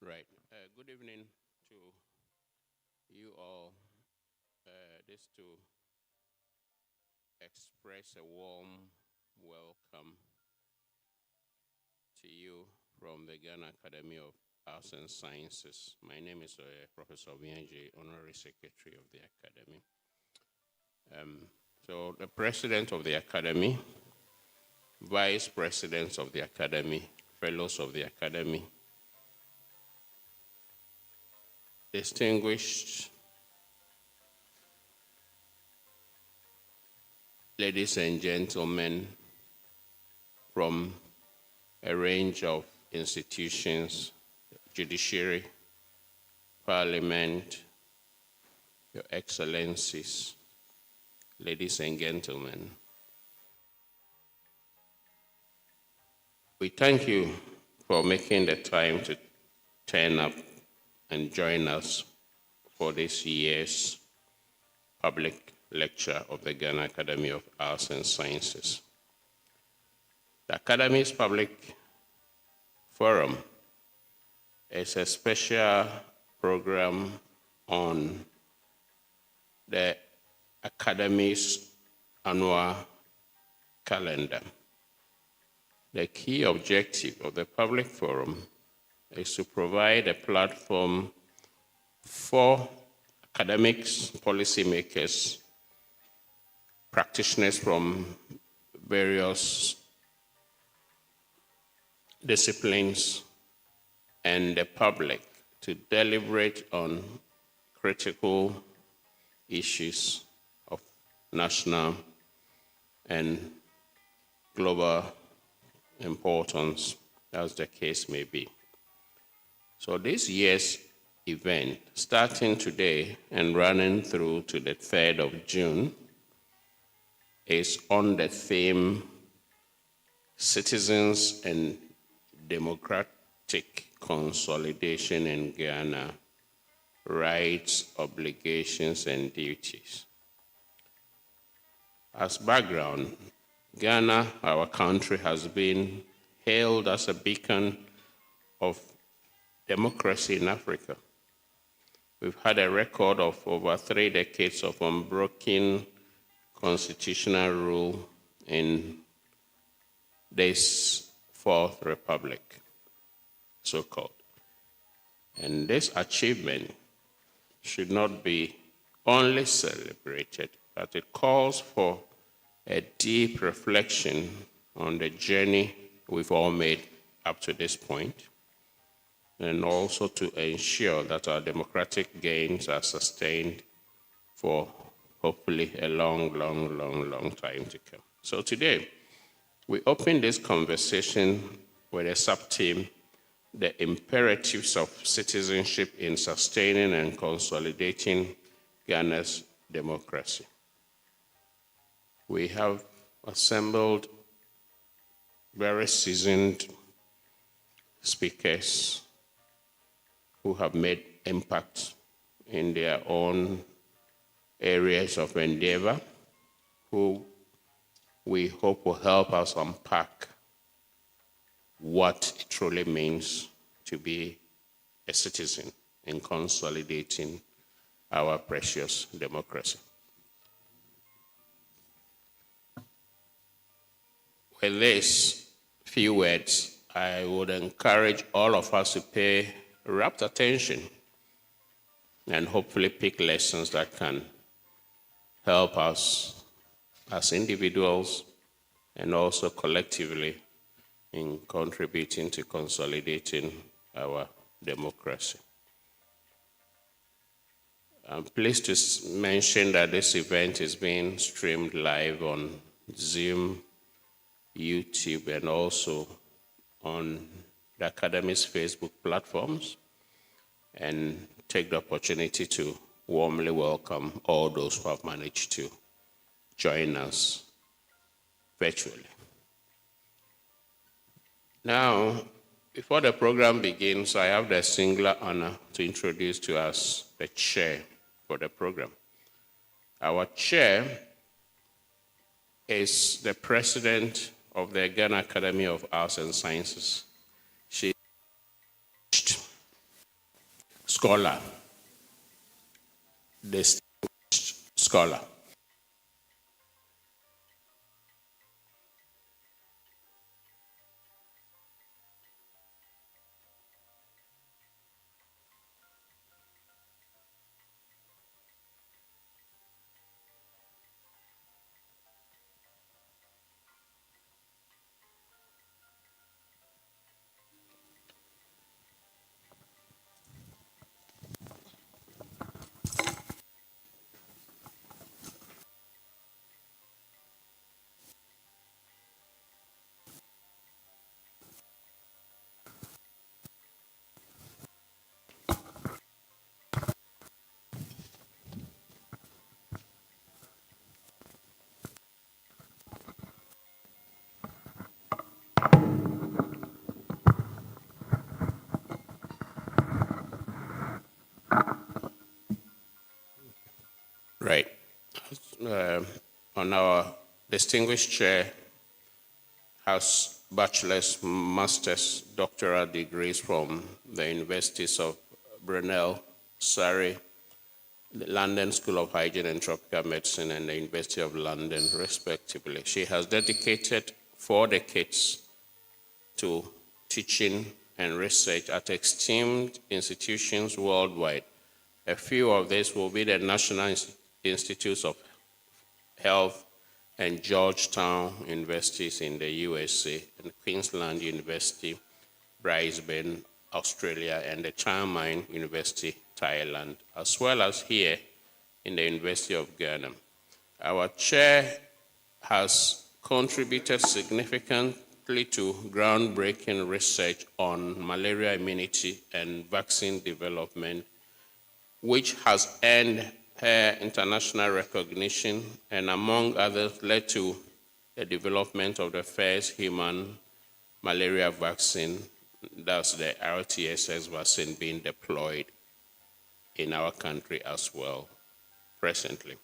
Right. Good evening to you all. This to express a warm welcome to you from the Ghana Academy of Arts and Sciences. My name is Professor Obianji, Honorary Secretary of the Academy. So the President of the Academy, Vice Presidents of the Academy, Fellows of the Academy, distinguished ladies and gentlemen from a range of institutions, judiciary, parliament, your excellencies, ladies and gentlemen. We thank you for making the time to turn up and join us for this year's public lecture of the Ghana Academy of Arts and Sciences. The Academy's public forum is a special program on the Academy's annual calendar. The key objective of the public forum is to provide a platform for academics, policymakers, practitioners from various disciplines, and the public to deliberate on critical issues of national and global importance, as the case may be. So this year's event, starting today and running through to the 3rd of June, is on the theme Citizens and Democratic Consolidation in Ghana, Rights, Obligations, and Duties. As background, Ghana, our country, has been hailed as a beacon of democracy in Africa. We've had a record of over 3 decades of unbroken constitutional rule in this Fourth Republic, so-called. And this achievement should not be only celebrated, but it calls for a deep reflection on the journey we've all made up to this point, and also to ensure that our democratic gains are sustained for hopefully a long time to come. So today, we open this conversation with a sub-theme, the imperatives of citizenship in sustaining and consolidating Ghana's democracy. We have assembled very seasoned speakers who have made impact in their own areas of endeavor, who we hope will help us unpack what it truly means to be a citizen in consolidating our precious democracy. With these few words, I would encourage all of us to pay rapt attention and hopefully pick lessons that can help us as individuals and also collectively in contributing to consolidating our democracy. I'm pleased to mention that this event is being streamed live on Zoom, YouTube, and also on the Academy's Facebook platforms, and take the opportunity to warmly welcome all those who have managed to join us virtually. Now, before the program begins, I have the singular honor to introduce to us the chair for the program. Our chair is the president of the Ghana Academy of Arts and Sciences. She scholar, distinguished scholar. Right. On our distinguished chair has bachelor's, master's, doctoral degrees from the universities of Brunel, Surrey, the London School of Hygiene and Tropical Medicine, and the University of London, respectively. She has dedicated 4 decades to teaching and research at esteemed institutions worldwide. A few of these will be the National Institutes of Health and Georgetown Universities in the USA, and Queensland University, Brisbane, Australia, and the Chiang Mai University, Thailand, as well as here in the University of Ghana. Our chair has contributed significantly to groundbreaking research on malaria immunity and vaccine development, which has earned her international recognition and, among others, led to the development of the first human malaria vaccine, that's the RTSS vaccine, being deployed in our country as well presently.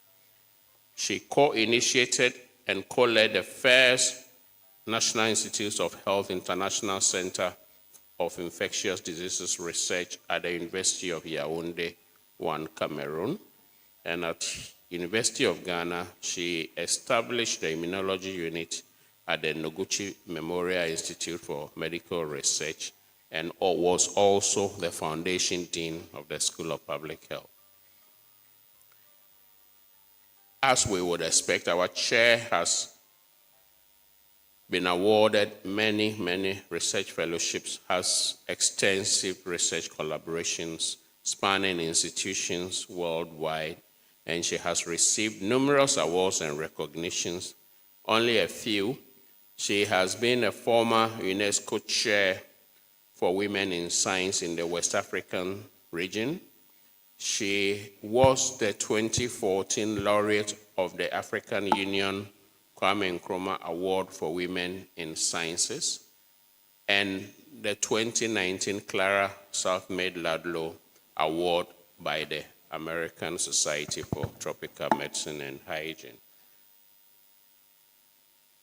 She co-initiated and co-led the first National Institutes of Health International Center of Infectious Diseases Research at the University of Yaoundé, Cameroon. And at University of Ghana, she established the immunology unit at the Noguchi Memorial Institute for Medical Research, and was also the foundation dean of the School of Public Health. As we would expect, our chair has been awarded many research fellowships, has extensive research collaborations spanning institutions worldwide, and she has received numerous awards and recognitions. Only a few. She has been a former UNESCO chair for women in science in the West African region. She was the 2014 laureate of the African Union Kwame Nkrumah Award for Women in Sciences, and the 2019 Clara Southmaid-Ladlow Award by the American Society for Tropical Medicine and Hygiene.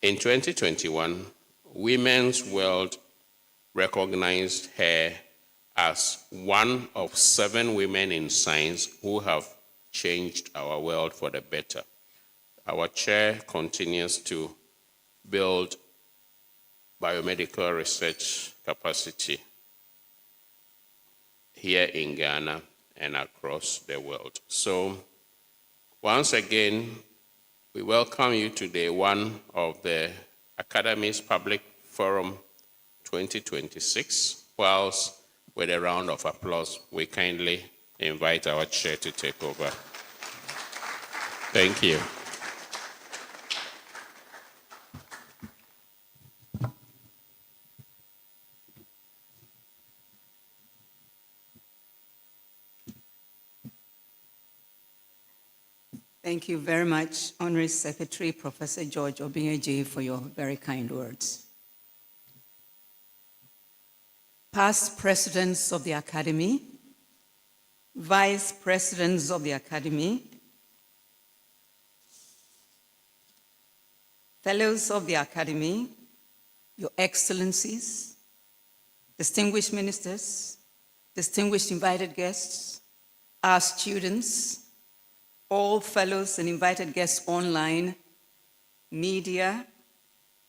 In 2021, Women's World recognized her as one of 7 women in science who have changed our world for the better. Our chair continues to build biomedical research capacity here in Ghana and across the world. So, once again, we welcome you to day 1 of the Academy's Public Forum 2026. Whilst with a round of applause, we kindly invite our chair to take over. Thank you. Thank you very much, Honorary Secretary Professor George Obinyeje, for your very kind words. Past presidents of the Academy, vice presidents of the Academy, fellows of the Academy, your excellencies, distinguished ministers, distinguished invited guests, our students, all fellows and invited guests online, media,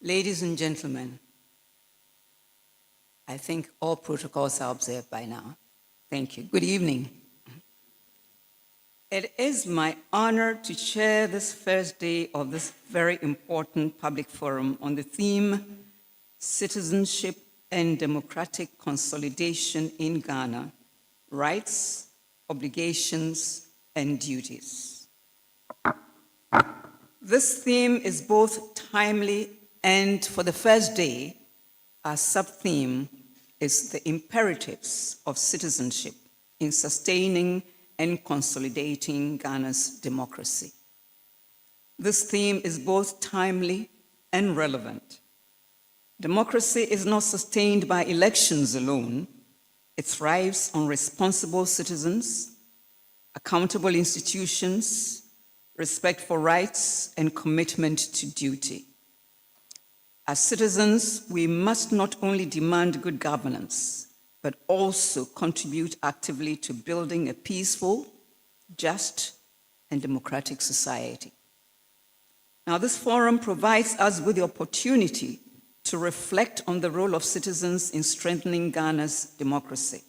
ladies and gentlemen. I think all protocols are observed by now. Thank you. Good evening. It is my honor to chair this first day of this very important public forum on the theme, Citizenship and Democratic Consolidation in Ghana, Rights, Obligations, and Duties. This theme is both timely and, for the first day, our sub-theme is the imperatives of citizenship in sustaining and consolidating Ghana's democracy. This theme is both timely and relevant. Democracy is not sustained by elections alone. It thrives on responsible citizens, accountable institutions, respect for rights, and commitment to duty. As citizens, we must not only demand good governance, but also contribute actively to building a peaceful, just, and democratic society. Now, this forum provides us with the opportunity to reflect on the role of citizens in strengthening Ghana's democracy.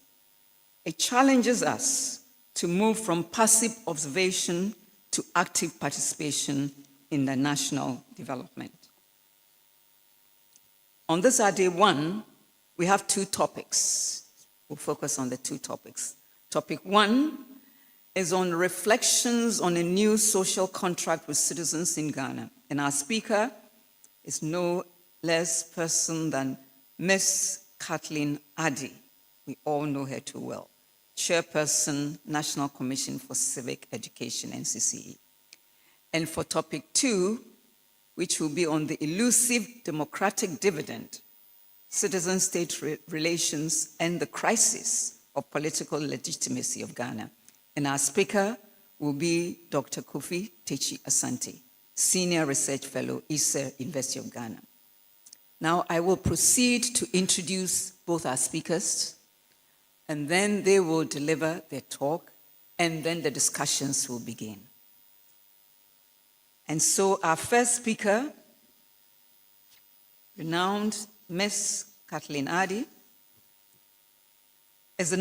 It challenges us to move from passive observation to active participation in the national development. On this, our day one, we have two topics. We'll focus on the two topics. Topic one is on reflections on a new social contract with citizens in Ghana. And our speaker is no less person than Ms. Kathleen Addy. We all know her too well. Chairperson, National Commission for Civic Education, NCCE. And for topic two, which will be on the elusive democratic dividend, citizen-state relations, and the crisis of political legitimacy of Ghana. And our speaker will be Dr. Kofi Techi Asante, Senior Research Fellow, ISER, University of Ghana. Now, I will proceed to introduce both our speakers, and then they will deliver their talk, and then the discussions will begin. And so our first speaker, renowned Ms. Kathleen Addy, is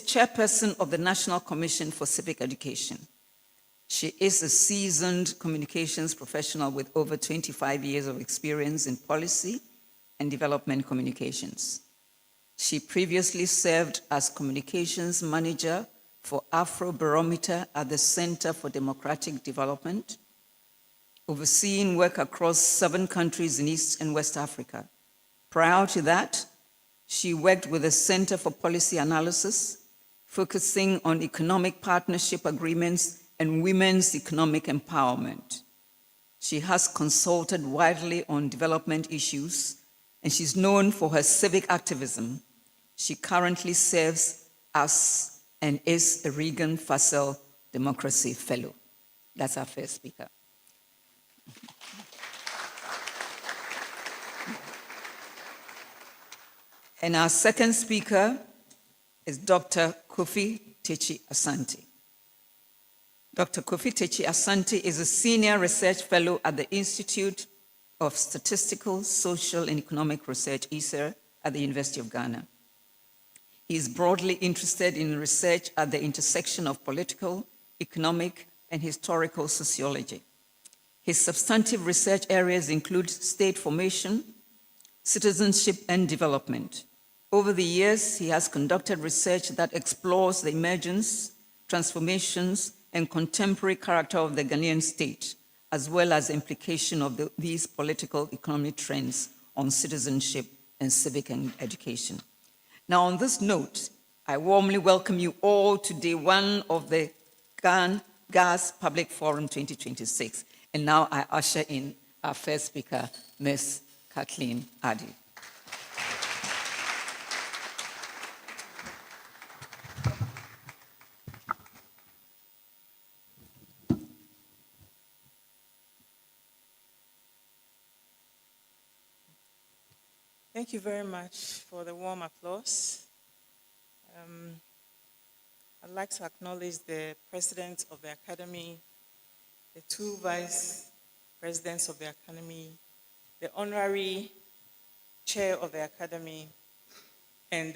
chairperson of the National Commission for Civic Education. She is a seasoned communications professional with over 25 years of experience in policy and development communications. She previously served as communications manager for Afrobarometer at the Center for Democratic Development, overseeing work across 7 countries in East and West Africa. Prior to that, she worked with the Center for Policy Analysis, focusing on economic partnership agreements and women's economic empowerment. She has consulted widely on development issues, and she's known for her civic activism. She currently serves as and is a Regan Fassel Democracy Fellow. That's our first speaker. And our second speaker is Dr. Kofi Techi Asante. Dr. Kofi Techi Asante is a Senior Research Fellow at the Institute of Statistical, Social, and Economic Research, ISER, at the University of Ghana. He is broadly interested in research at the intersection of political, economic, and historical sociology. His substantive research areas include state formation, citizenship, and development. Over the years, he has conducted research that explores the emergence, transformations, and contemporary character of the Ghanaian state, as well as implication of these political economic trends on citizenship and civic education. Now, on this note, I warmly welcome you all to day one of the Gaas Public Forum 2026. And now I usher in our first speaker, Ms. Kathleen Addy. Thank you very much for the warm applause. I'd like to acknowledge the president of the Academy, the two vice presidents of the Academy, the honorary chair of the Academy, and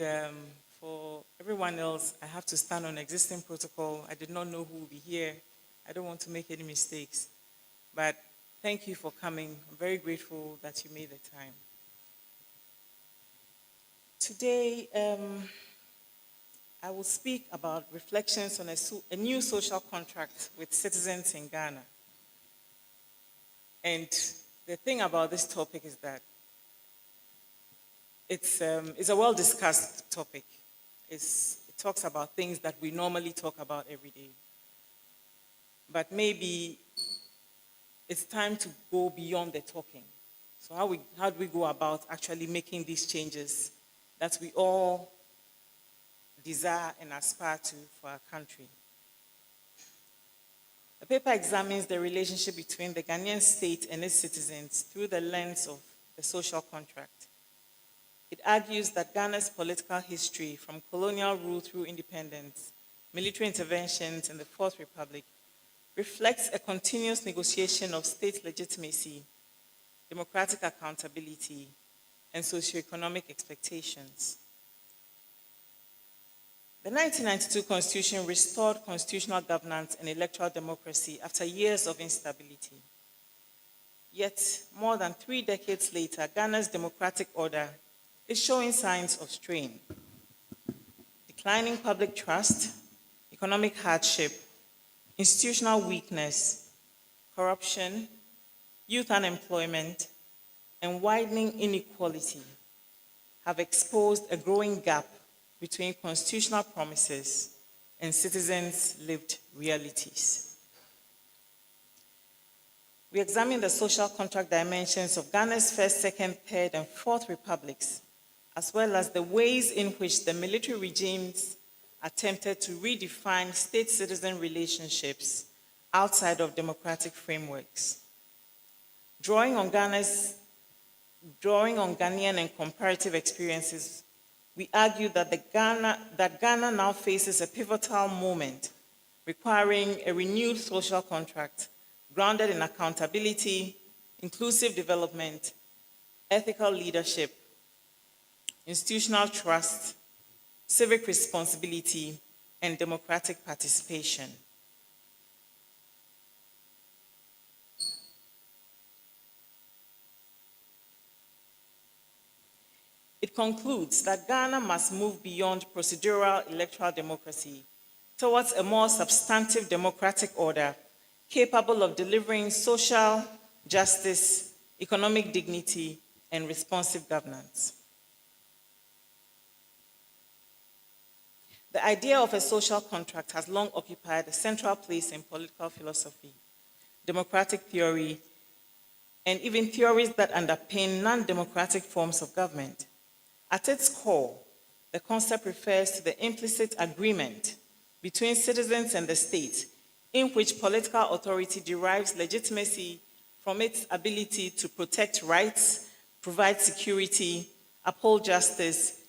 for everyone else, I have to stand on existing protocol. I did not know who will be here. I don't want to make any mistakes. But thank you for coming. I'm very grateful that you made the time. Today, I will speak about reflections on a new social contract with citizens in Ghana. And the thing about this topic is that it's a well-discussed topic. It talks about things that we normally talk about every day. But maybe it's time to go beyond the talking. So how do we go about actually making these changes that we all desire and aspire to for our country? The paper examines the relationship between the Ghanaian state and its citizens through the lens of the social contract. It argues that Ghana's political history, from colonial rule through independence, military interventions, and the Fourth Republic, reflects a continuous negotiation of state legitimacy, democratic accountability, and socioeconomic expectations. The 1992 Constitution restored constitutional governance and electoral democracy after years of instability. Yet, more than 3 decades later, Ghana's democratic order is showing signs of strain. Declining public trust, economic hardship, institutional weakness, corruption, youth unemployment, and widening inequality have exposed a growing gap between constitutional promises and citizens' lived realities. We examine the social contract dimensions of Ghana's first, second, third, and fourth republics, as well as the ways in which the military regimes attempted to redefine state-citizen relationships outside of democratic frameworks. Drawing on Ghanaian and comparative experiences, we argue that Ghana now faces a pivotal moment requiring a renewed social contract grounded in accountability, inclusive development, ethical leadership, institutional trust, civic responsibility, and democratic participation. It concludes that Ghana must move beyond procedural electoral democracy towards a more substantive democratic order capable of delivering social justice, economic dignity, and responsive governance. The idea of a social contract has long occupied a central place in political philosophy, democratic theory, and even theories that underpin non-democratic forms of government. At its core, the concept refers to the implicit agreement between citizens and the state, in which political authority derives legitimacy from its ability to protect rights, provide security, uphold justice,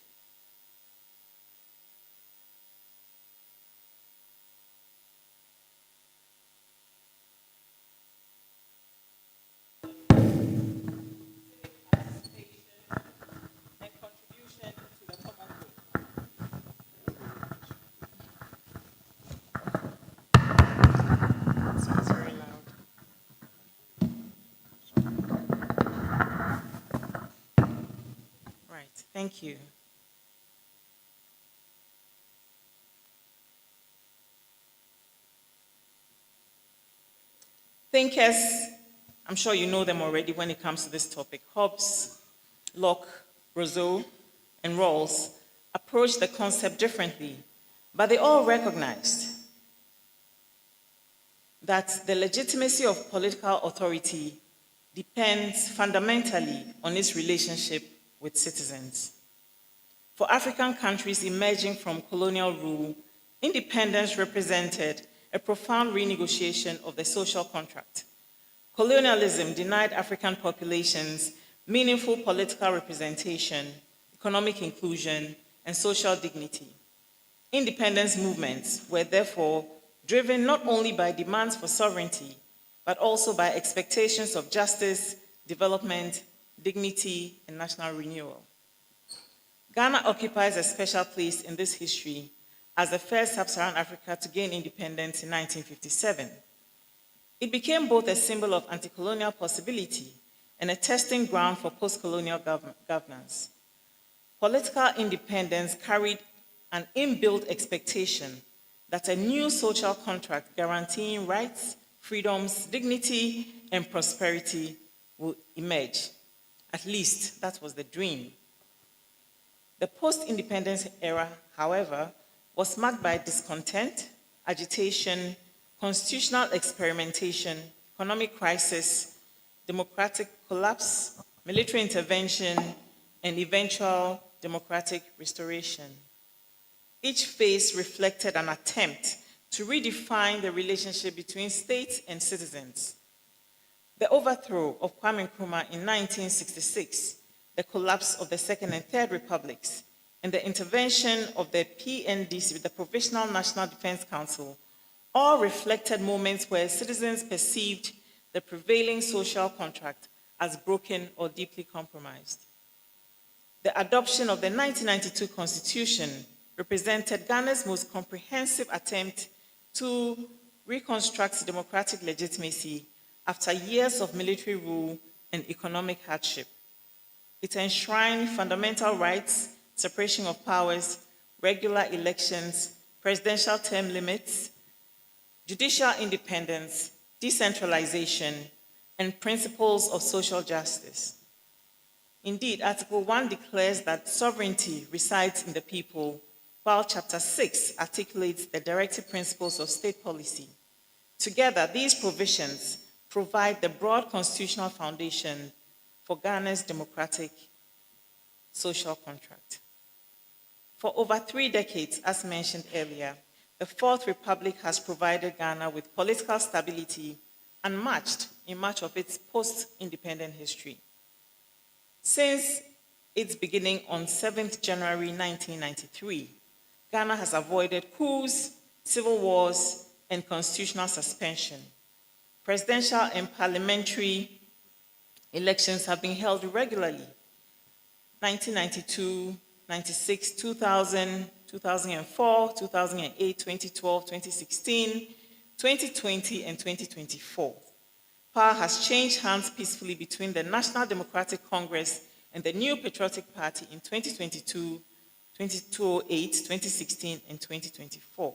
and contribution to the common good. So it's very loud. Right, thank you. Thinkers, I'm sure you know them already when it comes to this topic. Hobbes, Locke, Rousseau, and Rawls approached the concept differently, but they all recognized that the legitimacy of political authority depends fundamentally on its relationship with citizens. For African countries emerging from colonial rule, independence represented a profound renegotiation of the social contract. Colonialism denied African populations meaningful political representation, economic inclusion, and social dignity. Independence movements were therefore driven not only by demands for sovereignty, but also by expectations of justice, development, dignity, and national renewal. Ghana occupies a special place in this history as the first sub-Saharan Africa to gain independence in 1957. It became both a symbol of anti-colonial possibility and a testing ground for post-colonial governance. Political independence carried an inbuilt expectation that a new social contract guaranteeing rights, freedoms, dignity, and prosperity will emerge. At least that was the dream. The post-independence era, however, was marked by discontent, agitation, constitutional experimentation, economic crisis, democratic collapse, military intervention, and eventual democratic restoration. Each phase reflected an attempt to redefine the relationship between state and citizens. The overthrow of Kwame Nkrumah in 1966, the collapse of the Second and Third Republics, and the intervention of the PNDC, the Provisional National Defense Council, all reflected moments where citizens perceived the prevailing social contract as broken or deeply compromised. The adoption of the 1992 Constitution represented Ghana's most comprehensive attempt to reconstruct democratic legitimacy after years of military rule and economic hardship. It enshrined fundamental rights, separation of powers, regular elections, presidential term limits, judicial independence, decentralization, and principles of social justice. Indeed, Article 1 declares that sovereignty resides in the people, while Chapter 6 articulates the directive principles of state policy. Together, these provisions provide the broad constitutional foundation for Ghana's democratic social contract. For over 3 decades, as mentioned earlier, the Fourth Republic has provided Ghana with political stability unmatched in much of its post-independent history. Since its beginning on 7th January 1993, Ghana has avoided coups, civil wars, and constitutional suspension. Presidential and parliamentary elections have been held regularly. 1992, 96, 2000, 2004, 2008, 2012, 2016, 2020, and 2024. Power has changed hands peacefully between the National Democratic Congress and the New Patriotic Party in 2022, 2008, 2016, and 2024.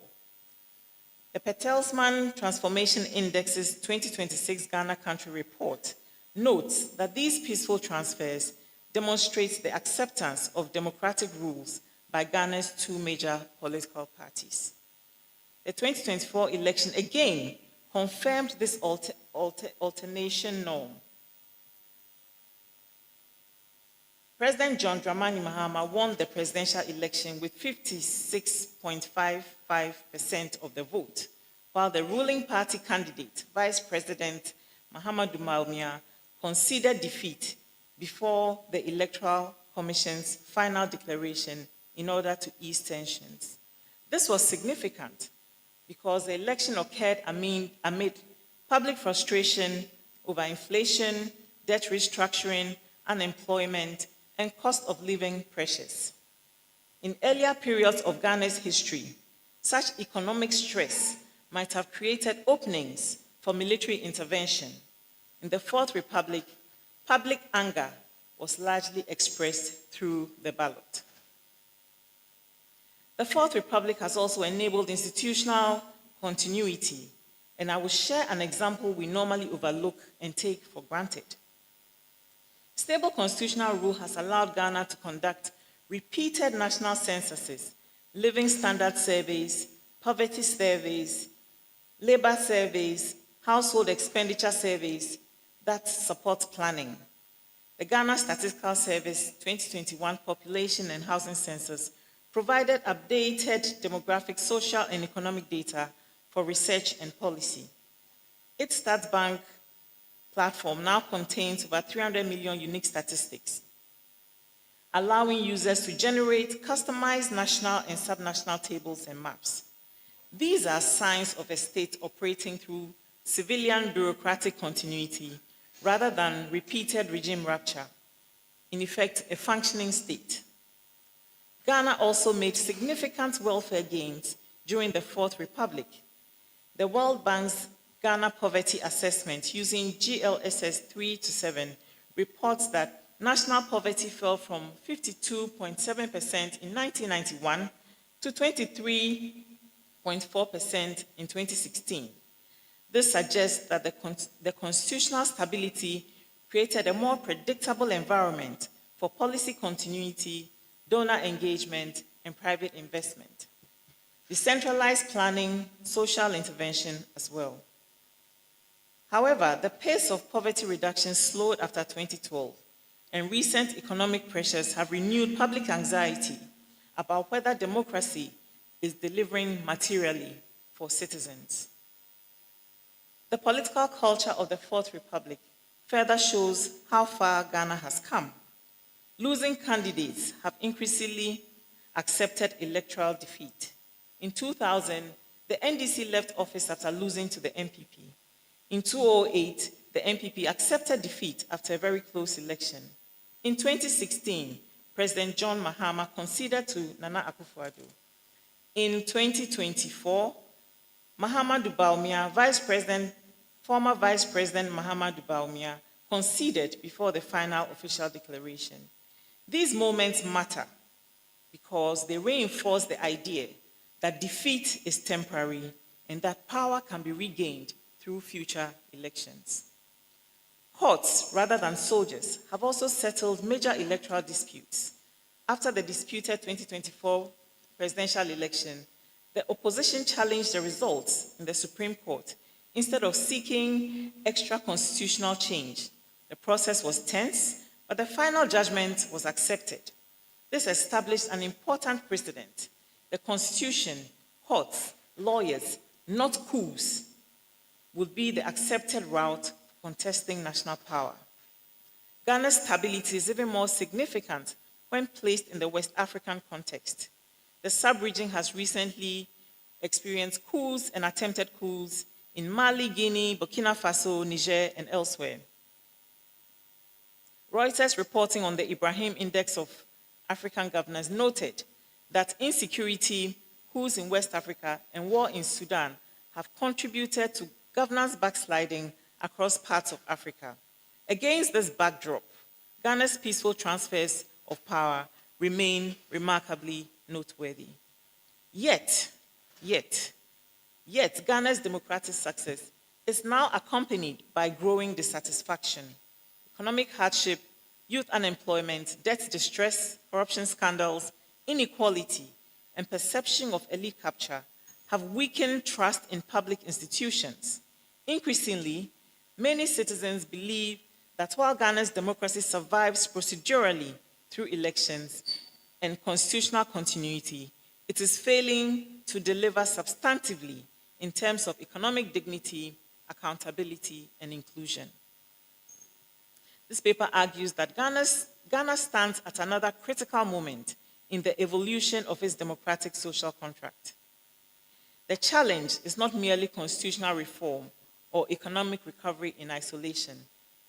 The Bertelsmann Transformation Index's 2026 Ghana Country Report notes that these peaceful transfers demonstrate the acceptance of democratic rules by Ghana's 2 major political parties. The 2024 election again confirmed this alternation norm. President John Dramani Mahama won the presidential election with 56.55% of the vote, while the ruling party candidate, Vice President Mahamudu Bawumia, conceded defeat before the Electoral Commission's final declaration in order to ease tensions. This was significant because the election occurred amid public frustration over inflation, debt restructuring, unemployment, and cost of living pressures. In earlier periods of Ghana's history, such economic stress might have created openings for military intervention. In the Fourth Republic, public anger was largely expressed through the ballot. The Fourth Republic has also enabled institutional continuity, and I will share an example we normally overlook and take for granted. Stable constitutional rule has allowed Ghana to conduct repeated national censuses, living standard surveys, poverty surveys, labor surveys, household expenditure surveys that support planning. The Ghana Statistical Service 2021 Population and Housing Census provided updated demographic, social, and economic data for research and policy. Its StatsBank platform now contains over 300 million unique statistics. allowing users to generate customized national and subnational tables and maps. These are signs of a state operating through civilian bureaucratic continuity rather than repeated regime rupture, in effect, a functioning state. Ghana also made significant welfare gains during the Fourth Republic. The World Bank's Ghana Poverty Assessment using GLSS 3 to 7 reports that national poverty fell from 52.7% in 1991 to 23.4% in 2016. This suggests that the constitutional stability created a more predictable environment for policy continuity, donor engagement, and private investment. Decentralized planning, social intervention as well. However, the pace of poverty reduction slowed after 2012, and recent economic pressures have renewed public anxiety about whether democracy is delivering materially for citizens. The political culture of the Fourth Republic further shows how far Ghana has come. Losing candidates have increasingly accepted electoral defeat. In 2000, the NDC left office after losing to the NPP. In 2008, the NPP accepted defeat after a very close election. In 2016, President John Mahama conceded to Nana Akufo-Addo. In 2024, Mahamadou Bawumia, former Vice President Mahamadou Bawumia, conceded before the final official declaration. These moments matter because they reinforce the idea that defeat is temporary and that power can be regained through future elections. Courts, rather than soldiers, have also settled major electoral disputes. After the disputed 2024 presidential election, the opposition challenged the results in the Supreme Court instead of seeking extra constitutional change. The process was tense, but the final judgment was accepted. This established an important precedent. The Constitution, courts, lawyers, not coups, would be the accepted route for contesting national power. Ghana's stability is even more significant when placed in the West African context. The sub-region has recently experienced coups and attempted coups in Mali, Guinea, Burkina Faso, Niger, and elsewhere. Reuters reporting on the Ibrahim Index of African Governance noted that insecurity, coups in West Africa, and war in Sudan have contributed to governance backsliding across parts of Africa. Against this backdrop, Ghana's peaceful transfers of power remain remarkably noteworthy. Yet, Ghana's democratic success is now accompanied by growing dissatisfaction. Economic hardship, youth unemployment, debt distress, corruption scandals, inequality, and perception of elite capture have weakened trust in public institutions. Increasingly, many citizens believe that while Ghana's democracy survives procedurally through elections and constitutional continuity, it is failing to deliver substantively in terms of economic dignity, accountability, and inclusion. This paper argues that Ghana stands at another critical moment in the evolution of its democratic social contract. The challenge is not merely constitutional reform or economic recovery in isolation.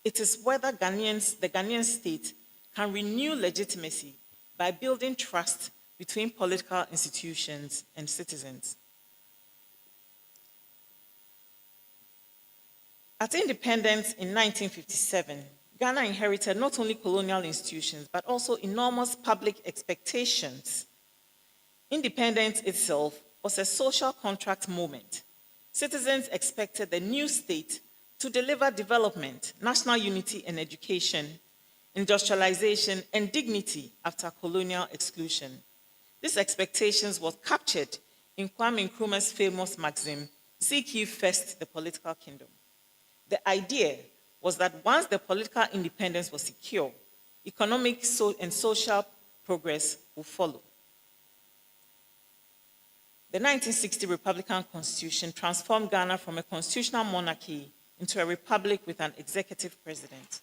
It is whether the Ghanaian state can renew legitimacy by building trust between political institutions and citizens. At independence in 1957, Ghana inherited not only colonial institutions, but also enormous public expectations. Independence itself was a social contract moment. Citizens expected the new state to deliver development, national unity and education, industrialization, and dignity after colonial exclusion. These expectations were captured in Kwame Nkrumah's famous maxim, "Seek ye first the political kingdom." The idea was that once the political independence was secure, economic and social progress would follow. The 1960 Republican Constitution transformed Ghana from a constitutional monarchy into a republic with an executive president.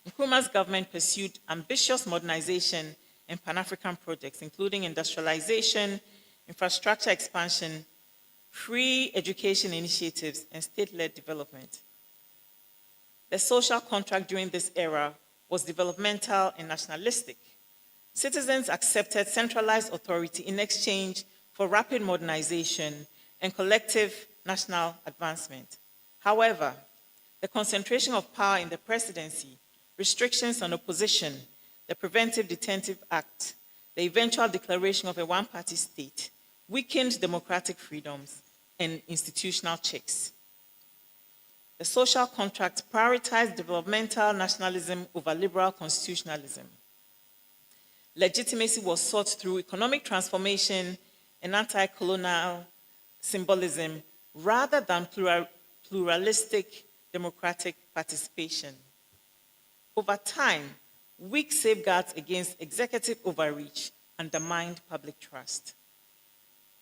Nkrumah's government pursued ambitious modernization and Pan-African projects, including industrialization, infrastructure expansion, free education initiatives, and state-led development. The social contract during this era was developmental and nationalistic. Citizens accepted centralized authority in exchange for rapid modernization and collective national advancement. However, the concentration of power in the presidency, restrictions on opposition, the Preventive Detentive Act, the eventual declaration of a one-party state, weakened democratic freedoms and institutional checks. The social contract prioritized developmental nationalism over liberal constitutionalism. Legitimacy was sought through economic transformation and anti-colonial symbolism rather than pluralistic democratic participation. Over time, weak safeguards against executive overreach undermined public trust.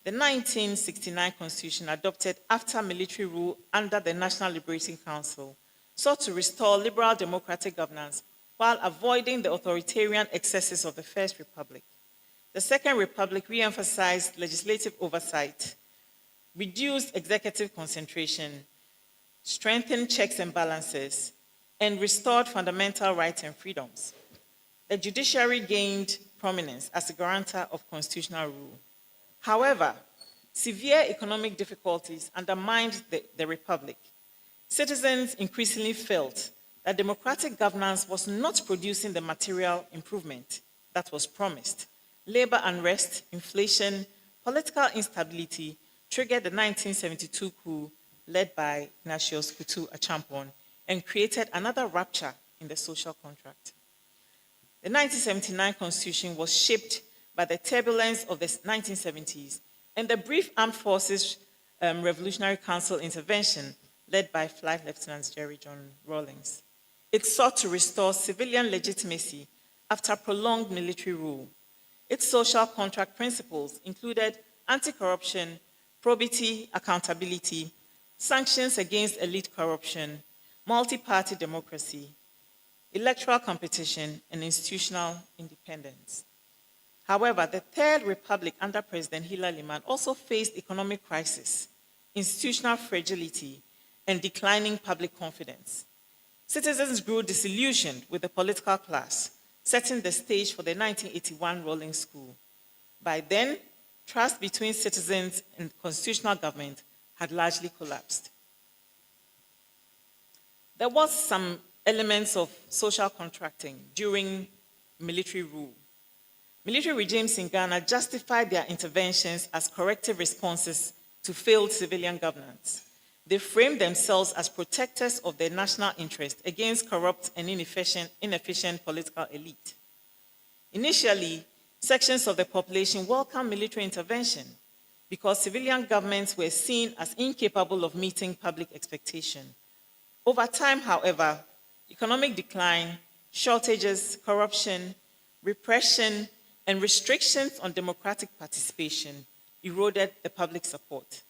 The 1969 Constitution, adopted after military rule under the National Liberating Council, sought to restore liberal democratic governance while avoiding the authoritarian excesses of the First Republic. The Second Republic re-emphasized legislative oversight, reduced executive concentration, strengthened checks and balances, and restored fundamental rights and freedoms. The judiciary gained prominence as a guarantor of constitutional rule. However, severe economic difficulties undermined the Republic. Citizens increasingly felt that democratic governance was not producing the material improvement that was promised. Labor unrest, inflation, political instability triggered the 1972 coup led by Ignatius Kutu Achampon and created another rupture in the social contract. The 1979 Constitution was shaped by the turbulence of the 1970s and the brief Armed Forces Revolutionary Council intervention led by Flight Lieutenant Jerry John Rawlings. It sought to restore civilian legitimacy after prolonged military rule. Its social contract principles included anti-corruption, probity, accountability, sanctions against elite corruption, multi-party democracy, electoral competition, and institutional independence. However, the Third Republic under President Hila Liman also faced economic crisis, institutional fragility, and declining public confidence. Citizens grew disillusioned with the political class, setting the stage for the 1981 rolling school. By then, trust between citizens and constitutional government had largely collapsed. There was some elements of social contracting during military rule. Military regimes in Ghana justified their interventions as corrective responses to failed civilian governance. They framed themselves as protectors of their national interest against corrupt and inefficient political elite. Initially, sections of the population welcomed military intervention because civilian governments were seen as incapable of meeting public expectation. Over time, however, economic decline, shortages, corruption, repression, and restrictions on democratic participation eroded the public support.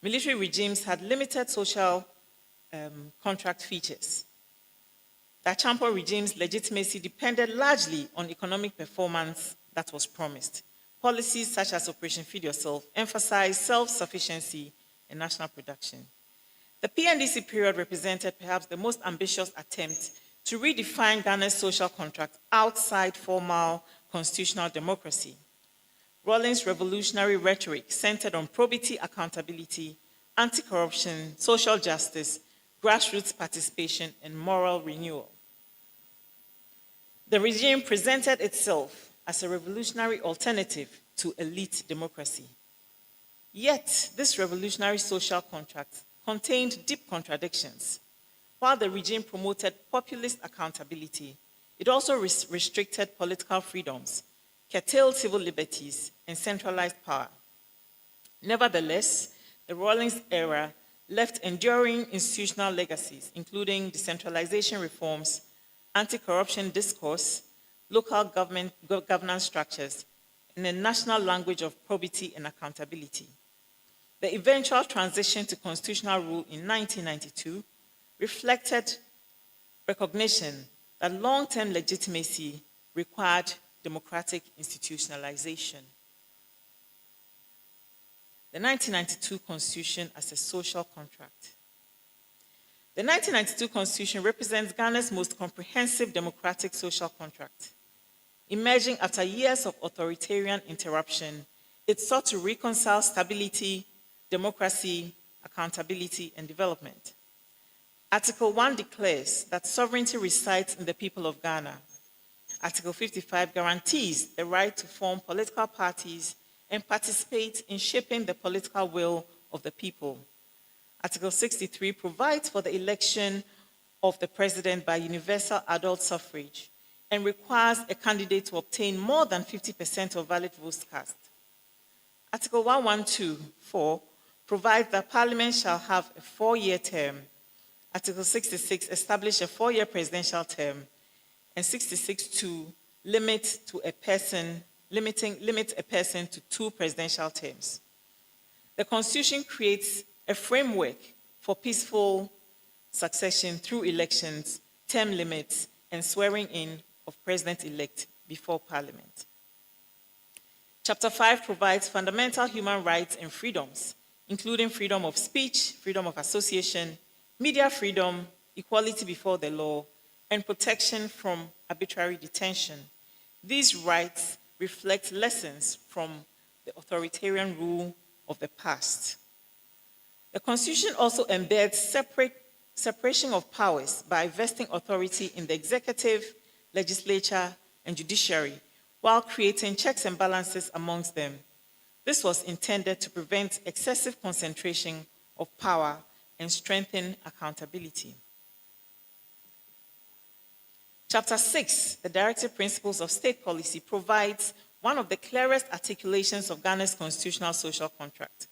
Military regimes had limited social contract features. The Achampon regime's legitimacy depended largely on economic performance that was promised. Policies such as Operation Feed Yourself emphasized self-sufficiency and national production. The PNDC period represented perhaps the most ambitious attempt to redefine Ghana's social contract outside formal constitutional democracy. Rawlings' revolutionary rhetoric centered on probity, accountability, anti-corruption, social justice, grassroots participation, and moral renewal. The regime presented itself as a revolutionary alternative to elite democracy. Yet, this revolutionary social contract contained deep contradictions. While the regime promoted populist accountability, it also restricted political freedoms, curtailed civil liberties, and centralized power. Nevertheless, the Rawlings era left enduring institutional legacies, including decentralization reforms, anti-corruption discourse, local governance structures, and a national language of probity and accountability. The eventual transition to constitutional rule in 1992 reflected recognition that long-term legitimacy required democratic institutionalization. The 1992 Constitution as a social contract. The 1992 Constitution represents Ghana's most comprehensive democratic social contract. Emerging after years of authoritarian interruption, it sought to reconcile stability, democracy, accountability, and development. Article 1 declares that sovereignty resides in the people of Ghana. Article 55 guarantees the right to form political parties and participate in shaping the political will of the people. Article 63 provides for the election of the president by universal adult suffrage and requires a candidate to obtain more than 50% of valid votes cast. Article 112(4) provides that Parliament shall have a 4-year term. Article 66 establishes a 4-year presidential term, and 66(2) limits a person to 2 presidential terms. The Constitution creates a framework for peaceful succession through elections, term limits, and swearing in of president-elect before Parliament. Chapter 5 provides fundamental human rights and freedoms, including freedom of speech, freedom of association, media freedom, equality before the law, and protection from arbitrary detention. These rights reflect lessons from the authoritarian rule of the past. The Constitution also embeds separation of powers by vesting authority in the executive, legislature, and judiciary, while creating checks and balances amongst them. This was intended to prevent excessive concentration of power and strengthen accountability. Chapter 6, the Directive Principles of State Policy, provides one of the clearest articulations of Ghana's constitutional social contract.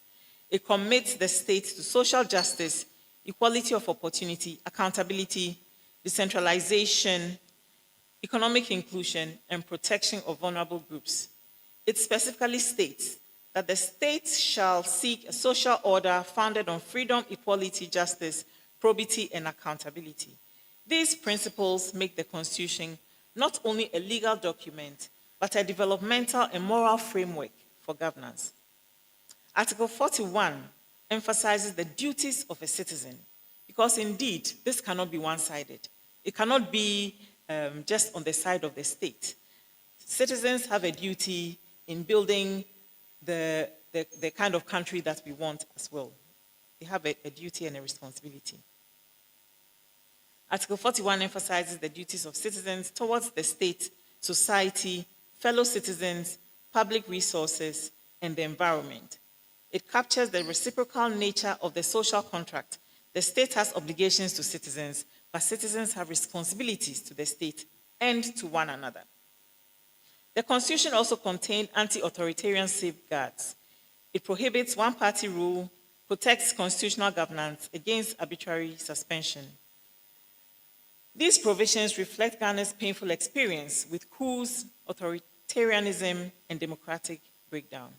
It commits the state to social justice, equality of opportunity, accountability, decentralization, economic inclusion, and protection of vulnerable groups. It specifically states that the state shall seek a social order founded on freedom, equality, justice, probity, and accountability. These principles make the Constitution not only a legal document, but a developmental and moral framework for governance. Article 41 emphasizes the duties of a citizen, because indeed, this cannot be one-sided. It cannot be just on the side of the state. Citizens have a duty in building the kind of country that we want as well. They have a duty and a responsibility. Article 41 emphasizes the duties of citizens towards the state, society, fellow citizens, public resources, and the environment. It captures the reciprocal nature of the social contract. The state has obligations to citizens, but citizens have responsibilities to the state and to one another. The Constitution also contained anti-authoritarian safeguards. It prohibits one-party rule, protects constitutional governance against arbitrary suspension. These provisions reflect Ghana's painful experience with coups, authoritarianism, and democratic breakdown.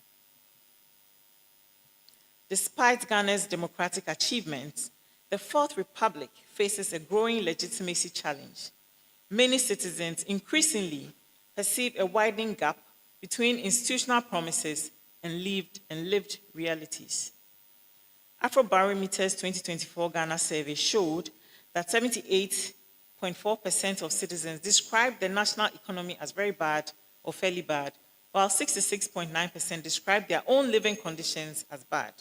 Despite Ghana's democratic achievements, the Fourth Republic faces a growing legitimacy challenge. Many citizens increasingly perceive a widening gap between institutional promises and lived realities. Afrobarometer's 2024 Ghana survey showed that 78.4% of citizens described the national economy as very bad or fairly bad, while 66.9% described their own living conditions as bad.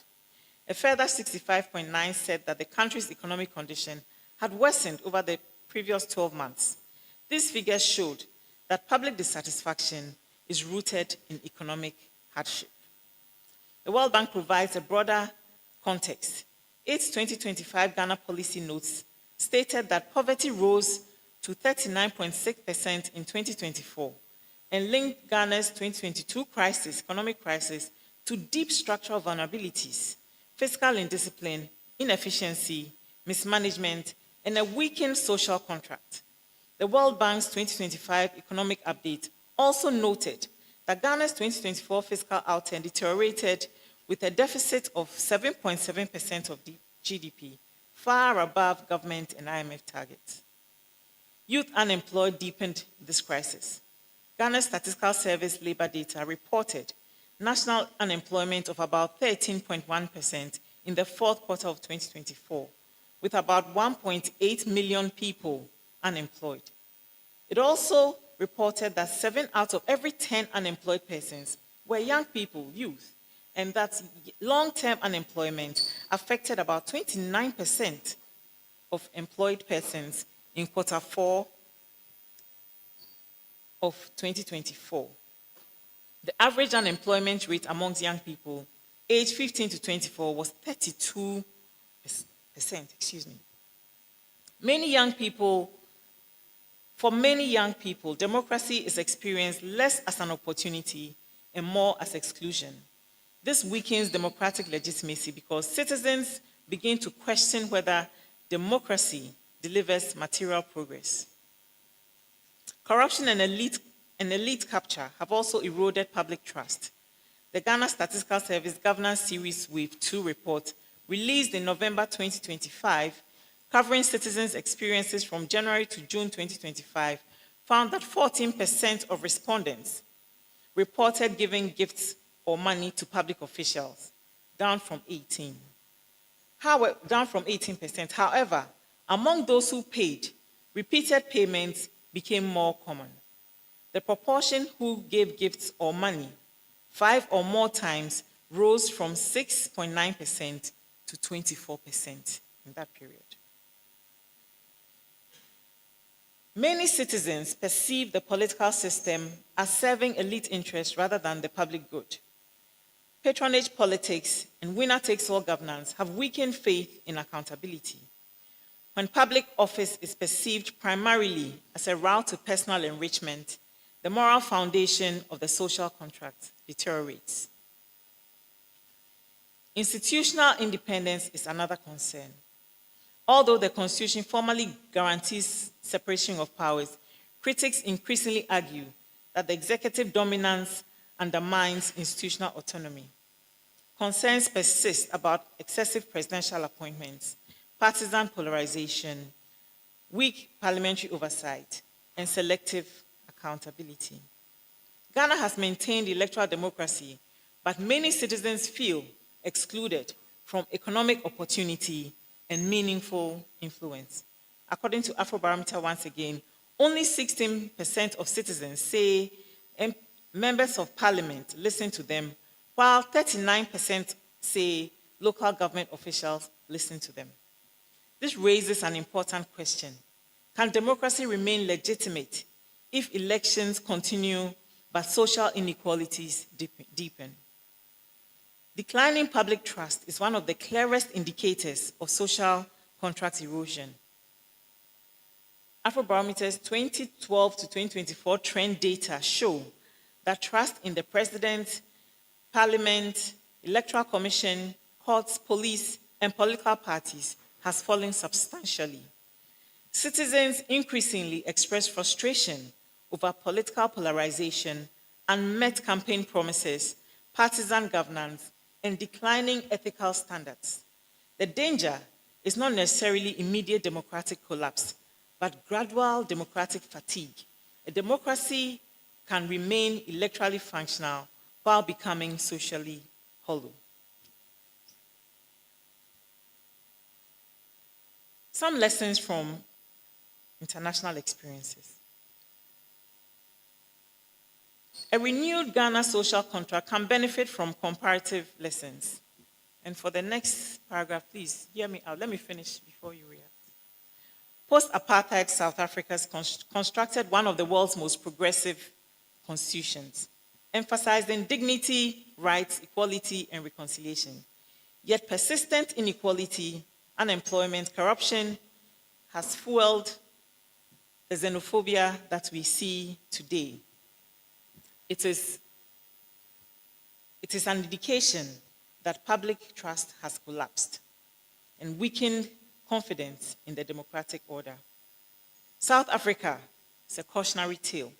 A further 65.9% said that the country's economic condition had worsened over the previous 12 months. These figures showed that public dissatisfaction is rooted in economic hardship. The World Bank provides a broader context. Its 2025 Ghana policy notes stated that poverty rose to 39.6% in 2024 and linked Ghana's 2022 economic crisis, to deep structural vulnerabilities, fiscal indiscipline, inefficiency, mismanagement, and a weakened social contract. The World Bank's 2025 economic update also noted that Ghana's 2024 fiscal outturn deteriorated with a deficit of 7.7% of GDP, far above government and IMF targets. Youth unemployed deepened this crisis. Ghana's Statistical Service labor data reported national unemployment of about 13.1% in the fourth quarter of 2024, with about 1.8 million people unemployed. It also reported that 7 out of every 10 unemployed persons were young people, youth, and that long-term unemployment affected about 29% of employed persons in quarter 4 of 2024. The average unemployment rate amongst young people aged 15 to 24 was 32%. For many young people, democracy is experienced less as an opportunity and more as exclusion. This weakens democratic legitimacy because citizens begin to question whether democracy delivers material progress. Corruption and elite capture have also eroded public trust. The Ghana Statistical Service Governance Series Wave 2 report, released in November 2025, covering citizens' experiences from January to June 2025, found that 14% of respondents reported giving gifts or money to public officials, down from 18%. However, among those who paid, repeated payments became more common. The proportion who gave gifts or money 5 or more times rose from 6.9% to 24% in that period. Many citizens perceive the political system as serving elite interests rather than the public good. Patronage politics and winner-takes-all governance have weakened faith in accountability. When public office is perceived primarily as a route to personal enrichment, the moral foundation of the social contract deteriorates. Institutional independence is another concern. Although the Constitution formally guarantees separation of powers, critics increasingly argue that the executive dominance undermines institutional autonomy. Concerns persist about excessive presidential appointments, partisan polarization, weak parliamentary oversight, and selective accountability. Ghana has maintained electoral democracy, but many citizens feel excluded from economic opportunity and meaningful influence. According to Afrobarometer, once again, only 16% of citizens say members of parliament listen to them, while 39% say local government officials listen to them. This raises an important question. Can democracy remain legitimate if elections continue but social inequalities deepen? Declining public trust is one of the clearest indicators of social contract erosion. Afrobarometer's 2012 to 2024 trend data show that trust in the president, parliament, electoral commission, courts, police, and political parties has fallen substantially. Citizens increasingly express frustration over political polarization, unmet campaign promises, partisan governance, and declining ethical standards. The danger is not necessarily immediate democratic collapse, but gradual democratic fatigue. A democracy can remain electorally functional while becoming socially hollow. Some lessons from international experiences. A renewed Ghana social contract can benefit from comparative lessons. And for the next paragraph, please hear me out. Let me finish before you react. Post-apartheid South Africa constructed one of the world's most progressive constitutions, emphasizing dignity, rights, equality, and reconciliation. Yet persistent inequality, unemployment, corruption has fueled the xenophobia that we see today. It is an indication that public trust has collapsed and weakened confidence in the democratic order. South Africa is a cautionary tale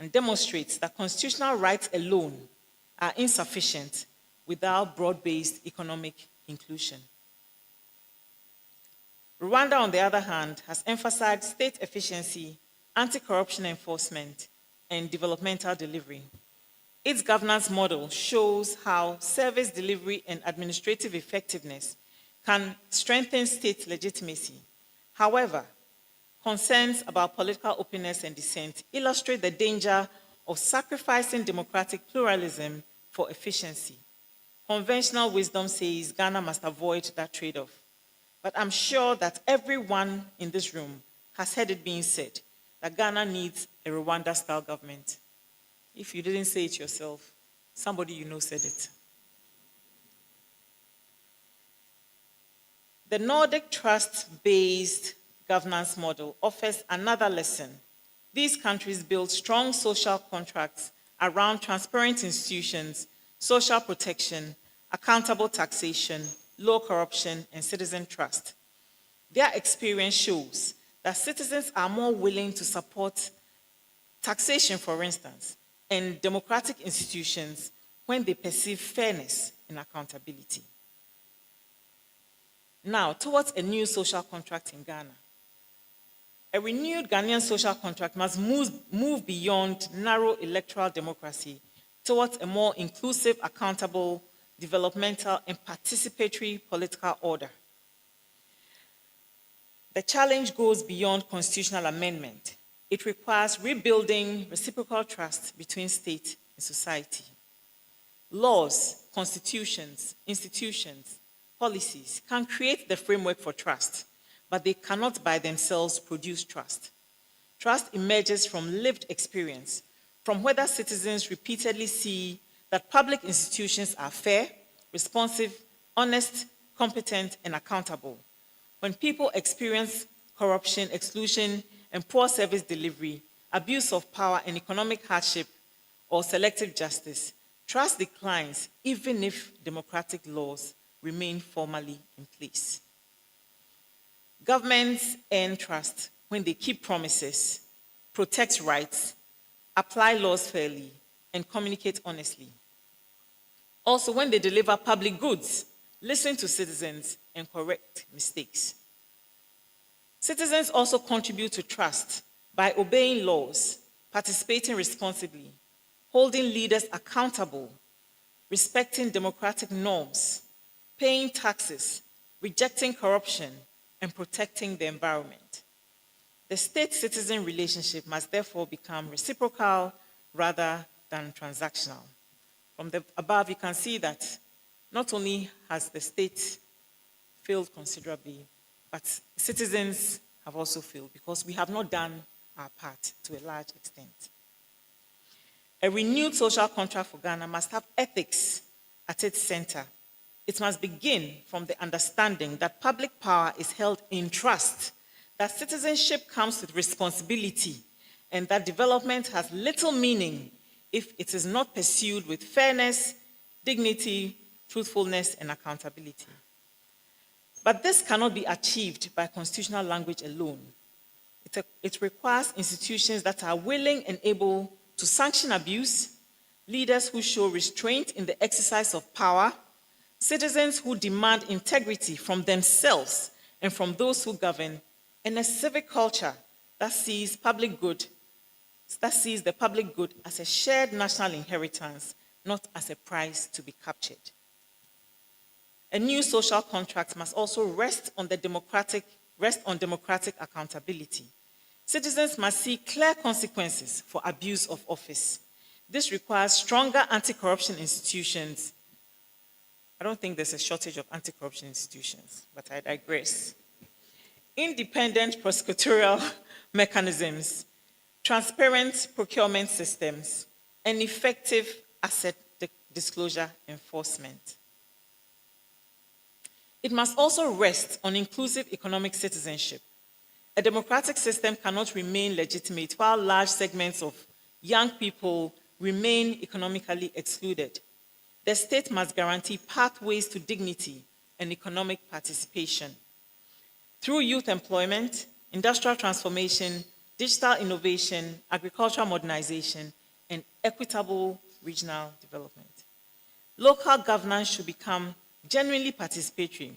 and demonstrates that constitutional rights alone are insufficient without broad-based economic inclusion. Rwanda, on the other hand, has emphasized state efficiency, anti-corruption enforcement, and developmental delivery. Its governance model shows how service delivery and administrative effectiveness can strengthen state legitimacy. However, concerns about political openness and dissent illustrate the danger of sacrificing democratic pluralism for efficiency. Conventional wisdom says Ghana must avoid that trade-off. But I'm sure that everyone in this room has heard it being said that Ghana needs a Rwanda-style government. If you didn't say it yourself, somebody you know said it. The Nordic trust-based governance model offers another lesson. These countries build strong social contracts around transparent institutions, social protection, accountable taxation, low corruption, and citizen trust. Their experience shows that citizens are more willing to support taxation, for instance, and democratic institutions when they perceive fairness and accountability. Now, towards a new social contract in Ghana. A renewed Ghanaian social contract must move beyond narrow electoral democracy towards a more inclusive, accountable, developmental, and participatory political order. The challenge goes beyond constitutional amendment. It requires rebuilding reciprocal trust between state and society. Laws, constitutions, institutions, policies can create the framework for trust, but they cannot by themselves produce trust. Trust emerges from lived experience, from whether citizens repeatedly see that public institutions are fair, responsive, honest, competent, and accountable. When people experience corruption, exclusion, and poor service delivery, abuse of power, and economic hardship, or selective justice, trust declines even if democratic laws remain formally in place. Governments earn trust when they keep promises, protect rights, apply laws fairly, and communicate honestly. Also, when they deliver public goods, listen to citizens, and correct mistakes. Citizens also contribute to trust by obeying laws, participating responsibly, holding leaders accountable, respecting democratic norms, paying taxes, rejecting corruption, and protecting the environment. The state-citizen relationship must therefore become reciprocal rather than transactional. From the above, you can see that not only has the state failed considerably, but citizens have also failed because we have not done our part to a large extent. A renewed social contract for Ghana must have ethics at its center. It must begin from the understanding that public power is held in trust, that citizenship comes with responsibility, and that development has little meaning if it is not pursued with fairness, dignity, truthfulness, and accountability. But this cannot be achieved by constitutional language alone. It requires institutions that are willing and able to sanction abuse, leaders who show restraint in the exercise of power, citizens who demand integrity from themselves and from those who govern, and a civic culture that sees the public good as a shared national inheritance, not as a prize to be captured. A new social contract must also rest on democratic accountability. Citizens must see clear consequences for abuse of office. This requires stronger anti-corruption institutions. I don't think there's a shortage of anti-corruption institutions, but I digress. Independent prosecutorial mechanisms, transparent procurement systems, and effective asset disclosure enforcement. It must also rest on inclusive economic citizenship. A democratic system cannot remain legitimate while large segments of young people remain economically excluded. The state must guarantee pathways to dignity and economic participation through youth employment, industrial transformation, digital innovation, agricultural modernization, and equitable regional development. Local governance should become genuinely participatory.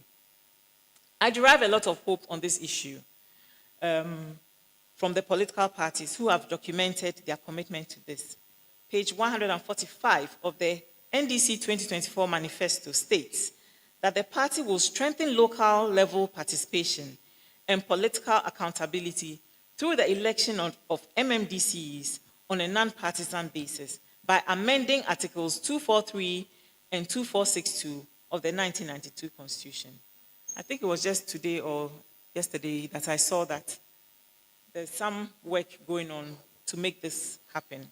I derive a lot of hope on this issue from the political parties who have documented their commitment to this. Page 145 of the NDC 2024 manifesto states that the party will strengthen local level participation and political accountability through the election of MMDCs on a non-partisan basis by amending Articles 243 and 2462 of the 1992 Constitution. I think it was just today or yesterday that I saw that there's some work going on to make this happen.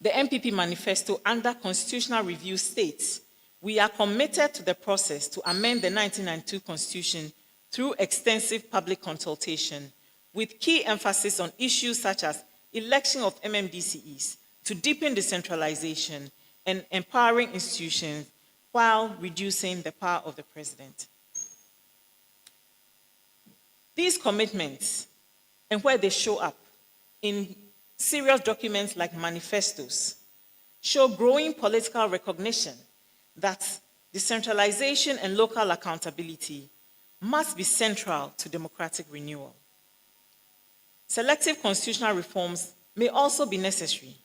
The MPP manifesto under constitutional review states, we are committed to the process to amend the 1992 Constitution through extensive public consultation with key emphasis on issues such as election of MMDCEs to deepen decentralization and empowering institutions while reducing the power of the president. These commitments and where they show up in serious documents like manifestos show growing political recognition that decentralization and local accountability must be central to democratic renewal. Selective constitutional reforms may also be necessary,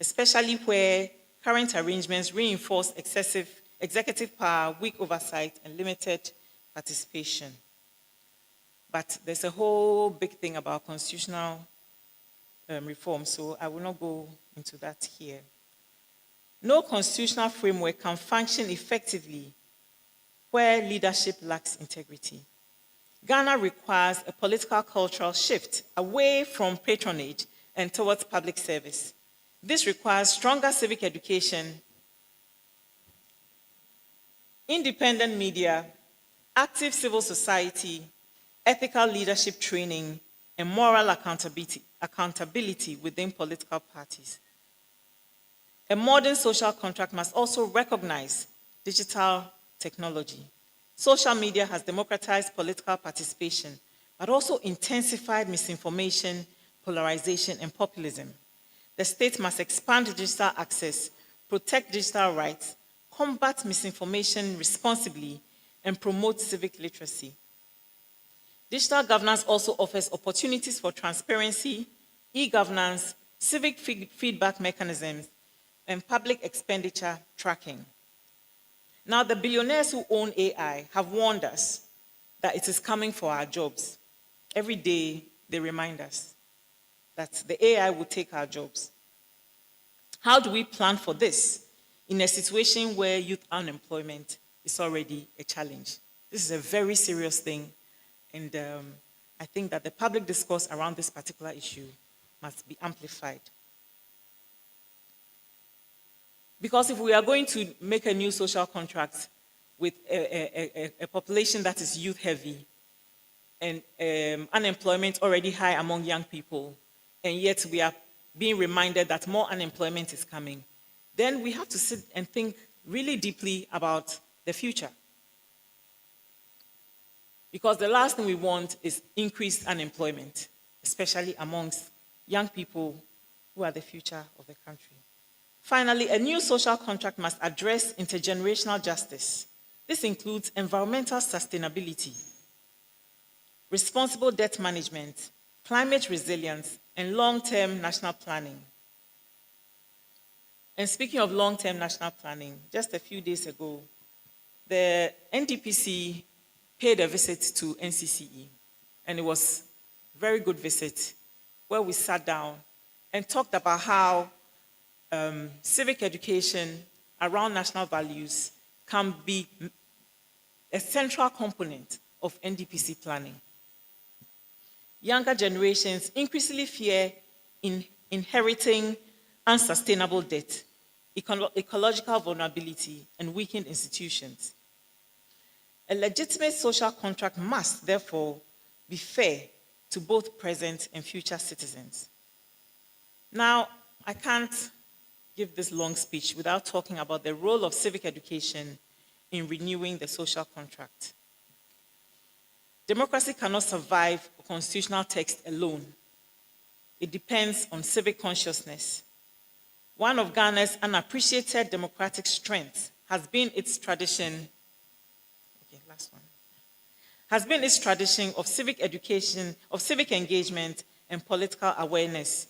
especially where current arrangements reinforce excessive executive power, weak oversight, and limited participation. But there's a whole big thing about constitutional reform, so I will not go into that here. No constitutional framework can function effectively where leadership lacks integrity. Ghana requires a political cultural shift away from patronage and towards public service. This requires stronger civic education, independent media, active civil society, ethical leadership training, and moral accountability within political parties. A modern social contract must also recognize digital technology. Social media has democratized political participation, but also intensified misinformation, polarization, and populism. The state must expand digital access, protect digital rights, combat misinformation responsibly, and promote civic literacy. Digital governance also offers opportunities for transparency, e-governance, civic feedback mechanisms, and public expenditure tracking. Now, the billionaires who own AI have warned us that it is coming for our jobs. Every day, they remind us that the AI will take our jobs. How do we plan for this in a situation where youth unemployment is already a challenge? This is a very serious thing, and I think that the public discourse around this particular issue must be amplified. Because if we are going to make a new social contract with a population that is youth-heavy and unemployment already high among young people, and yet we are being reminded that more unemployment is coming, then we have to sit and think really deeply about the future. Because the last thing we want is increased unemployment, especially amongst young people who are the future of the country. Finally, a new social contract must address intergenerational justice. This includes environmental sustainability, responsible debt management, climate resilience, and long-term national planning. And speaking of long-term national planning, just a few days ago, the NDPC paid a visit to NCCE, and it was a very good visit where we sat down and talked about how civic education around national values can be a central component of NDPC planning. Younger generations increasingly fear inheriting unsustainable debt, ecological vulnerability, and weakened institutions. A legitimate social contract must, therefore, be fair to both present and future citizens. Now, I can't give this long speech without talking about the role of civic education in renewing the social contract. Democracy cannot survive a constitutional text alone. It depends on civic consciousness. One of Ghana's unappreciated democratic strengths has been its tradition. last one, has been its tradition of civic education, of civic engagement and political awareness,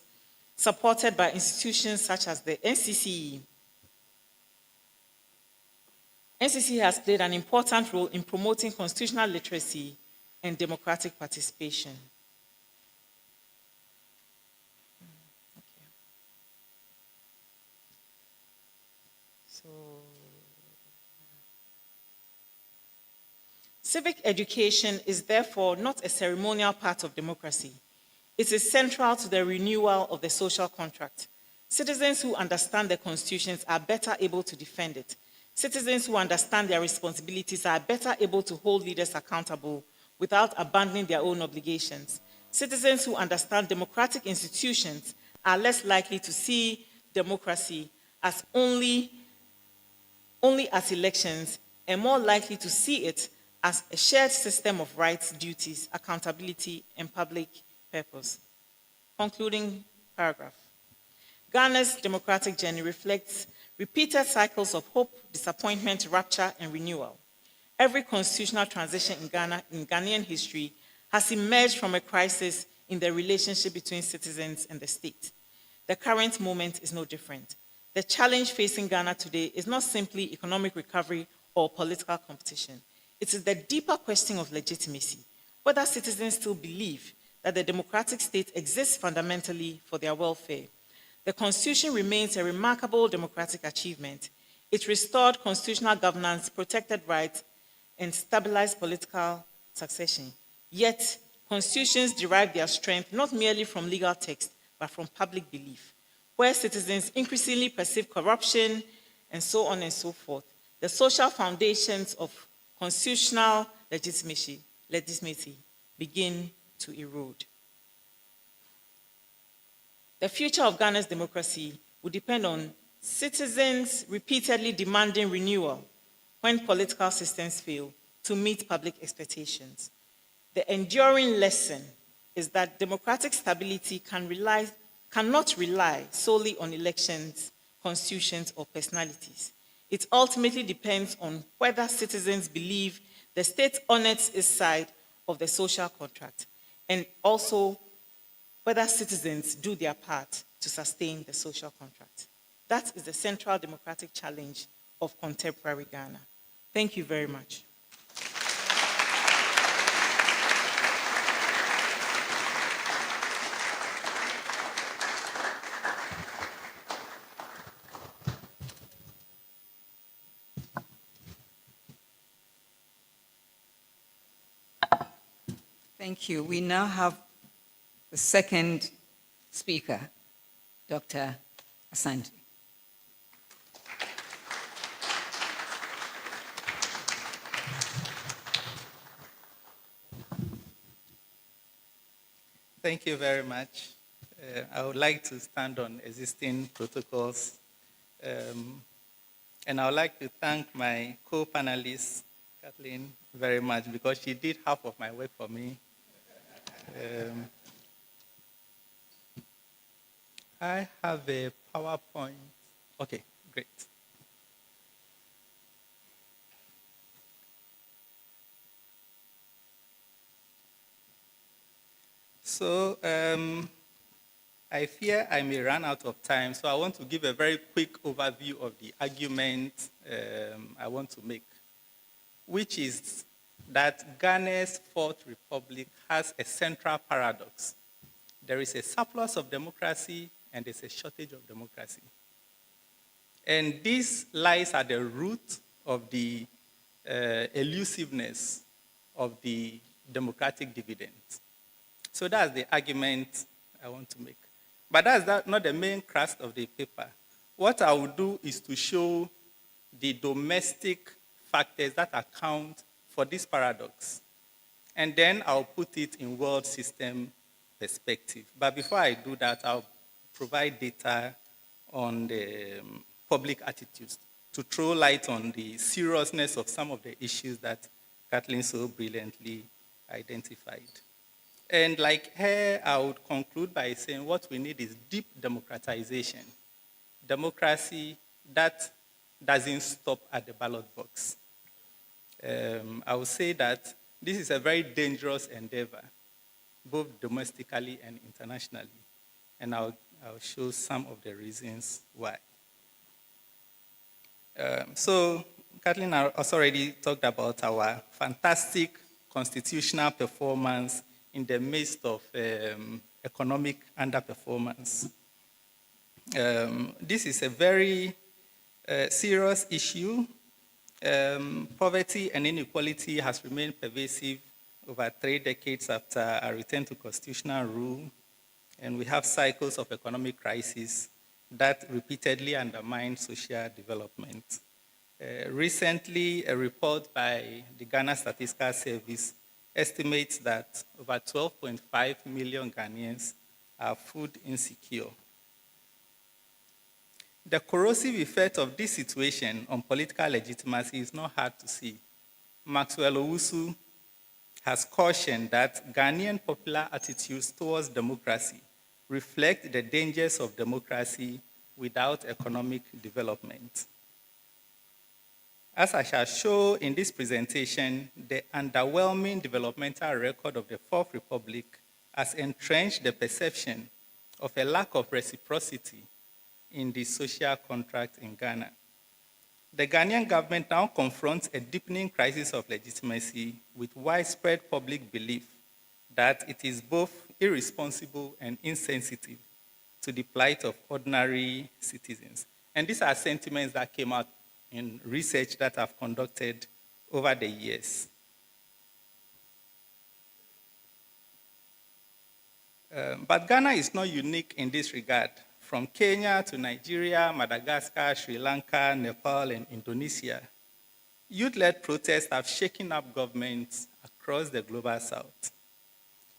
supported by institutions such as the NCCE. NCCE has played an important role in promoting constitutional literacy and democratic participation. Okay. So, civic education is therefore not a ceremonial part of democracy. It is central to the renewal of the social contract. Citizens who understand the constitutions are better able to defend it. Citizens who understand their responsibilities are better able to hold leaders accountable without abandoning their own obligations. Citizens who understand democratic institutions are less likely to see democracy as only as elections and more likely to see it as a shared system of rights, duties, accountability, and public purpose. Concluding paragraph. Ghana's democratic journey reflects repeated cycles of hope, disappointment, rapture, and renewal. Every constitutional transition in Ghana, in Ghanaian history, has emerged from a crisis in the relationship between citizens and the state. The current moment is no different. The challenge facing Ghana today is not simply economic recovery or political competition. It is the deeper question of legitimacy, whether citizens still believe that the democratic state exists fundamentally for their welfare. The Constitution remains a remarkable democratic achievement. It restored constitutional governance, protected rights, and stabilized political succession. Yet, constitutions derive their strength not merely from legal text, but from public belief, where citizens increasingly perceive corruption and so on and so forth. The social foundations of constitutional legitimacy begin to erode. The future of Ghana's democracy will depend on citizens repeatedly demanding renewal when political systems fail to meet public expectations. The enduring lesson is that democratic stability cannot rely solely on elections, constitutions, or personalities. It ultimately depends on whether citizens believe the state honors its side of the social contract, and also whether citizens do their part to sustain the social contract. That is the central democratic challenge of contemporary Ghana. Thank you very much. Thank you. We now have the second speaker, Dr. Asante. Thank you very much. I would like to stand on existing protocols. And I would like to thank my co-panelist, Kathleen, very much because she did half of my work for me. I have a PowerPoint. Okay, great. So I fear I may run out of time, so I want to give a very quick overview of the argument I want to make, which is that Ghana's Fourth Republic has a central paradox. There is a surplus of democracy and there's a shortage of democracy. And this lies at the root of the elusiveness of the democratic dividend. So that's the argument I want to make. But that's not the main crux of the paper. What I will do is to show the domestic factors that account for this paradox. And then I'll put it in world system perspective. But before I do that, I'll provide data on the public attitudes to throw light on the seriousness of some of the issues that Kathleen so brilliantly identified. And like her, I would conclude by saying what we need is deep democratization. Democracy that doesn't stop at the ballot box. I would say that this is a very dangerous endeavor, both domestically and internationally. And I'll show some of the reasons why. So Kathleen has already talked about our fantastic constitutional performance in the midst of economic underperformance. This is a very serious issue. Poverty and inequality has remained pervasive over 3 decades after a return to constitutional rule, and we have cycles of economic crisis that repeatedly undermine social development. Recently, a report by the Ghana Statistical Service estimates that over 12.5 million Ghanaians are food insecure. The corrosive effect of this situation on political legitimacy is not hard to see. Maxwell Owusu has cautioned that Ghanaian popular attitudes towards democracy reflect the dangers of democracy without economic development. As I shall show in this presentation, the underwhelming developmental record of the Fourth Republic has entrenched the perception of a lack of reciprocity in the social contract in Ghana. The Ghanaian government now confronts a deepening crisis of legitimacy with widespread public belief that it is both irresponsible and insensitive to the plight of ordinary citizens. And these are sentiments that came out in research that I've conducted over the years. But Ghana is not unique in this regard. From Kenya to Nigeria, Madagascar, Sri Lanka, Nepal, and Indonesia, youth-led protests have shaken up governments across the global south.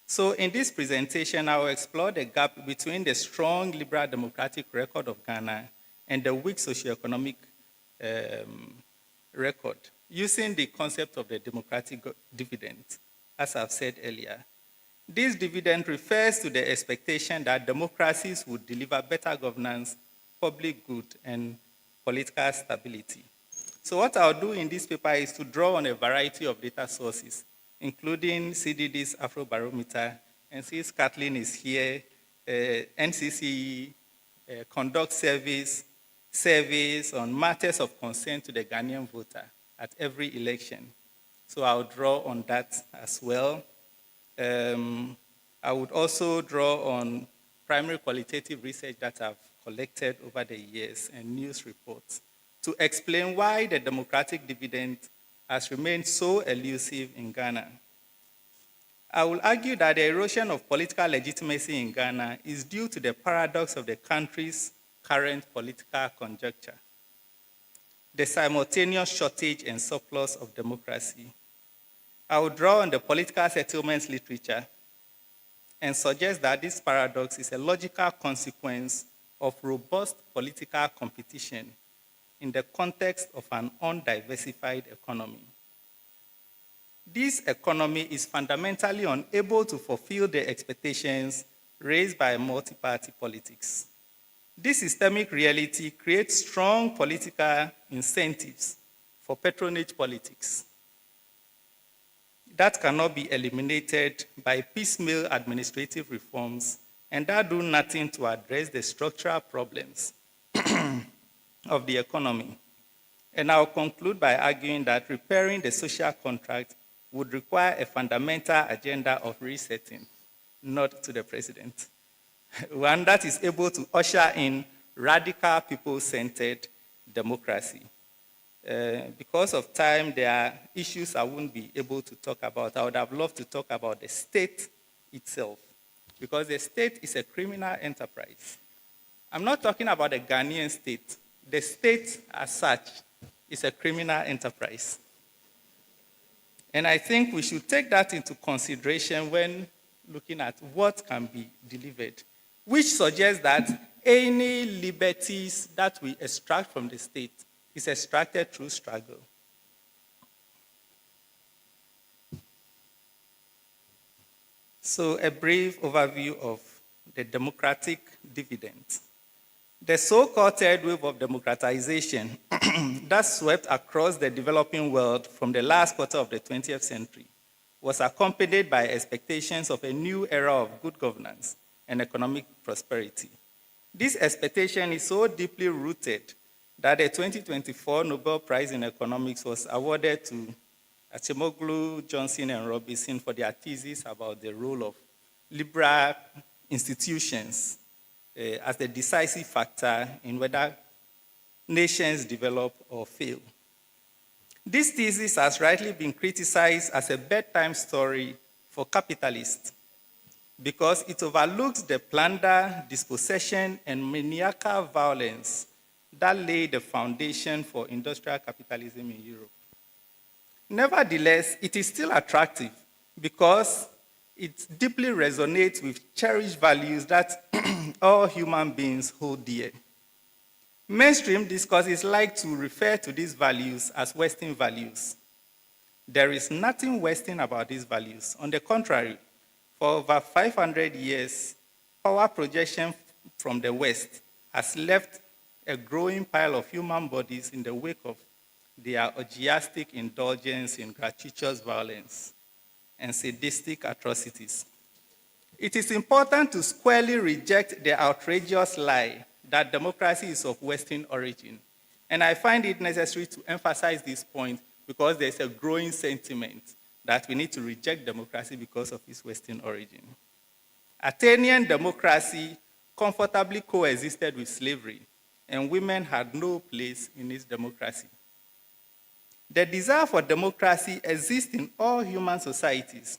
So in this presentation, I will explore the gap between the strong liberal democratic record of Ghana and the weak socioeconomic record, using the concept of the democratic dividend, as I've said earlier. This dividend refers to the expectation that democracies would deliver better governance, public good, and political stability. So what I'll do in this paper is to draw on a variety of data sources, including CDD's Afrobarometer, and since Kathleen is here, NCCE conducts surveys on matters of concern to the Ghanaian voter at every election. So I'll draw on that as well. I would also draw on primary qualitative research that I've collected over the years and news reports to explain why the democratic dividend has remained so elusive in Ghana. I will argue that the erosion of political legitimacy in Ghana is due to the paradox of the country's current political conjuncture, the simultaneous shortage and surplus of democracy. I will draw on the political settlements literature and suggest that this paradox is a logical consequence of robust political competition in the context of an undiversified economy. This economy is fundamentally unable to fulfill the expectations raised by multi-party politics. This systemic reality creates strong political incentives for patronage politics that cannot be eliminated by piecemeal administrative reforms and that do nothing to address the structural problems of the economy. And I'll conclude by arguing that repairing the social contract would require a fundamental agenda of resetting, not to the president. One that is able to usher in radical people-centered democracy. Because of time, there are issues I won't be able to talk about. I would have loved to talk about the state itself, because the state is a criminal enterprise. I'm not talking about the Ghanaian state. The state as such is a criminal enterprise. And I think we should take that into consideration when looking at what can be delivered, which suggests that any liberties that we extract from the state is extracted through struggle. So a brief overview of the democratic dividend. The so-called third wave of democratization that swept across the developing world from the last quarter of the 20th century was accompanied by expectations of a new era of good governance and economic prosperity. This expectation is so deeply rooted that the 2024 Nobel Prize in Economics was awarded to Acemoglu, Johnson, and Robinson for their thesis about the role of liberal institutions as the decisive factor in whether nations develop or fail. This thesis has rightly been criticized as a bedtime story for capitalists because it overlooks the plunder, dispossession, and maniacal violence that laid the foundation for industrial capitalism in Europe. Nevertheless, it is still attractive because it deeply resonates with cherished values that all human beings hold dear. Mainstream discourses like to refer to these values as Western values. There is nothing Western about these values. On the contrary, for over 500 years, power projection from the West has left a growing pile of human bodies in the wake of their orgiastic indulgence in gratuitous violence and sadistic atrocities. It is important to squarely reject the outrageous lie that democracy is of Western origin. And I find it necessary to emphasize this point because there's a growing sentiment that we need to reject democracy because of its Western origin. Athenian democracy comfortably coexisted with slavery, and women had no place in its democracy. The desire for democracy exists in all human societies.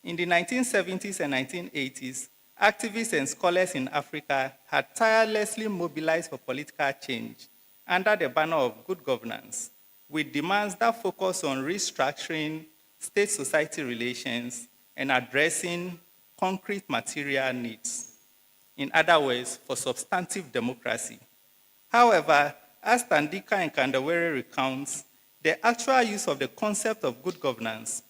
In the 1970s and 1980s, activists and scholars in Africa had tirelessly mobilized for political change under the banner of good governance, with demands that focus on restructuring state-society relations and addressing concrete material needs. In other words, for substantive democracy. However, as Tandika and Kandawere recounts, the actual use of the concept of good governance,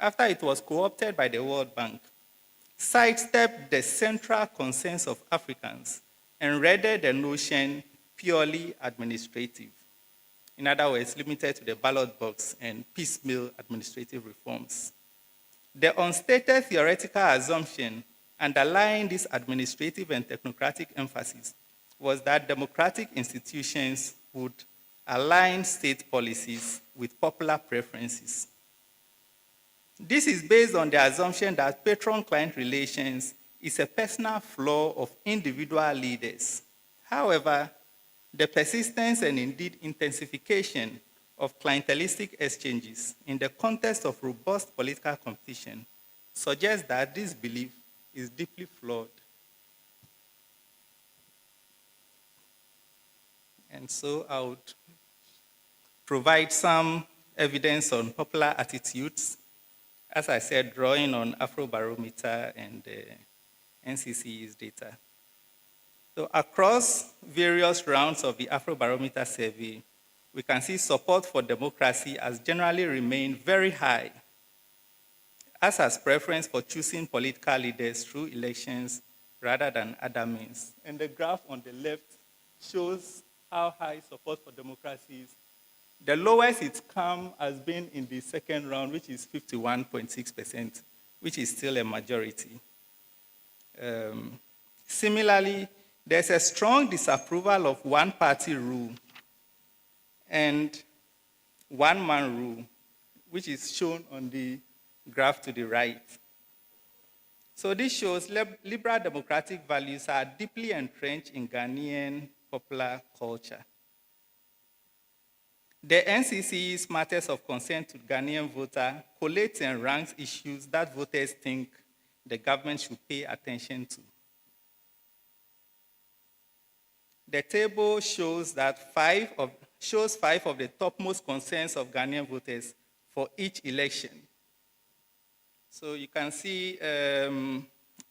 after it was co-opted by the World Bank, sidestepped the central concerns of Africans and rendered the notion purely administrative. In other words, limited to the ballot box and piecemeal administrative reforms. The unstated theoretical assumption underlying this administrative and technocratic emphasis was that democratic institutions would align state policies with popular preferences. This is based on the assumption that patron-client relations is a personal flaw of individual leaders. However, the persistence and indeed intensification of clientelistic exchanges in the context of robust political competition suggests that this belief is deeply flawed. And so I would provide some evidence on popular attitudes, as I said, drawing on Afrobarometer and NCCE's data. So across various rounds of the Afrobarometer survey, we can see support for democracy has generally remained very high, as has preference for choosing political leaders through elections rather than other means. And the graph on the left shows how high support for democracy is. The lowest it's come has been in the second round, which is 51.6%, which is still a majority. Similarly, there's a strong disapproval of one-party rule and one-man rule, which is shown on the graph to the right. So this shows liberal democratic values are deeply entrenched in Ghanaian popular culture. The NCCE's Matters of Concern to Ghanaian Voter collates and ranks issues that voters think the government should pay attention to. The table shows five of the topmost concerns of Ghanaian voters for each election. So you can see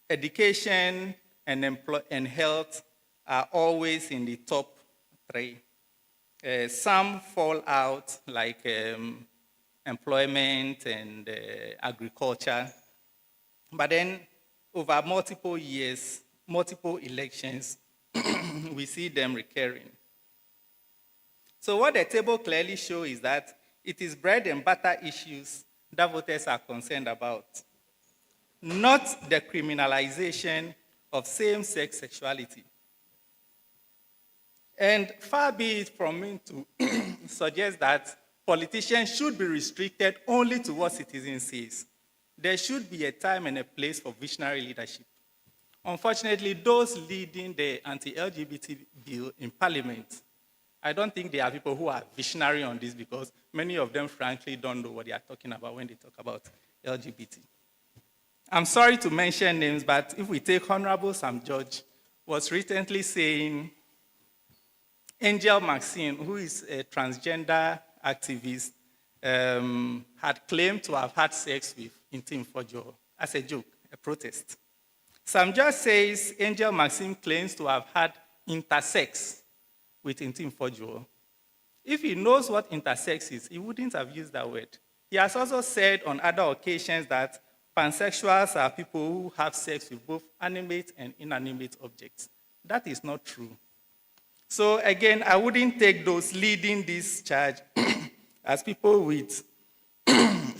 education and health are always in the top three. Some fall out, like employment and agriculture. But then over multiple years, multiple elections, we see them recurring. So what the table clearly shows is that it is bread and butter issues that voters are concerned about, not the criminalization of same-sex sexuality. And far be it from me to suggest that politicians should be restricted only to what citizens say. There should be a time and a place for visionary leadership. Unfortunately, those leading the anti-LGBT bill in Parliament, I don't think they are people who are visionary on this because many of them, frankly, don't know what they are talking about when they talk about LGBT. I'm sorry to mention names, but if we take Honorable Sam George, was recently saying Angel Maxine, who is a transgender activist, had claimed to have had sex with Intim Fojo as a joke, a protest. Sam George says Angel Maxine claims to have had intersex with Intim Fojo. If he knows what intersex is, he wouldn't have used that word. He has also said on other occasions that pansexuals are people who have sex with both animate and inanimate objects. That is not true. So again, I wouldn't take those leading this charge as people with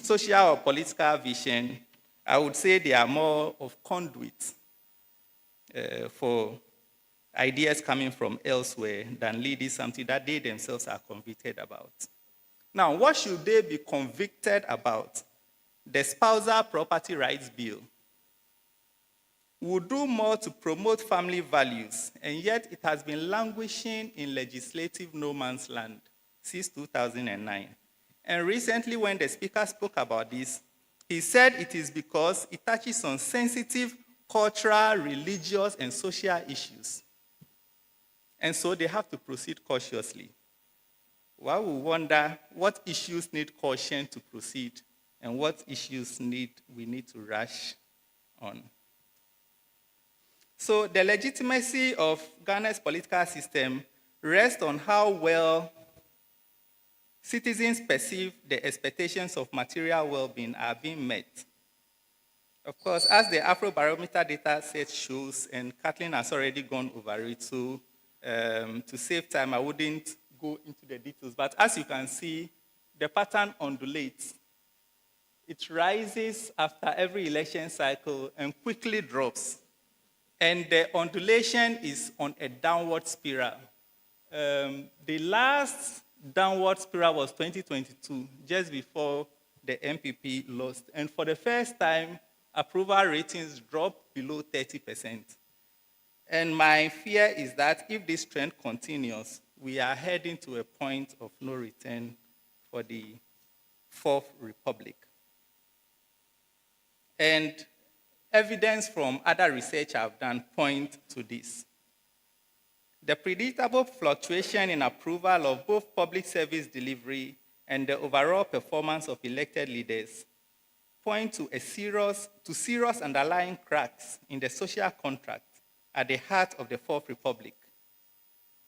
social or political vision. I would say they are more of conduits for ideas coming from elsewhere than leading something that they themselves are convicted about. Now, what should they be convicted about? The Spousal Property Rights Bill would do more to promote family values, and yet it has been languishing in legislative no man's land since 2009. And recently, when the speaker spoke about this, he said it is because it touches on sensitive cultural, religious, and social issues. And so they have to proceed cautiously. One will wonder what issues need caution to proceed and what issues we need to rush on. So the legitimacy of Ghana's political system rests on how well citizens perceive the expectations of material well-being are being met. Of course, as the Afrobarometer data set shows, and Kathleen has already gone over it, so to save time, I wouldn't go into the details. But as you can see, the pattern undulates. It rises after every election cycle and quickly drops. And the undulation is on a downward spiral. The last downward spiral was 2022, just before the MPP lost. And for the first time, approval ratings dropped below 30%. And my fear is that if this trend continues, we are heading to a point of no return for the Fourth Republic. And evidence from other research I've done point to this. The predictable fluctuation in approval of both public service delivery and the overall performance of elected leaders point to serious underlying cracks in the social contract at the heart of the Fourth Republic.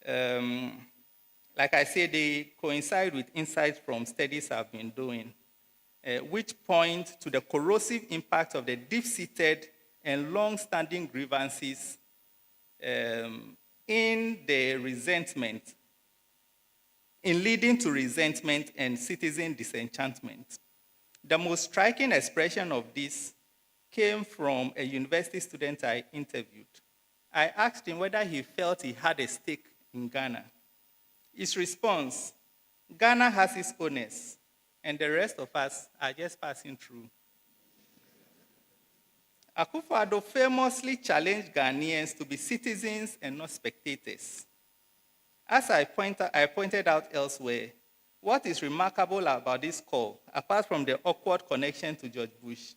Like I said, they coincide with insights from studies I've been doing, which point to the corrosive impact of the deep-seated and long-standing grievances in leading to resentment and citizen disenchantment. The most striking expression of this came from a university student I interviewed. I asked him whether he felt he had a stake in Ghana. His response, Ghana has its owners, and the rest of us are just passing through. Akufo-Addo famously challenged Ghanaians to be citizens and not spectators. As I pointed out elsewhere, what is remarkable about this call, apart from the awkward connection to George Bush,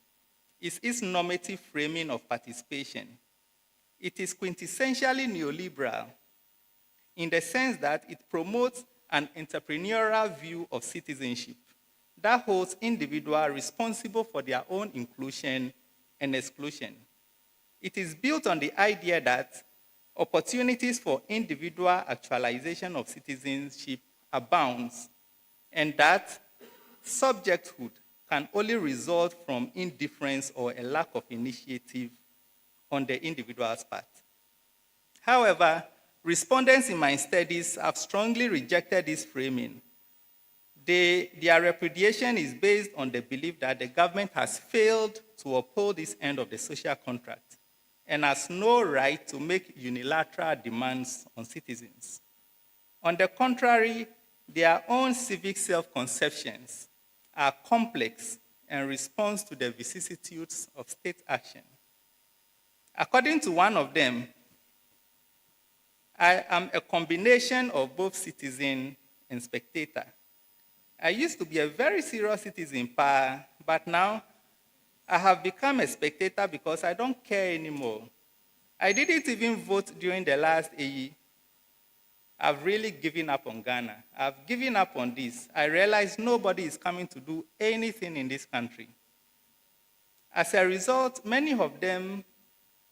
is its normative framing of participation. It is quintessentially neoliberal in the sense that it promotes an entrepreneurial view of citizenship that holds individuals responsible for their own inclusion and exclusion. It is built on the idea that opportunities for individual actualization of citizenship abounds, and that subjecthood can only result from indifference or a lack of initiative on the individual's part. However, Respondents in my studies have strongly rejected this framing. Their repudiation is based on the belief that the government has failed to uphold this end of the social contract and has no right to make unilateral demands on citizens. On the contrary, their own civic self-conceptions are complex and respond to the vicissitudes of state action. According to one of them, I am a combination of both citizen and spectator. I used to be a very serious citizen, but now I have become a spectator because I don't care anymore. I didn't even vote during the last AE. I've really given up on Ghana. I've given up on this. I realize nobody is coming to do anything in this country. As a result, many of them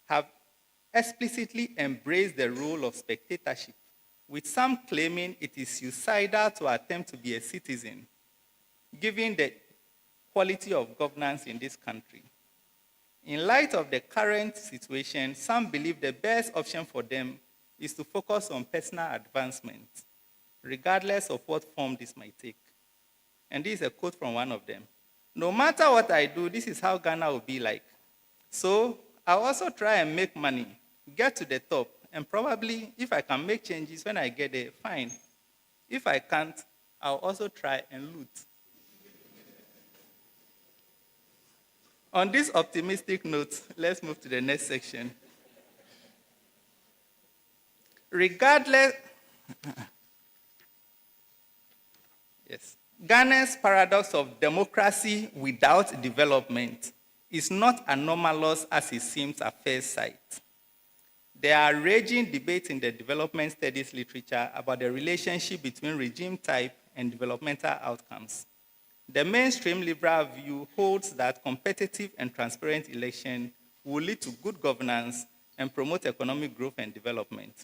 have explicitly embraced the role of spectatorship, with some claiming it is suicidal to attempt to be a citizen, given the quality of governance in this country. In light of the current situation, some believe the best option for them is to focus on personal advancement, regardless of what form this might take. And this is a quote from one of them. No matter what I do, this is how Ghana will be like. So I'll also try and make money, get to the top, and probably, if I can make changes when I get there, fine. If I can't, I'll also try and loot. On this optimistic note, let's move to the next section. Regardless, yes, Ghana's paradox of democracy without development is not anomalous as it seems at first sight. There are raging debates in the development studies literature about the relationship between regime type and developmental outcomes. The mainstream liberal view holds that competitive and transparent election will lead to good governance and promote economic growth and development.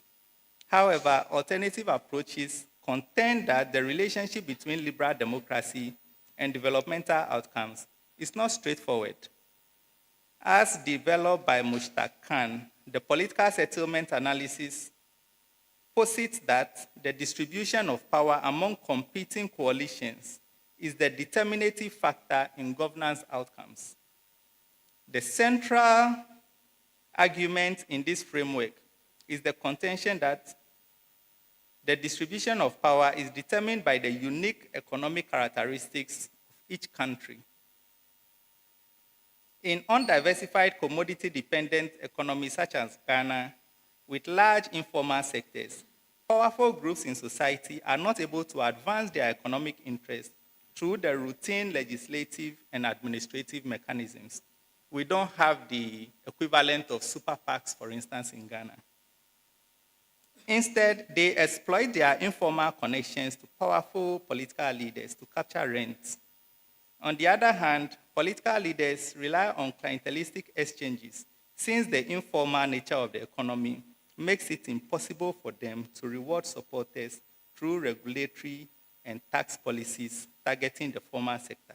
However, alternative approaches contend that the relationship between liberal democracy and developmental outcomes is not straightforward. As developed by Mushtaq Khan, the political settlement analysis posits that the distribution of power among competing coalitions is the determinative factor in governance outcomes. The central argument in this framework is the contention that the distribution of power is determined by the unique economic characteristics of each country. In undiversified commodity-dependent economies such as Ghana, with large informal sectors, powerful groups in society are not able to advance their economic interests through the routine legislative and administrative mechanisms. We don't have the equivalent of super PACs, for instance, in Ghana. Instead, they exploit their informal connections to powerful political leaders to capture rents. On the other hand, political leaders rely on clientelistic exchanges since the informal nature of the economy makes it impossible for them to reward supporters through regulatory and tax policies targeting the formal sector.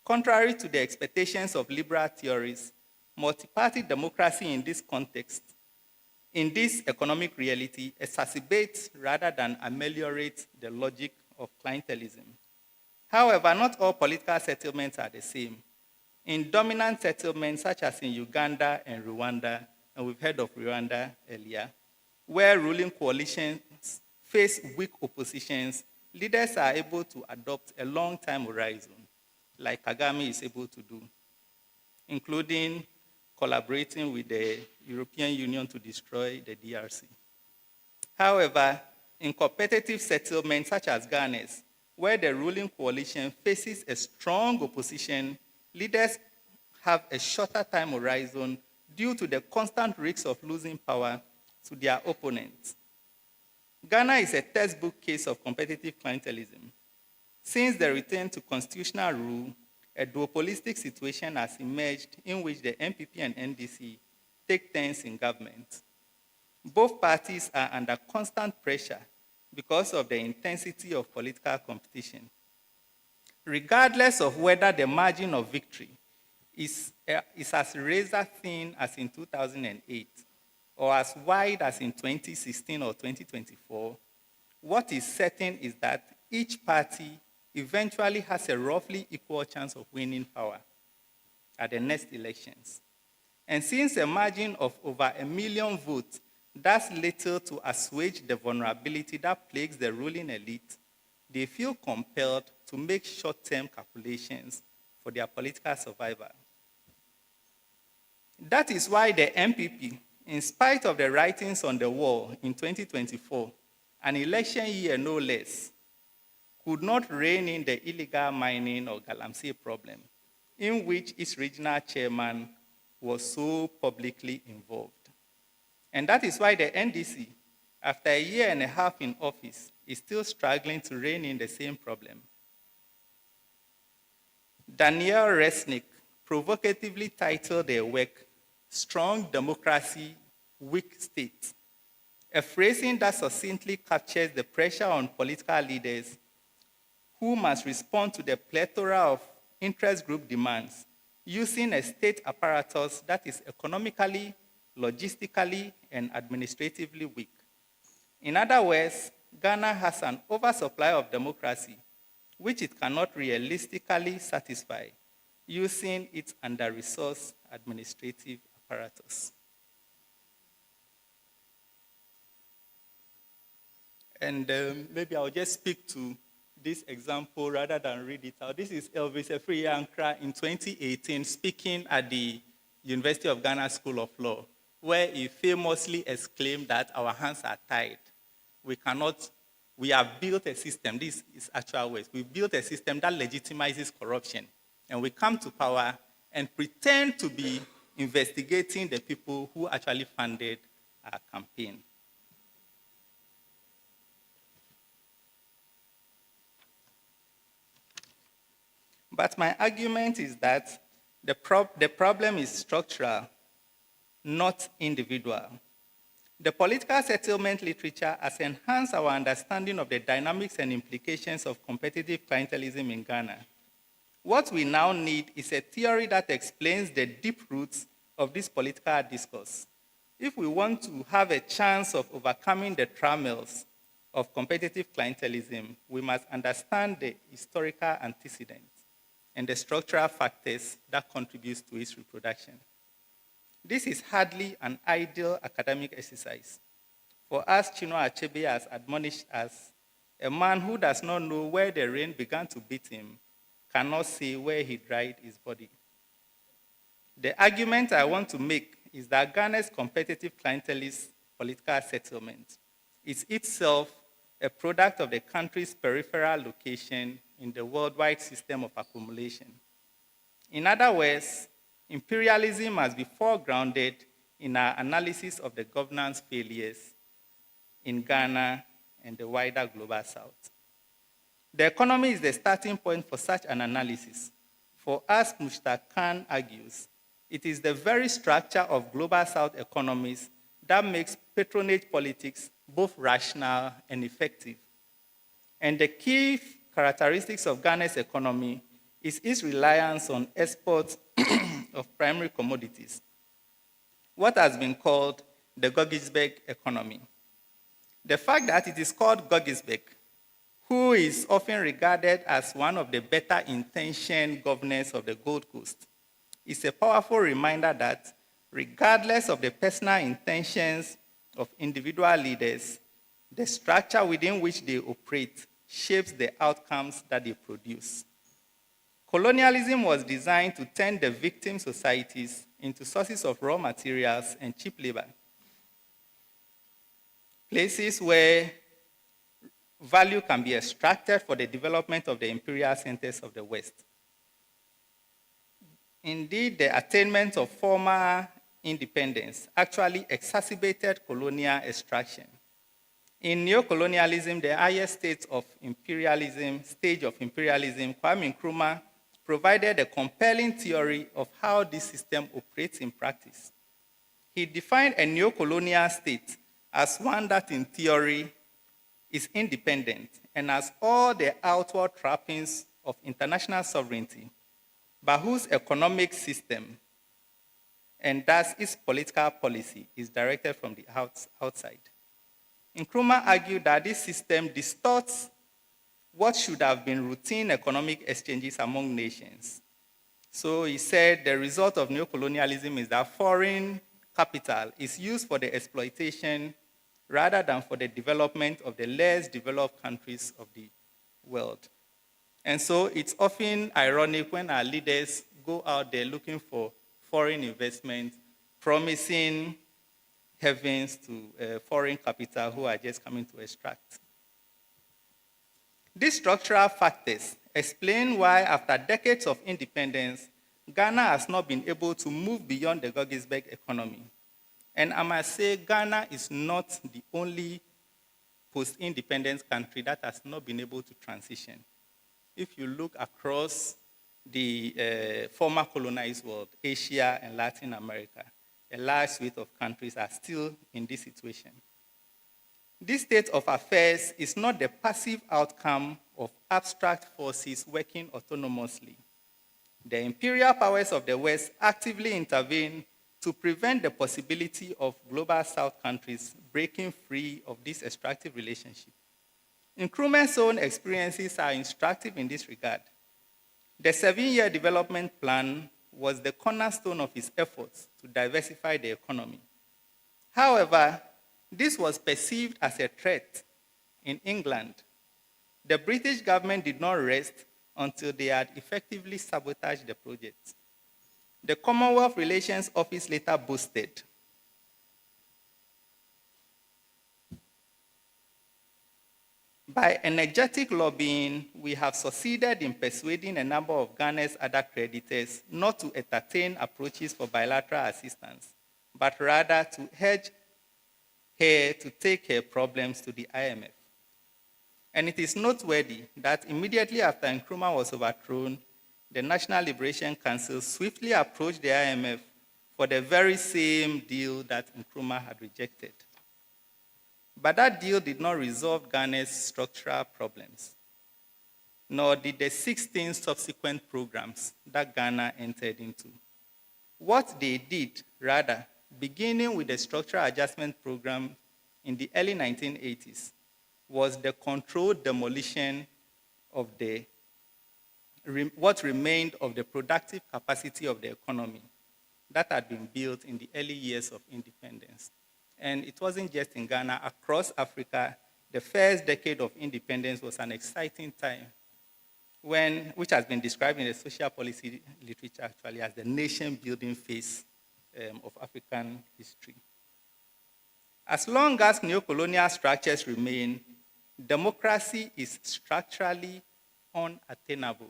Contrary to the expectations of liberal theories, multi-party democracy in this context, in this economic reality, exacerbates rather than ameliorates the logic of clientelism. However, not all political settlements are the same. In dominant settlements, such as in Uganda and Rwanda, and we've heard of Rwanda earlier, where ruling coalitions face weak oppositions, leaders are able to adopt a long-time horizon, like Kagame is able to do, including collaborating with the European Union to destroy the DRC. However, in competitive settlements such as Ghana's, where the ruling coalition faces a strong opposition, leaders have a shorter time horizon due to the constant risk of losing power to their opponents. Ghana is a textbook case of competitive clientelism. Since the return to constitutional rule, a duopolistic situation has emerged in which the NPP and NDC take turns in government. Both parties are under constant pressure because of the intensity of political competition. Regardless of whether the margin of victory is as razor thin as in 2008, or as wide as in 2016 or 2024, what is certain is that each party eventually has a roughly equal chance of winning power at the next elections. And since a margin of over 1 million votes does little to assuage the vulnerability that plagues the ruling elite, they feel compelled to make short-term calculations for their political survival. That is why the MPP, in spite of the writings on the wall in 2024, an election year no less, could not rein in the illegal mining or galamsey problem, in which its regional chairman was so publicly involved. And that is why the NDC, after 1.5 years in office, is still struggling to rein in the same problem. Daniel Resnick provocatively titled their work, "Strong Democracy, Weak State," a phrasing that succinctly captures the pressure on political leaders who must respond to the plethora of interest group demands using a state apparatus that is economically, logistically, and administratively weak. In other words, Ghana has an oversupply of democracy, which it cannot realistically satisfy using its under-resourced administrative apparatus. And maybe I'll just speak to this example rather than read it out. This is Elvis Efriyankra in 2018 speaking at the University of Ghana School of Law, where he famously exclaimed that our hands are tied. We have built a system, this is actual words, we built a system that legitimizes corruption. And we come to power and pretend to be investigating the people who actually funded our campaign. But my argument is that the problem is structural, not individual. The political settlement literature has enhanced our understanding of the dynamics and implications of competitive clientelism in Ghana. What we now need is a theory that explains the deep roots of this political discourse. If we want to have a chance of overcoming the trammels of competitive clientelism, we must understand the historical antecedents and the structural factors that contribute to its reproduction. This is hardly an ideal academic exercise. For us, Chinua Achebe has admonished us, a man who does not know where the rain began to beat him cannot say where he dried his body. The argument I want to make is that Ghana's competitive clientelist political settlement is itself a product of the country's peripheral location in the worldwide system of accumulation. In other words, imperialism must be foregrounded in our analysis of the governance failures in Ghana and the wider global south. The economy is the starting point for such an analysis. For as Mushtaq Khan argues, it is the very structure of global south economies that makes patronage politics both rational and effective. And the key characteristics of Ghana's economy is its reliance on exports of primary commodities, what has been called the Gogisberg economy. The fact that it is called Gogisberg, who is often regarded as one of the better-intentioned governors of the Gold Coast, is a powerful reminder that regardless of the personal intentions of individual leaders, the structure within which they operate shapes the outcomes that they produce. Colonialism was designed to turn the victim societies into sources of raw materials and cheap labor, places where value can be extracted for the development of the imperial centers of the West. Indeed, the attainment of former independence actually exacerbated colonial extraction. In neocolonialism, the highest stage of imperialism, Kwame Nkrumah provided a compelling theory of how this system operates in practice. He defined a neocolonial state as one that, in theory, is independent and has all the outward trappings of international sovereignty, but whose economic system and thus its political policy is directed from the outside. Nkrumah argued that this system distorts what should have been routine economic exchanges among nations. So he said the result of neocolonialism is that foreign capital is used for the exploitation rather than for the development of the less developed countries of the world. And so it's often ironic when our leaders go out there looking for foreign investment, promising heavens to foreign capital who are just coming to extract. These structural factors explain why, after decades of independence, Ghana has not been able to move beyond the Gettysburg economy. And I must say, Ghana is not the only post-independence country that has not been able to transition. If you look across the former colonized world, Asia and Latin America, a large suite of countries are still in this situation. This state of affairs is not the passive outcome of abstract forces working autonomously. The imperial powers of the West actively intervene to prevent the possibility of global South countries breaking free of this extractive relationship. Nkrumah's own experiences are instructive in this regard. The 7-year development plan was the cornerstone of his efforts to diversify the economy. However, this was perceived as a threat in England. The British government did not rest until they had effectively sabotaged the project. The Commonwealth Relations Office later boasted, "By energetic lobbying, we have succeeded in persuading a number of Ghana's other creditors not to entertain approaches for bilateral assistance, but rather to urge her to take her problems to the IMF." And it is noteworthy that immediately after Nkrumah was overthrown, the National Liberation Council swiftly approached the IMF for the very same deal that Nkrumah had rejected. But that deal did not resolve Ghana's structural problems, nor did the 16 subsequent programs that Ghana entered into. What they did, rather, beginning with the Structural Adjustment Program in the early 1980s, was the controlled demolition of what remained of the productive capacity of the economy that had been built in the early years of independence. And it wasn't just in Ghana. Across Africa, the first decade of independence was an exciting time, which has been described in the social policy literature actually as the nation-building phase of African history. As long as neocolonial structures remain, democracy is structurally unattainable.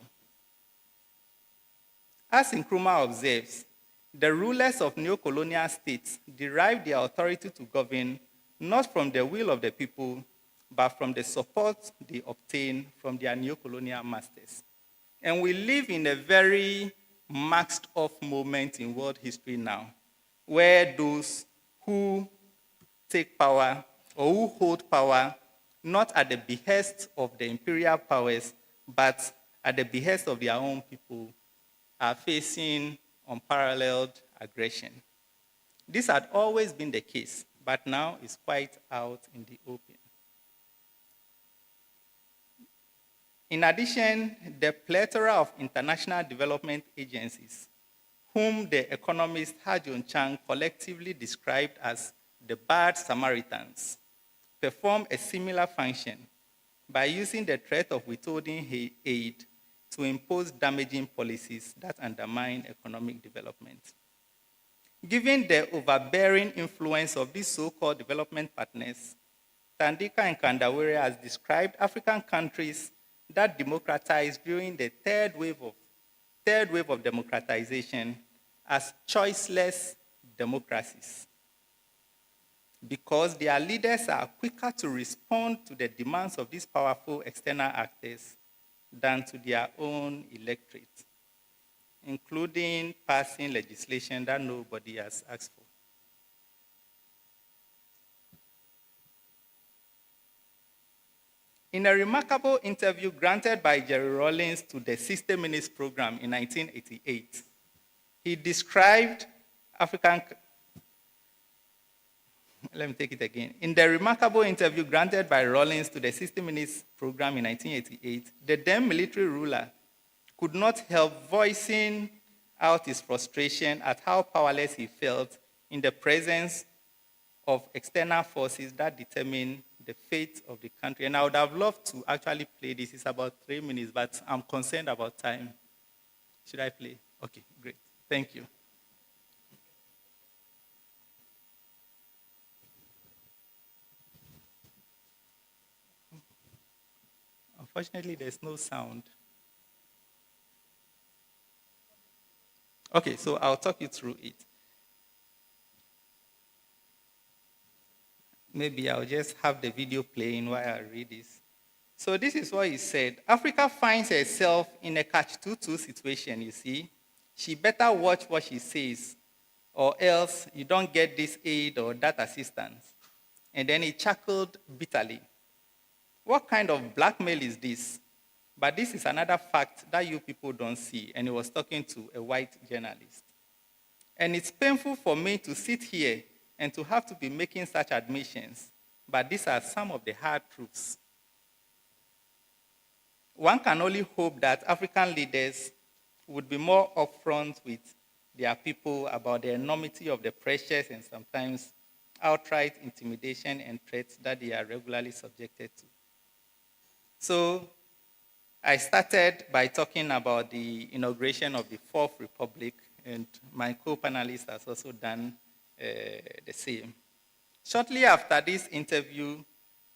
As Nkrumah observes, the rulers of neocolonial states derive their authority to govern not from the will of the people, but from the support they obtain from their neocolonial masters. And we live in a very maxed-off moment in world history now, where those who take power or who hold power not at the behest of the imperial powers, but at the behest of their own people, are facing unparalleled aggression. This had always been the case, but now is quite out in the open. In addition, the plethora of international development agencies, whom the economist Ha-Joon Chang collectively described as the bad Samaritans, perform a similar function by using the threat of withholding aid to impose damaging policies that undermine economic development. Given the overbearing influence of these so-called development partners, Tandika and Kandawere has described African countries that democratized during the third wave of democratization as choiceless democracies, because their leaders are quicker to respond to the demands of these powerful external actors than to their own electorate, including passing legislation that nobody has asked for. In a remarkable interview granted by Jerry Rawlings to the 60 Minutes program in 1988, he described African. Let me take it again. In the remarkable interview granted by Rawlings to the 60 Minutes program in 1988, the then military ruler could not help voicing out his frustration at how powerless he felt in the presence of external forces that determine the fate of the country. And I would have loved to actually play this. It's about 3 minutes, but I'm concerned about time. Should I play? Okay, great. Thank you. Unfortunately, there's no sound. Okay, so I'll talk you through it. Maybe I'll just have the video playing while I read this. So this is what he said. Africa finds herself in a catch-22 situation, you see. She better watch what she says, or else you don't get this aid or that assistance. And then he chuckled bitterly. What kind of blackmail is this? But this is another fact that you people don't see. And he was talking to a white journalist. And it's painful for me to sit here and to have to be making such admissions. But these are some of the hard truths. One can only hope that African leaders would be more upfront with their people about the enormity of the pressures and sometimes outright intimidation and threats that they are regularly subjected to. So I started by talking about the inauguration of the Fourth Republic, and my co-panelist has also done the same. Shortly after this interview,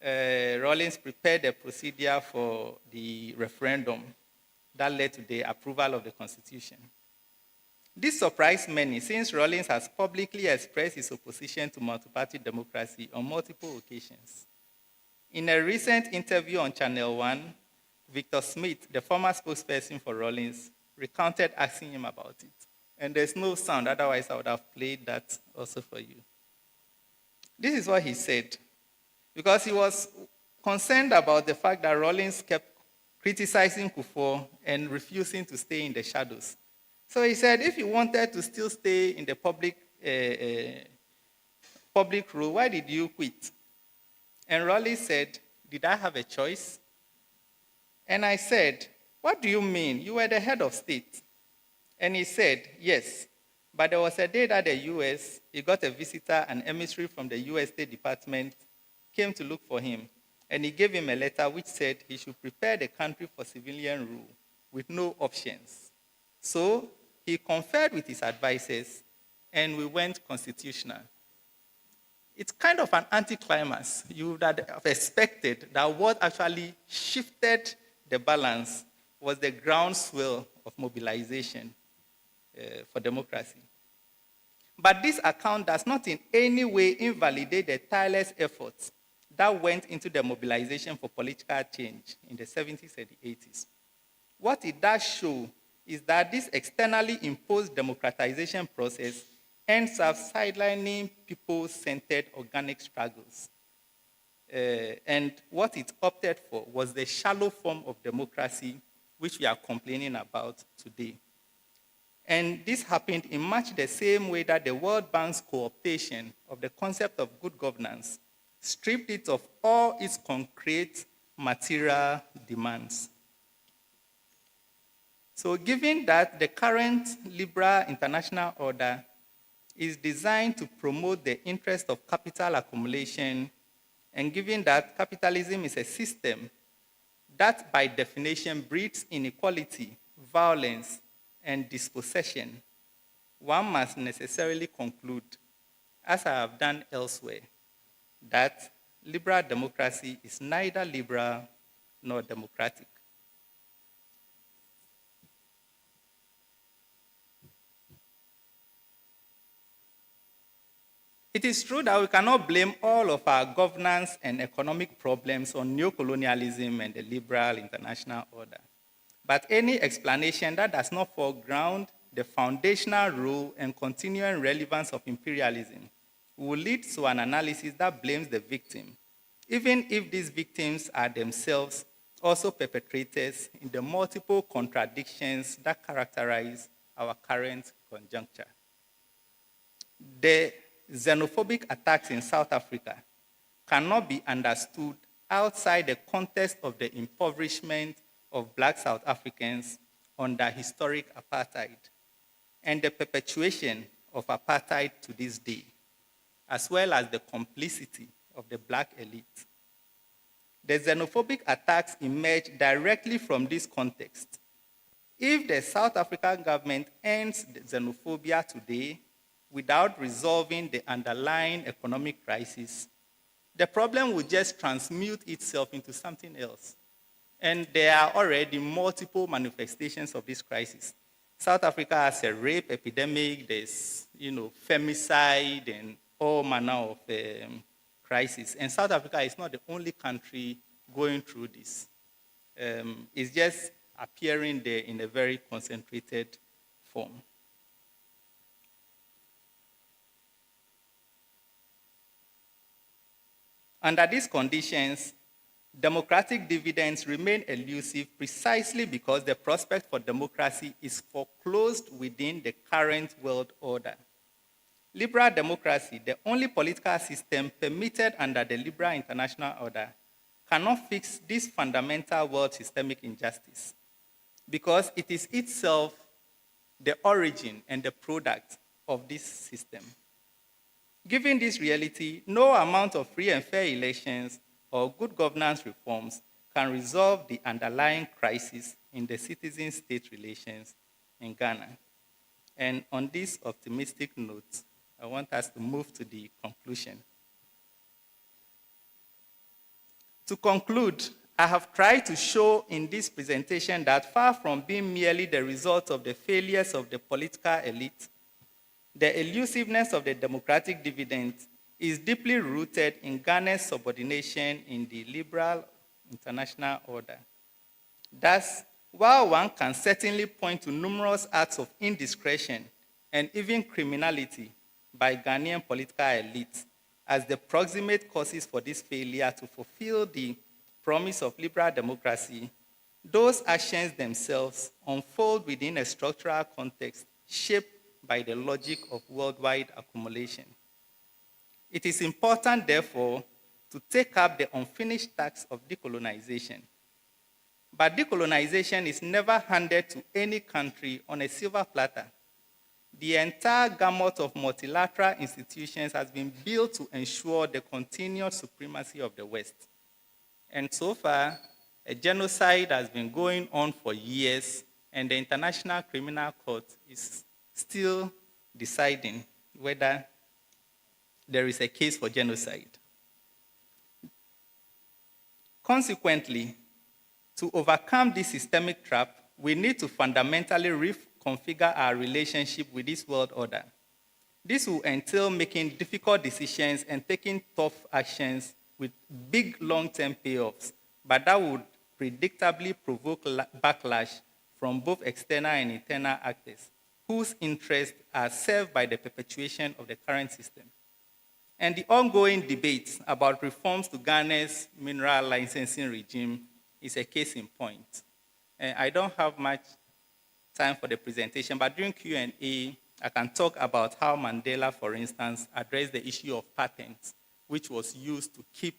Rawlings prepared a procedure for the referendum that led to the approval of the Constitution. This surprised many, since Rawlings has publicly expressed his opposition to multi-party democracy on multiple occasions. In a recent interview on Channel 1, Victor Smith, the former spokesperson for Rawlings, recounted asking him about it. And there's no sound, otherwise I would have played that also for you. This is what he said, because he was concerned about the fact that Rawlings kept criticizing Kufuor and refusing to stay in the shadows. So he said, if you wanted to still stay in the public role, why did you quit? And Rawlings said, did I have a choice? And I said, what do you mean? You were the head of state. And he said, yes, but there was a day that the US, he got a visitor, an emissary from the US State Department, came to look for him. And he gave him a letter which said he should prepare the country for civilian rule with no options. So he conferred with his advisors, and we went constitutional. It's kind of an anticlimax. You would have expected that what actually shifted the balance was the groundswell of mobilization for democracy. But this account does not in any way invalidate the tireless efforts that went into the mobilization for political change in the 70s and the 80s. What it does show is that this externally imposed democratization process ends up sidelining people-centered organic struggles. And what it opted for was the shallow form of democracy which we are complaining about today. And this happened in much the same way that the World Bank's co-optation of the concept of good governance stripped it of all its concrete material demands. So given that the current liberal international order is designed to promote the interest of capital accumulation, and given that capitalism is a system that by definition breeds inequality, violence, and dispossession, one must necessarily conclude, as I have done elsewhere, that liberal democracy is neither liberal nor democratic. It is true that we cannot blame all of our governance and economic problems on neocolonialism and the liberal international order. But any explanation that does not foreground the foundational role and continuing relevance of imperialism will lead to an analysis that blames the victim, even if these victims are themselves also perpetrators in the multiple contradictions that characterize our current conjuncture. The xenophobic attacks in South Africa cannot be understood outside the context of the impoverishment of Black South Africans under historic apartheid and the perpetuation of apartheid to this day, as well as the complicity of the Black elite. The xenophobic attacks emerge directly from this context. If the South African government ends the xenophobia today without resolving the underlying economic crisis, the problem will just transmute itself into something else. And there are already multiple manifestations of this crisis. South Africa has a rape epidemic, there's femicide and all manner of crisis. And South Africa is not the only country going through this. It's just appearing there in a very concentrated form. Under these conditions, democratic dividends remain elusive precisely because the prospect for democracy is foreclosed within the current world order. Liberal democracy, the only political system permitted under the liberal international order, cannot fix this fundamental world systemic injustice because it is itself the origin and the product of this system. Given this reality, no amount of free and fair elections or good governance reforms can resolve the underlying crisis in the citizen-state relations in Ghana. And on this optimistic note, I want us to move to the conclusion. To conclude, I have tried to show in this presentation that far from being merely the result of the failures of the political elite, the elusiveness of the democratic dividend is deeply rooted in Ghana's subordination in the liberal international order. Thus, while one can certainly point to numerous acts of indiscretion and even criminality by Ghanaian political elites as the proximate causes for this failure to fulfill the promise of liberal democracy, those actions themselves unfold within a structural context shaped by the logic of worldwide accumulation. It is important, therefore, to take up the unfinished task of decolonization. But decolonization is never handed to any country on a silver platter. The entire gamut of multilateral institutions has been built to ensure the continued supremacy of the West. And so far, a genocide has been going on for years, and the International Criminal Court is still deciding whether there is a case for genocide. Consequently, to overcome this systemic trap, we need to fundamentally reconfigure our relationship with this world order. This will entail making difficult decisions and taking tough actions with big long-term payoffs, but that would predictably provoke backlash from both external and internal actors whose interests are served by the perpetuation of the current system. And the ongoing debate about reforms to Ghana's mineral licensing regime is a case in point. And I don't have much time for the presentation, but during Q&A, I can talk about how Mandela, for instance, addressed the issue of patents, which was used to keep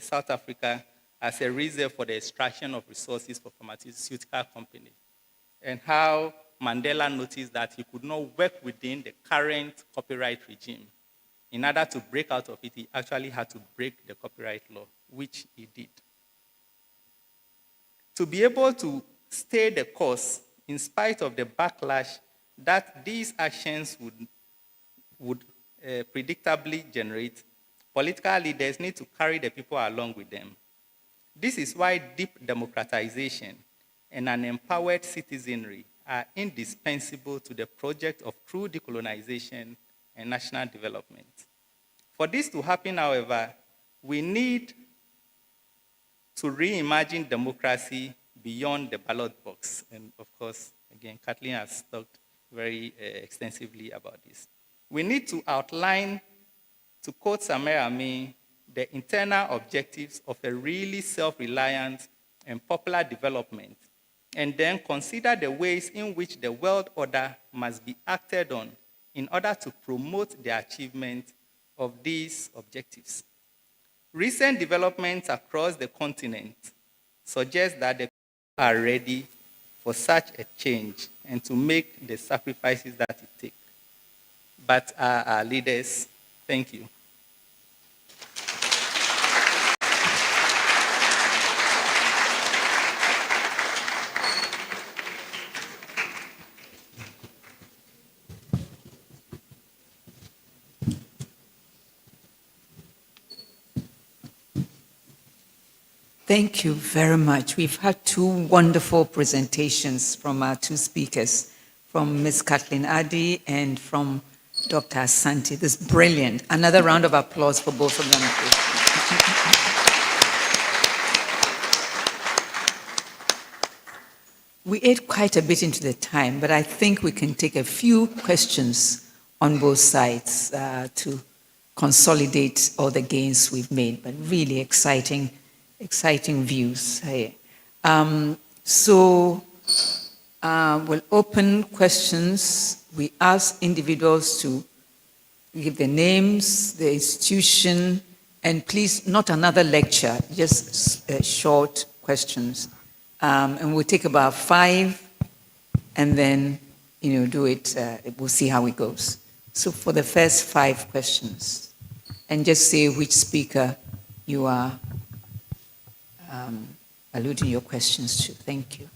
South Africa as a reserve for the extraction of resources for pharmaceutical companies, and how Mandela noticed that he could not work within the current copyright regime. In order to break out of it, he actually had to break the copyright law, which he did. To be able to stay the course in spite of the backlash that these actions would predictably generate, political leaders need to carry the people along with them. This is why deep democratization and an empowered citizenry are indispensable to the project of true decolonization and national development. For this to happen, however, we need to reimagine democracy beyond the ballot box. And of course, again, Kathleen has talked very extensively about this. We need to outline, to quote Samira Amin, the internal objectives of a really self-reliant and popular development, and then consider the ways in which the world order must be acted on in order to promote the achievement of these objectives. Recent developments across the continent suggest that the people are ready for such a change and to make the sacrifices that it takes. But our leaders, thank you. Thank you very much. We've had two wonderful presentations from our two speakers, from Ms. Kathleen Addy and from Dr. Asante. This is brilliant. Another round of applause for both of them, please. We ate quite a bit into the time, but I think we can take a few questions on both sides to consolidate all the gains we've made, but really exciting views here. We'll open questions. We ask individuals to give their names, the institution, and please, not another lecture, just short questions. And we'll take about 5, and then, do it, we'll see how it goes. So for the first 5 questions, and just say which speaker you are alluding your questions to. Thank you.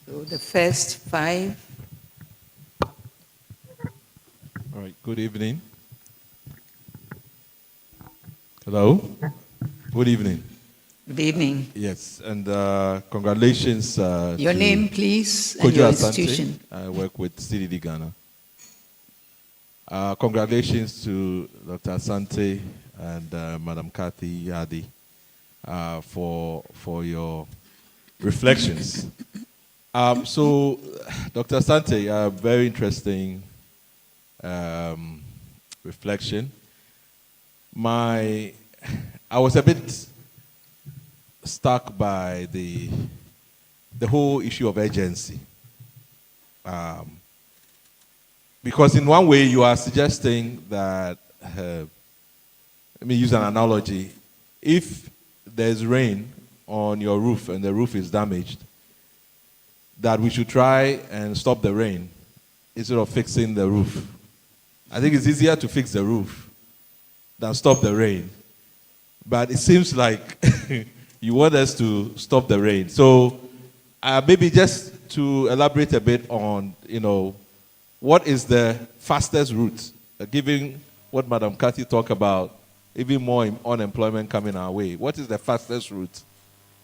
So the first 5. All right, good evening. Hello. Good evening. Good evening. Yes, and congratulations. Your name, please, and Kojo your Asante. institution. I work with CDD Ghana. Congratulations to Dr. Asante and Madam Kathy Addy for your reflections. So, Dr. Asante, very interesting reflection. I was a bit struck by the whole issue of urgency. Because in one way you are suggesting that, let me use an analogy, if there's rain on your roof and the roof is damaged, that we should try and stop the rain instead of fixing the roof. I think it's easier to fix the roof than stop the rain. But it seems like you want us to stop the rain. So maybe just to elaborate a bit on, what is the fastest route, given what Madam Kathy talked about, even more unemployment coming our way. What is the fastest route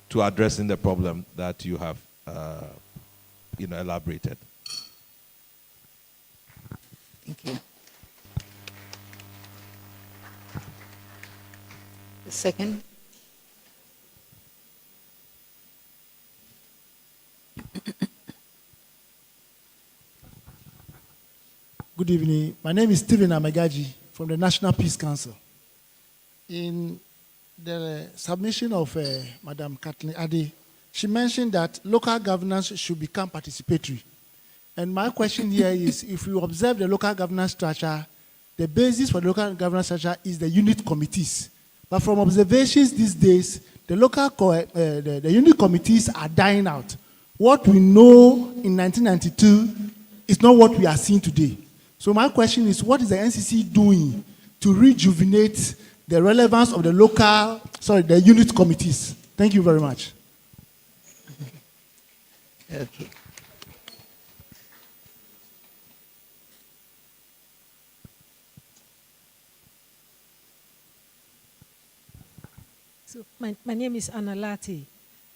to addressing the problem that you have, elaborated? Thank you. The second. Good evening. My name is Stephen Amegaji from the National Peace Council. In the submission of Madam Kathleen Addy, she mentioned that local governance should become participatory. And my question here is, if you observe the local governance structure, the basis for the local governance structure is the unit committees. But from observations these days, the the unit committees are dying out. What we know in 1992 is not what we are seeing today. So my question is, what is the NCC doing to rejuvenate the relevance of the unit committees? Thank you very much. Okay. So my name is Anna Lati.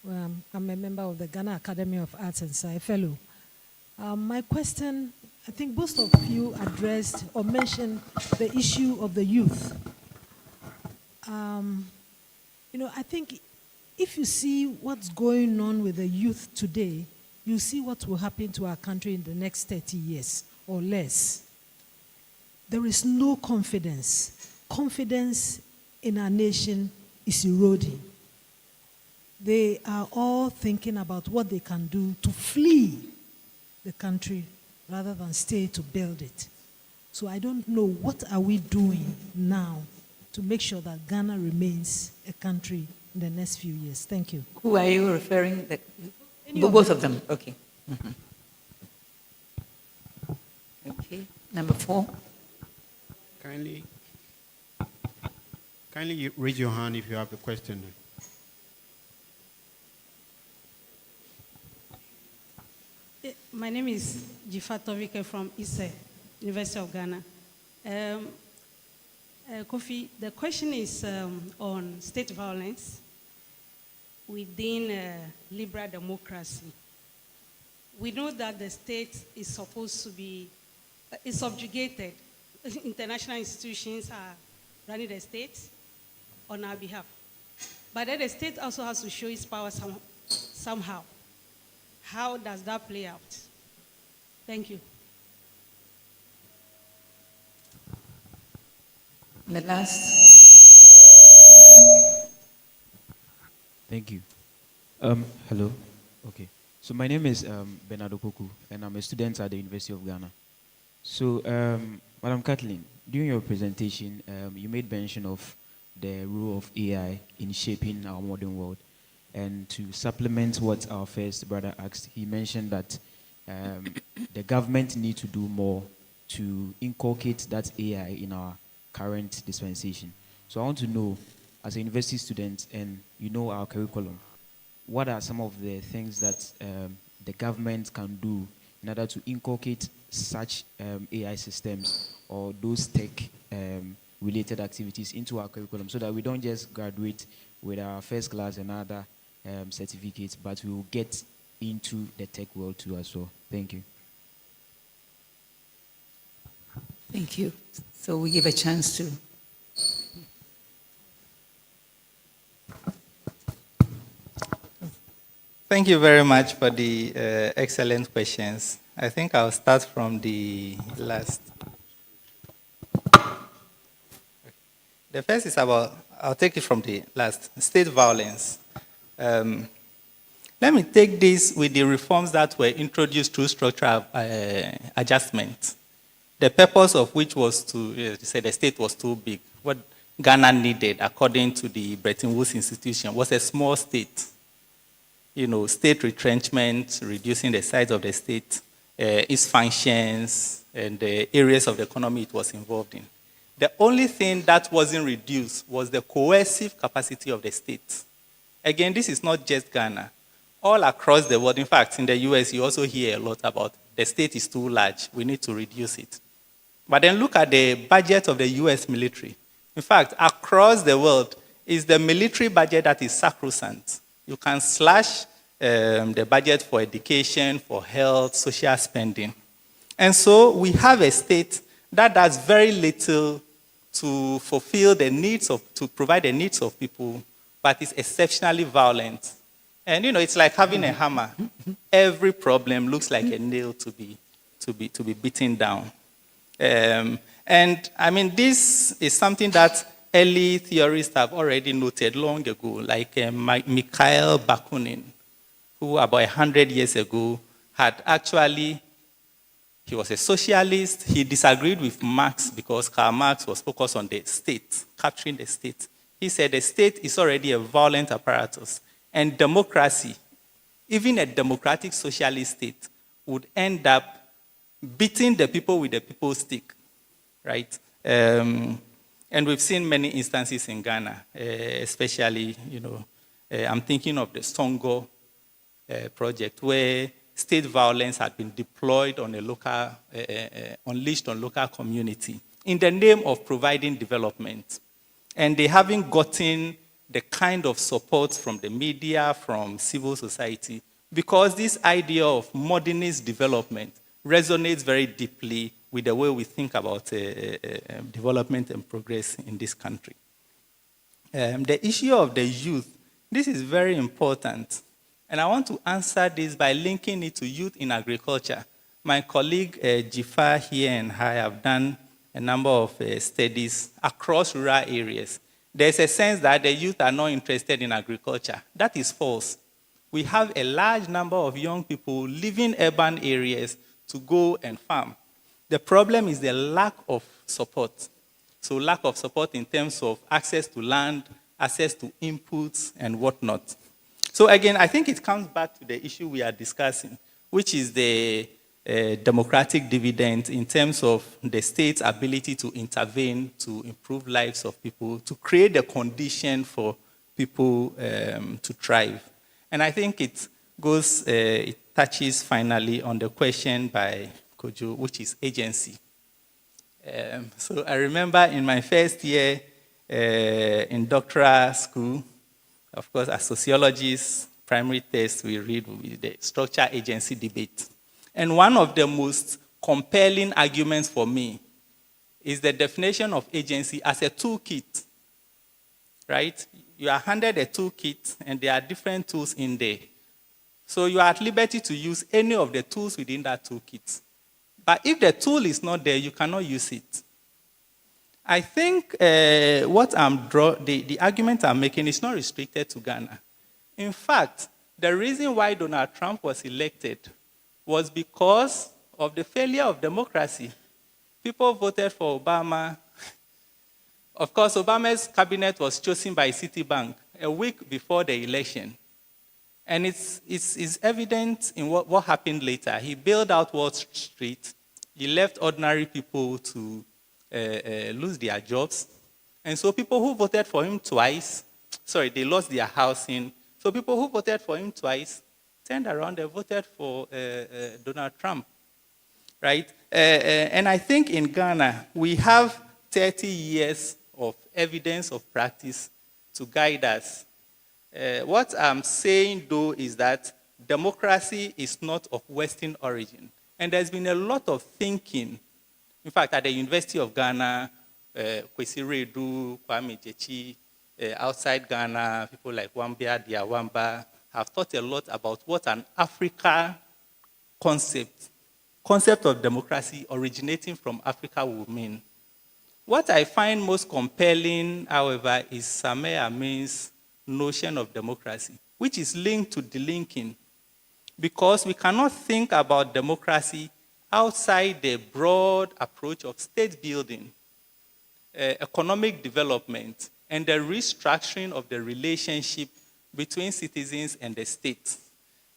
I'm a member of the Ghana Academy of Arts and Science Fellow. My question, I think most of you addressed or mentioned the issue of the youth. I think if you see what's going on with the youth today, you see what will happen to our country in the next 30 years or less. There is no confidence. Confidence in our nation is eroding. they are all thinking about what they can do to flee the country rather than stay to build it. So I don't know, what are we doing now to make sure that Ghana remains a country in the next few years? Thank you. Who are you referring? Any of Both them. of them. Okay. Mhm. Okay. Number 4. Kindly you raise your hand if you have a question. My name is Jifa Tovike from ISE, University of Ghana. Kofi, the question is on state violence within liberal democracy. We know that the state is supposed to be is subjugated. International institutions are running the state on our behalf. But then the state also has to show its power somehow. How does that play out? Thank you. The last. Thank you. Hello. Okay. So my name is Bernardo Poku, and I'm a student at the University of Ghana. So, Madam Kathleen, during your presentation, you made mention of the role of AI in shaping our modern world. And to supplement what our first brother asked, he mentioned that the government needs to do more to inculcate that AI in our current dispensation. So I want to know, as a university student, and you know our curriculum, what are some of the things that the government can do in order to inculcate such AI systems or those tech-related activities into our curriculum, so that we don't just graduate with our first class and other certificates, but we will get into the tech world too as well. Thank you. Thank you. So we give a chance to. Thank you very much for the excellent questions. I think I'll start from the last. The first is about, I'll take it from the last, state violence. Let me take this with the reforms that were introduced through structural adjustment. The purpose of which was to say the state was too big. What Ghana needed, according to the Bretton Woods institution, was a small state. State retrenchment, reducing the size of the state, its functions, and the areas of the economy it was involved in. The only thing that wasn't reduced was the coercive capacity of the state. Again, this is not just Ghana. All across the world, in fact, in the US, you also hear a lot about the state is too large, we need to reduce it. But then look at the budget of the US military. In fact, across the world, it's the military budget that is sacrosanct. You can slash the budget for education, for health, social spending. And so we have a state that does very little to fulfill the needs to provide the needs of people, but is exceptionally violent. And it's like having a hammer. Every problem looks like a nail to be beaten down. And I mean, this is something that early theorists have already noted long ago, like Mikhail Bakunin, who about 100 years ago had actually, he was a socialist. He disagreed with Marx because Karl Marx was focused on the state, capturing the state. He said the state is already a violent apparatus, and democracy, even a democratic socialist state, would end up beating the people with the people's stick, right? And we've seen many instances in Ghana, especially, I'm thinking of the Songo project, where state violence had been deployed on a local, unleashed on local community in the name of providing development. And they haven't gotten the kind of support from the media, from civil society, because this idea of modernist development resonates very deeply with the way we think about development and progress in this country. The issue of the youth, this is very important. And I want to answer this by linking it to youth in agriculture. My colleague Jifa here and I have done a number of studies across rural areas. there's a sense that the youth are not interested in agriculture. That is false. We have a large number of young people leaving urban areas to go and farm. The problem is the lack of support. So lack of support in terms of access to land, access to inputs, and whatnot. So again, I think it comes back to the issue we are discussing, which is the democratic dividend in terms of the state's ability to intervene, to improve lives of people, to create the condition for people to thrive. And I think it touches finally on the question by Kojo, which is agency. So I remember in my first year in doctoral school, of course, as sociologists, primary test we read with the structure agency debate. And one of the most compelling arguments for me is the definition of agency as a toolkit, right? You are handed a toolkit, and there are different tools in there. So you are at liberty to use any of the tools within that toolkit. But if the tool is not there, you cannot use it. I think the argument I'm making is not restricted to Ghana. In fact, the reason why Donald Trump was elected was because of the failure of democracy. People voted for Obama. Of course, Obama's cabinet was chosen by Citibank a week before the election. And it's evident in what happened later. He bailed out Wall Street. He left ordinary people to lose their jobs. And so people who voted for him twice, they lost their housing. So people who voted for him twice turned around and voted for Donald Trump, right? And I think in Ghana, we have 30 years of evidence of practice to guide us. What I'm saying, though, is that democracy is not of Western origin. And there's been a lot of thinking. In fact, at the University of Ghana, Kwesi Redu, Kwame Jechi, outside Ghana, people like Wambia, Diawamba, have thought a lot about what an Africa concept of democracy originating from Africa will mean. What I find most compelling, however, is Sameh Amin's notion of democracy, which is linked to delinking, because we cannot think about democracy outside the broad approach of state building, economic development, and the restructuring of the relationship between citizens and the state.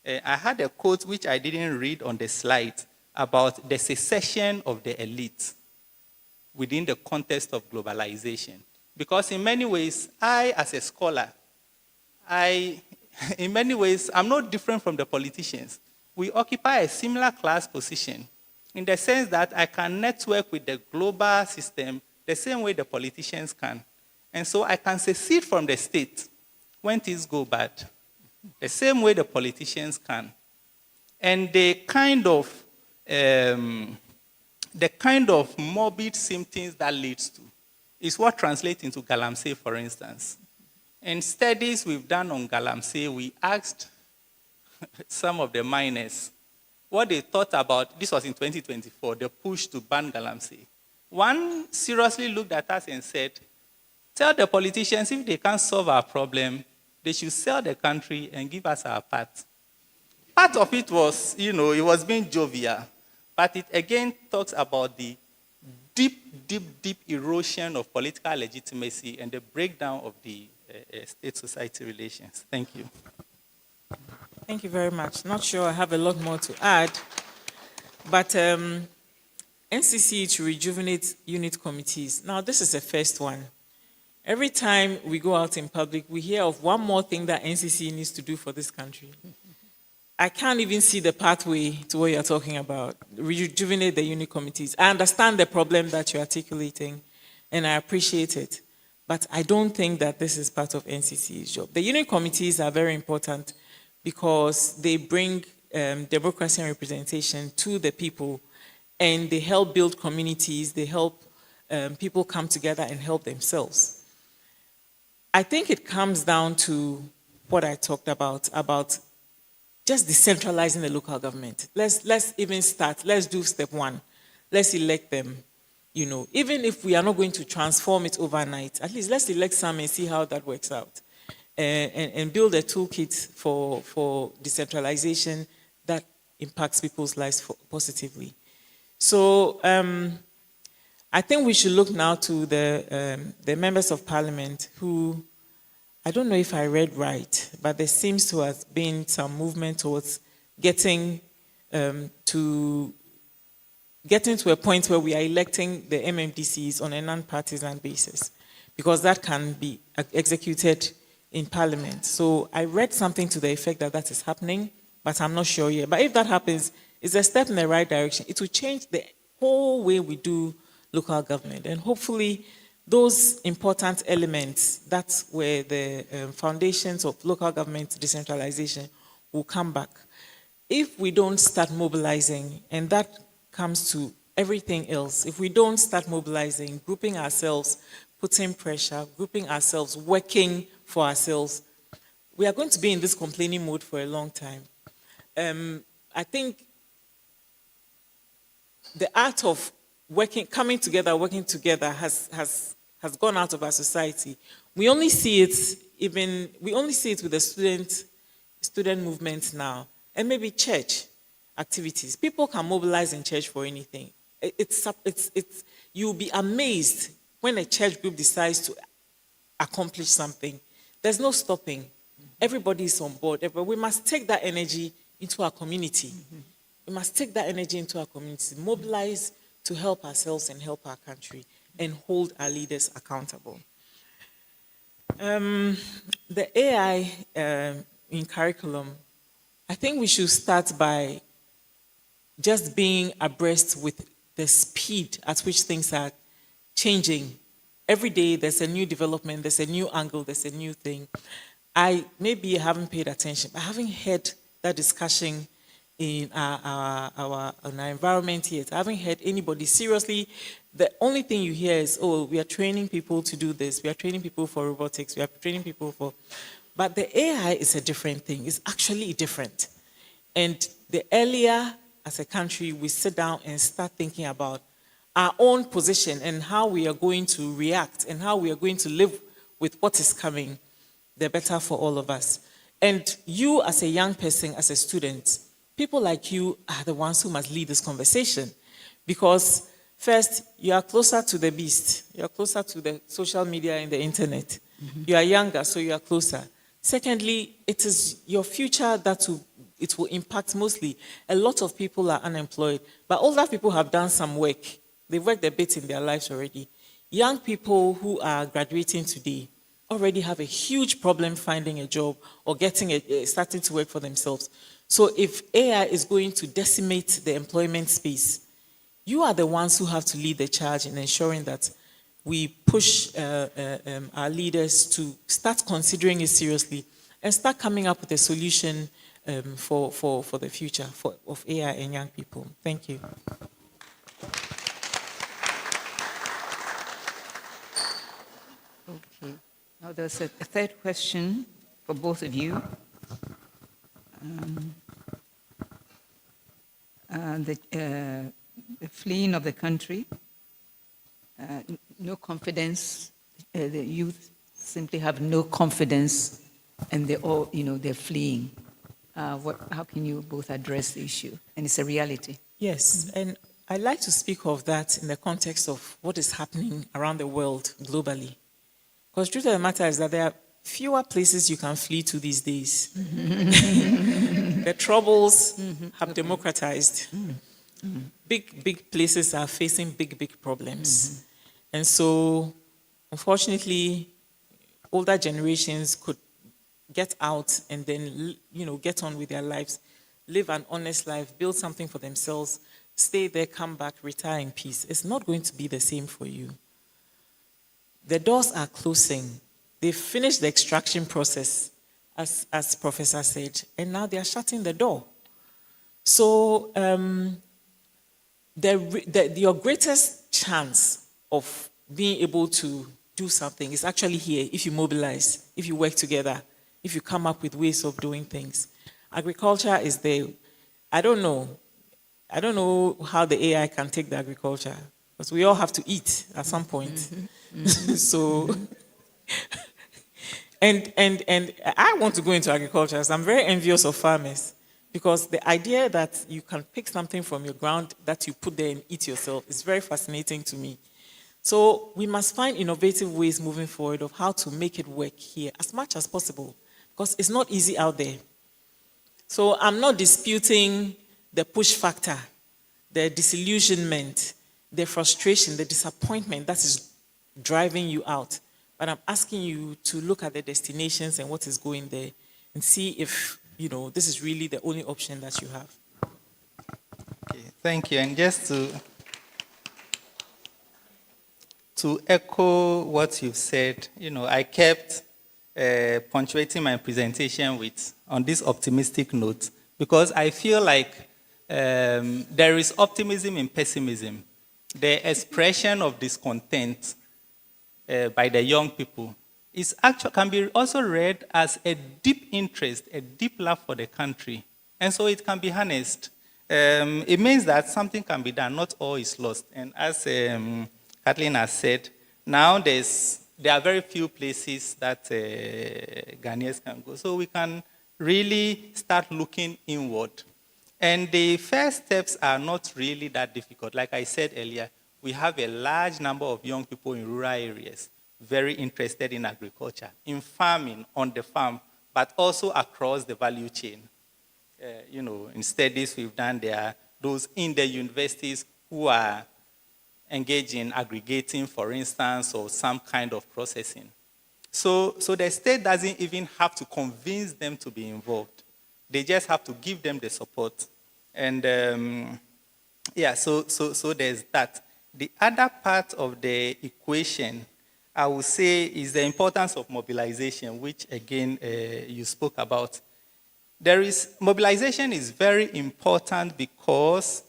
I had a quote which I didn't read on the slide about the secession of the elite within the context of globalization. Because in many ways, I, as a scholar, in many ways, I'm not different from the politicians. We occupy a similar class position in the sense that I can network with the global system the same way the politicians can. And so I can secede from the state when things go bad, the same way the politicians can. And the kind of morbid symptoms that leads to is what translates into Galamsey, for instance. In studies we've done on Galamsey, we asked some of the miners what they thought about, this was in 2024, the push to ban Galamsey. One seriously looked at us and said, tell the politicians if they can't solve our problem, they should sell the country and give us our part. Part of it was, it was being jovial, but it again talks about the deep erosion of political legitimacy and the breakdown of the state-society relations. Thank you. Thank you very much. Not sure I have a lot more to add, but NCC to rejuvenate unit committees. Now, this is the first one. Every time we go out in public, we hear of one more thing that NCC needs to do for this country. I can't even see the pathway to what you're talking about, rejuvenate the unit committees. I understand the problem that you're articulating, and I appreciate it, but I don't think that this is part of NCC's job. The unit committees are very important because they bring democracy and representation to the people, and they help build communities, they help people come together and help themselves. I think it comes down to what I talked about just decentralizing the local government. Let's even start. Let's do step one. Let's elect them. even if we are not going to transform it overnight, at least let's elect some and see how that works out. And build a toolkit for decentralization that impacts people's lives positively. So I think we should look now to the members of parliament who, I don't know if I read right, but there seems to have been some movement towards getting to a point where we are electing the MMDCs on a non-partisan basis, because that can be executed in Parliament. So I read something to the effect that that is happening, but I'm not sure yet. But if that happens, it's a step in the right direction. It will change the whole way we do local government. And hopefully, those important elements that were the foundations of local government decentralization will come back. If we don't start mobilizing, and that comes to everything else, if we don't start mobilizing, grouping ourselves, putting pressure, grouping ourselves, working for ourselves, we are going to be in this complaining mode for a long time. I think the art of coming together, working together has gone out of our society. We only see it with the student movement now, and maybe church activities. People can mobilize in church for anything. You'll be amazed when a church group decides to accomplish something. There's no stopping. Everybody is on board. We must take that energy into our community. We must take that energy into our community, mobilize to help ourselves and help our country, and hold our leaders accountable. The AI in curriculum, I think we should start by just being abreast with the speed at which things are changing. Every day there's a new development, there's a new angle, there's a new thing. I maybe haven't paid attention, but I haven't heard that discussion in our environment yet. I haven't heard anybody seriously. The only thing you hear is, oh, we are training people to do this, we are training people for robotics, we are training people for... But the AI is a different thing. It's actually different. And the earlier, as a country, we sit down and start thinking about our own position and how we are going to react and how we are going to live with what is coming, the better for all of us. And you, as a young person, as a student, people like you are the ones who must lead this conversation. Because first, you are closer to the beast. You are closer to the social media and the internet. You are younger, so you are closer. Secondly, it is your future that it will impact mostly. A lot of people are unemployed, but older people have done some work. They've worked a bit in their lives already. Young people who are graduating today already have a huge problem finding a job or starting to work for themselves. So if AI is going to decimate the employment space, you are the ones who have to lead the charge in ensuring that we push our leaders to start considering it seriously and start coming up with a solution for the future of AI and young people. Thank you. Okay. Now there's a third question for both of you. The fleeing of the country, no confidence. The youth simply have no confidence, and they're fleeing. How can you both address the issue? And it's a reality. Yes, and I'd like to speak of that in the context of what is happening around the world globally. Because the truth of the matter is that there are fewer places you can flee to these days. The troubles have democratized. Big places are facing big problems. And so, unfortunately, older generations could get out and then, get on with their lives, live an honest life, build something for themselves, stay there, come back, retire in peace. It's not going to be the same for you. The doors are closing. They've finished the extraction process, as Professor said, and now they are shutting the door. So your greatest chance of being able to do something is actually here if you mobilize, if you work together, if you come up with ways of doing things. Agriculture is there. I don't know how the AI can take the agriculture. because we all have to eat at some point. So, and I want to go into agriculture, so I'm very envious of farmers, because the idea that you can pick something from your ground that you put there and eat yourself is very fascinating to me. So we must find innovative ways moving forward of how to make it work here as much as possible, because it's not easy out there. So I'm not disputing the push factor, the disillusionment, the frustration, the disappointment that is driving you out. But I'm asking you to look at the destinations and what is going there and see if, this is really the only option that you have. Okay, thank you. And just to echo what you've said, I kept punctuating my presentation on this optimistic note, because I feel like there is optimism in pessimism. The expression of discontent by the young people can be also read as a deep interest, a deep love for the country. And so it can be harnessed. It means that something can be done, not all is lost. And as Kathleen has said, now there are very few places that Ghanaians can go. So we can really start looking inward. And the first steps are not really that difficult. Like I said earlier, we have a large number of young people in rural areas very interested in agriculture, in farming, on the farm, but also across the value chain. In studies we've done, there are those in the universities who are engaged in aggregating, for instance, or some kind of processing. So the state doesn't even have to convince them to be involved. They just have to give them the support. And so there's that. The other part of the equation, I would say, is the importance of mobilization, which again you spoke about. Mobilization is very important because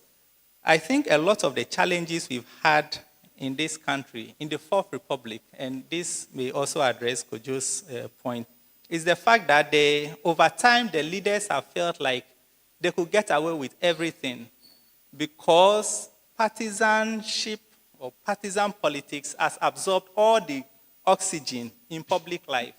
I think a lot of the challenges we've had in this country, in the Fourth Republic, and this may also address Kojo's point, is the fact that over time the leaders have felt like they could get away with everything because partisanship or partisan politics has absorbed all the oxygen in public life.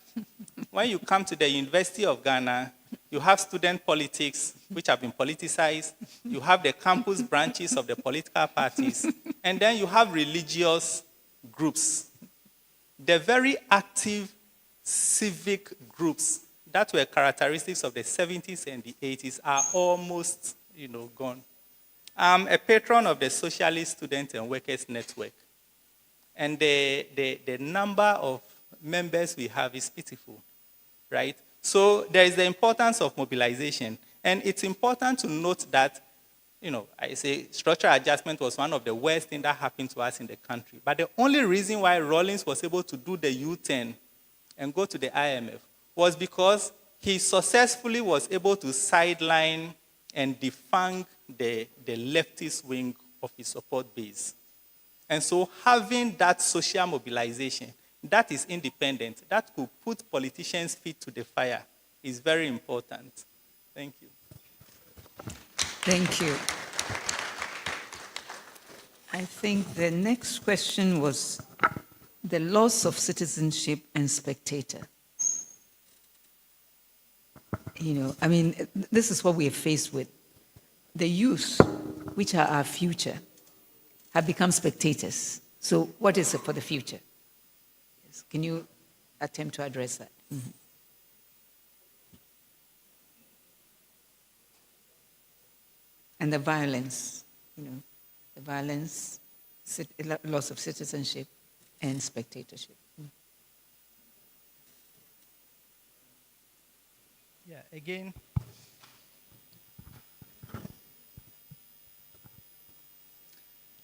When you come to the University of Ghana, you have student politics, which have been politicized. You have the campus branches of the political parties. And then you have religious groups. The very active civic groups that were characteristics of the 70s and the 80s are almost, gone. I'm a patron of the Socialist Student and Workers Network. And the number of members we have is pitiful, right? So there is the importance of mobilization. And it's important to note that, I say structural adjustment was one of the worst things that happened to us in the country. But the only reason why Rawlings was able to do the U-turn and go to the IMF was because he successfully was able to sideline and defang the leftist wing of his support base. And so having that social mobilization, that is independent, that could put politicians' feet to the fire, is very important. Thank you. Thank you. I think the next question was the loss of citizenship and spectator. This is what we are faced with. The youth, which are our future, have become spectators. So what is it for the future? Yes. Can you attempt to address that? Mm-hmm. And the violence, the violence, loss of citizenship and spectatorship. Yeah, again.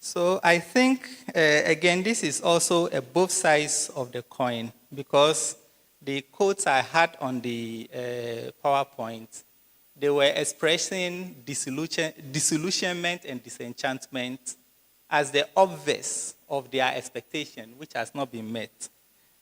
So I think, again, this is also a both sides of the coin, because the quotes I had on the PowerPoint, they were expressing disillusionment and disenchantment as the obverse of their expectation, which has not been met.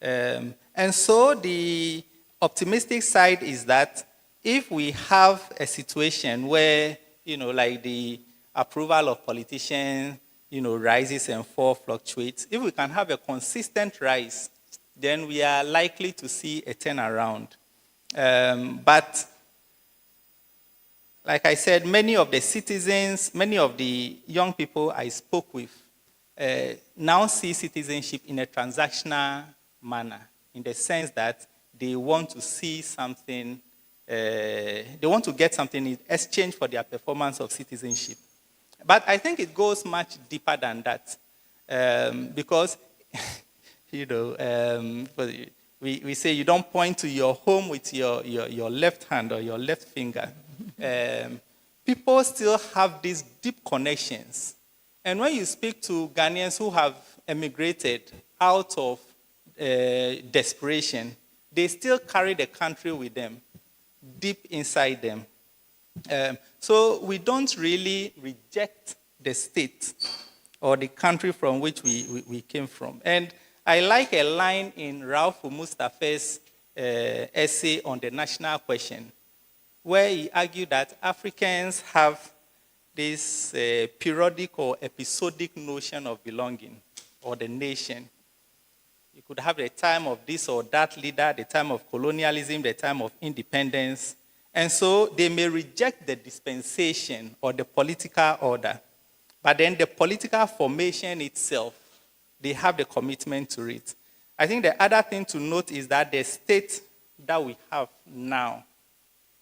And so the optimistic side is that if we have a situation where, like the approval of politicians, rises and falls, fluctuates. If we can have a consistent rise, then we are likely to see a turnaround. But like I said, many of the citizens, many of the young people I spoke with now see citizenship in a transactional manner, in the sense that they want to see something, they want to get something in exchange for their performance of citizenship. But I think it goes much deeper than that, because, we say you don't point to your home with your left hand or your left finger. People still have these deep connections. And when you speak to Ghanaians who have emigrated out of desperation, they still carry the country with them, deep inside them. So we don't really reject the state or the country from which we came from. And I like a line in Ralph Mustafa's essay on the national question, where he argued that Africans have this periodic or episodic notion of belonging, or the nation. You could have the time of this or that leader, the time of colonialism, the time of independence. And so they may reject the dispensation or the political order. But then the political formation itself, they have the commitment to it. I think the other thing to note is that the state that we have now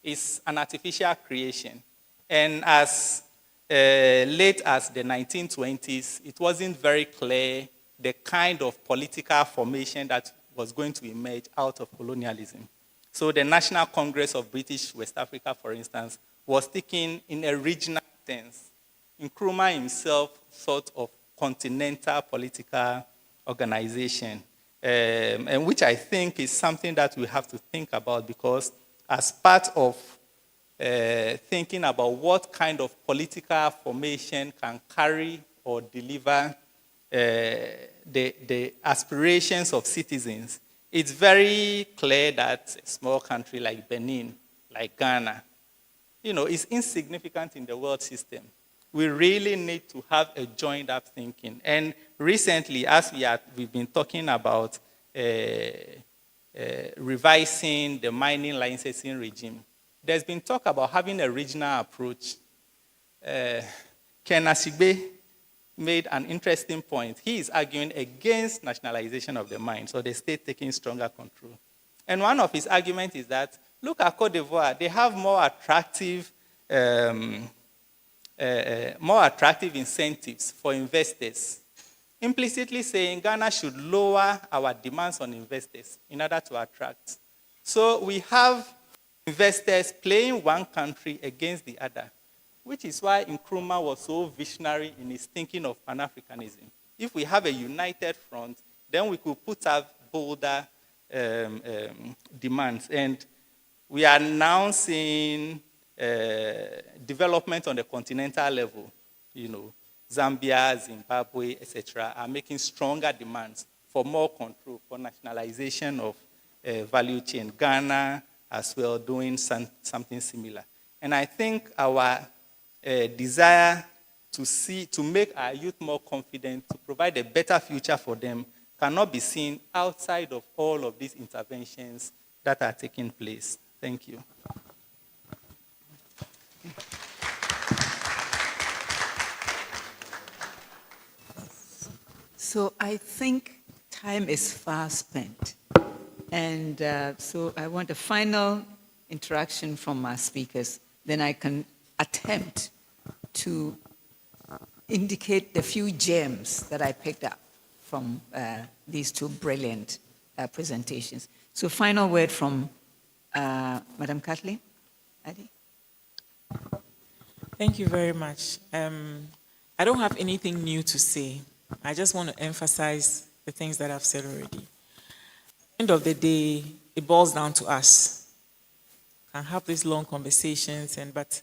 is an artificial creation. And as late as the 1920s, it wasn't very clear the kind of political formation that was going to emerge out of colonialism. So the National Congress of British West Africa, for instance, was thinking in a regional sense. Nkrumah himself thought of continental political organization, and which I think is something that we have to think about, because as part of thinking about what kind of political formation can carry or deliver the aspirations of citizens, it's very clear that a small country like Benin, like Ghana, is insignificant in the world system. We really need to have a joined-up thinking. And recently, as we've been talking about revising the mining licensing regime, there's been talk about having a regional approach. Ken Asigbe made an interesting point. He is arguing against nationalization of the mine, so the state taking stronger control. And one of his arguments is that, look at Cote d'Ivoire, they have more attractive incentives for investors, implicitly saying Ghana should lower our demands on investors in order to attract. So we have investors playing one country against the other, which is why Nkrumah was so visionary in his thinking of Pan-Africanism. If we have a united front, then we could put up bolder demands. And we are now seeing development on the continental level. Zambia, Zimbabwe, etc., are making stronger demands for more control, for nationalization of value chain. Ghana as well doing something similar. And I think our desire to make our youth more confident, to provide a better future for them, cannot be seen outside of all of these interventions that are taking place. Thank you. So I think time is far spent. And so I want a final interaction from our speakers. Then I can attempt to indicate the few gems that I picked up from these two brilliant presentations. So final word from Madam Kathleen Addy. Thank you very much. I don't have anything new to say. I just want to emphasize the things that I've said already. At the end of the day, it boils down to us. We can have these long conversations, but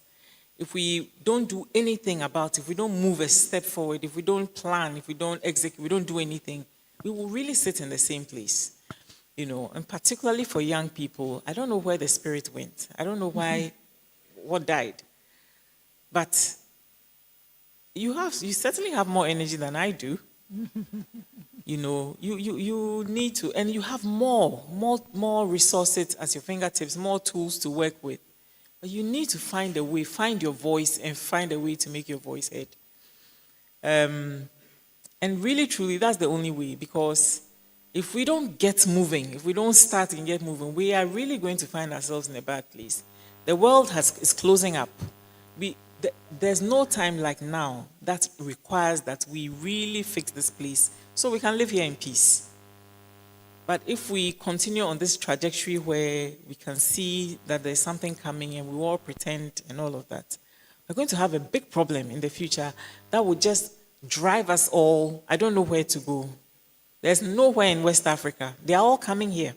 if we don't do anything about it, if we don't move a step forward, if we don't plan, if we don't execute, we don't do anything, we will really sit in the same place. And particularly for young people, I don't know where the spirit went. I don't know why, what died. But you certainly have more energy than I do. You need to, and you have more resources at your fingertips, more tools to work with. But you need to find a way, find your voice, and find a way to make your voice heard. And really, truly, that's the only way, because if we don't get moving, if we don't start and get moving, we are really going to find ourselves in a bad place. The world is closing up. There's no time like now that requires that we really fix this place so we can live here in peace. But if we continue on this trajectory where we can see that there's something coming and we all pretend and all of that, we're going to have a big problem in the future that will just drive us all. I don't know where to go. There's nowhere in West Africa. They are all coming here.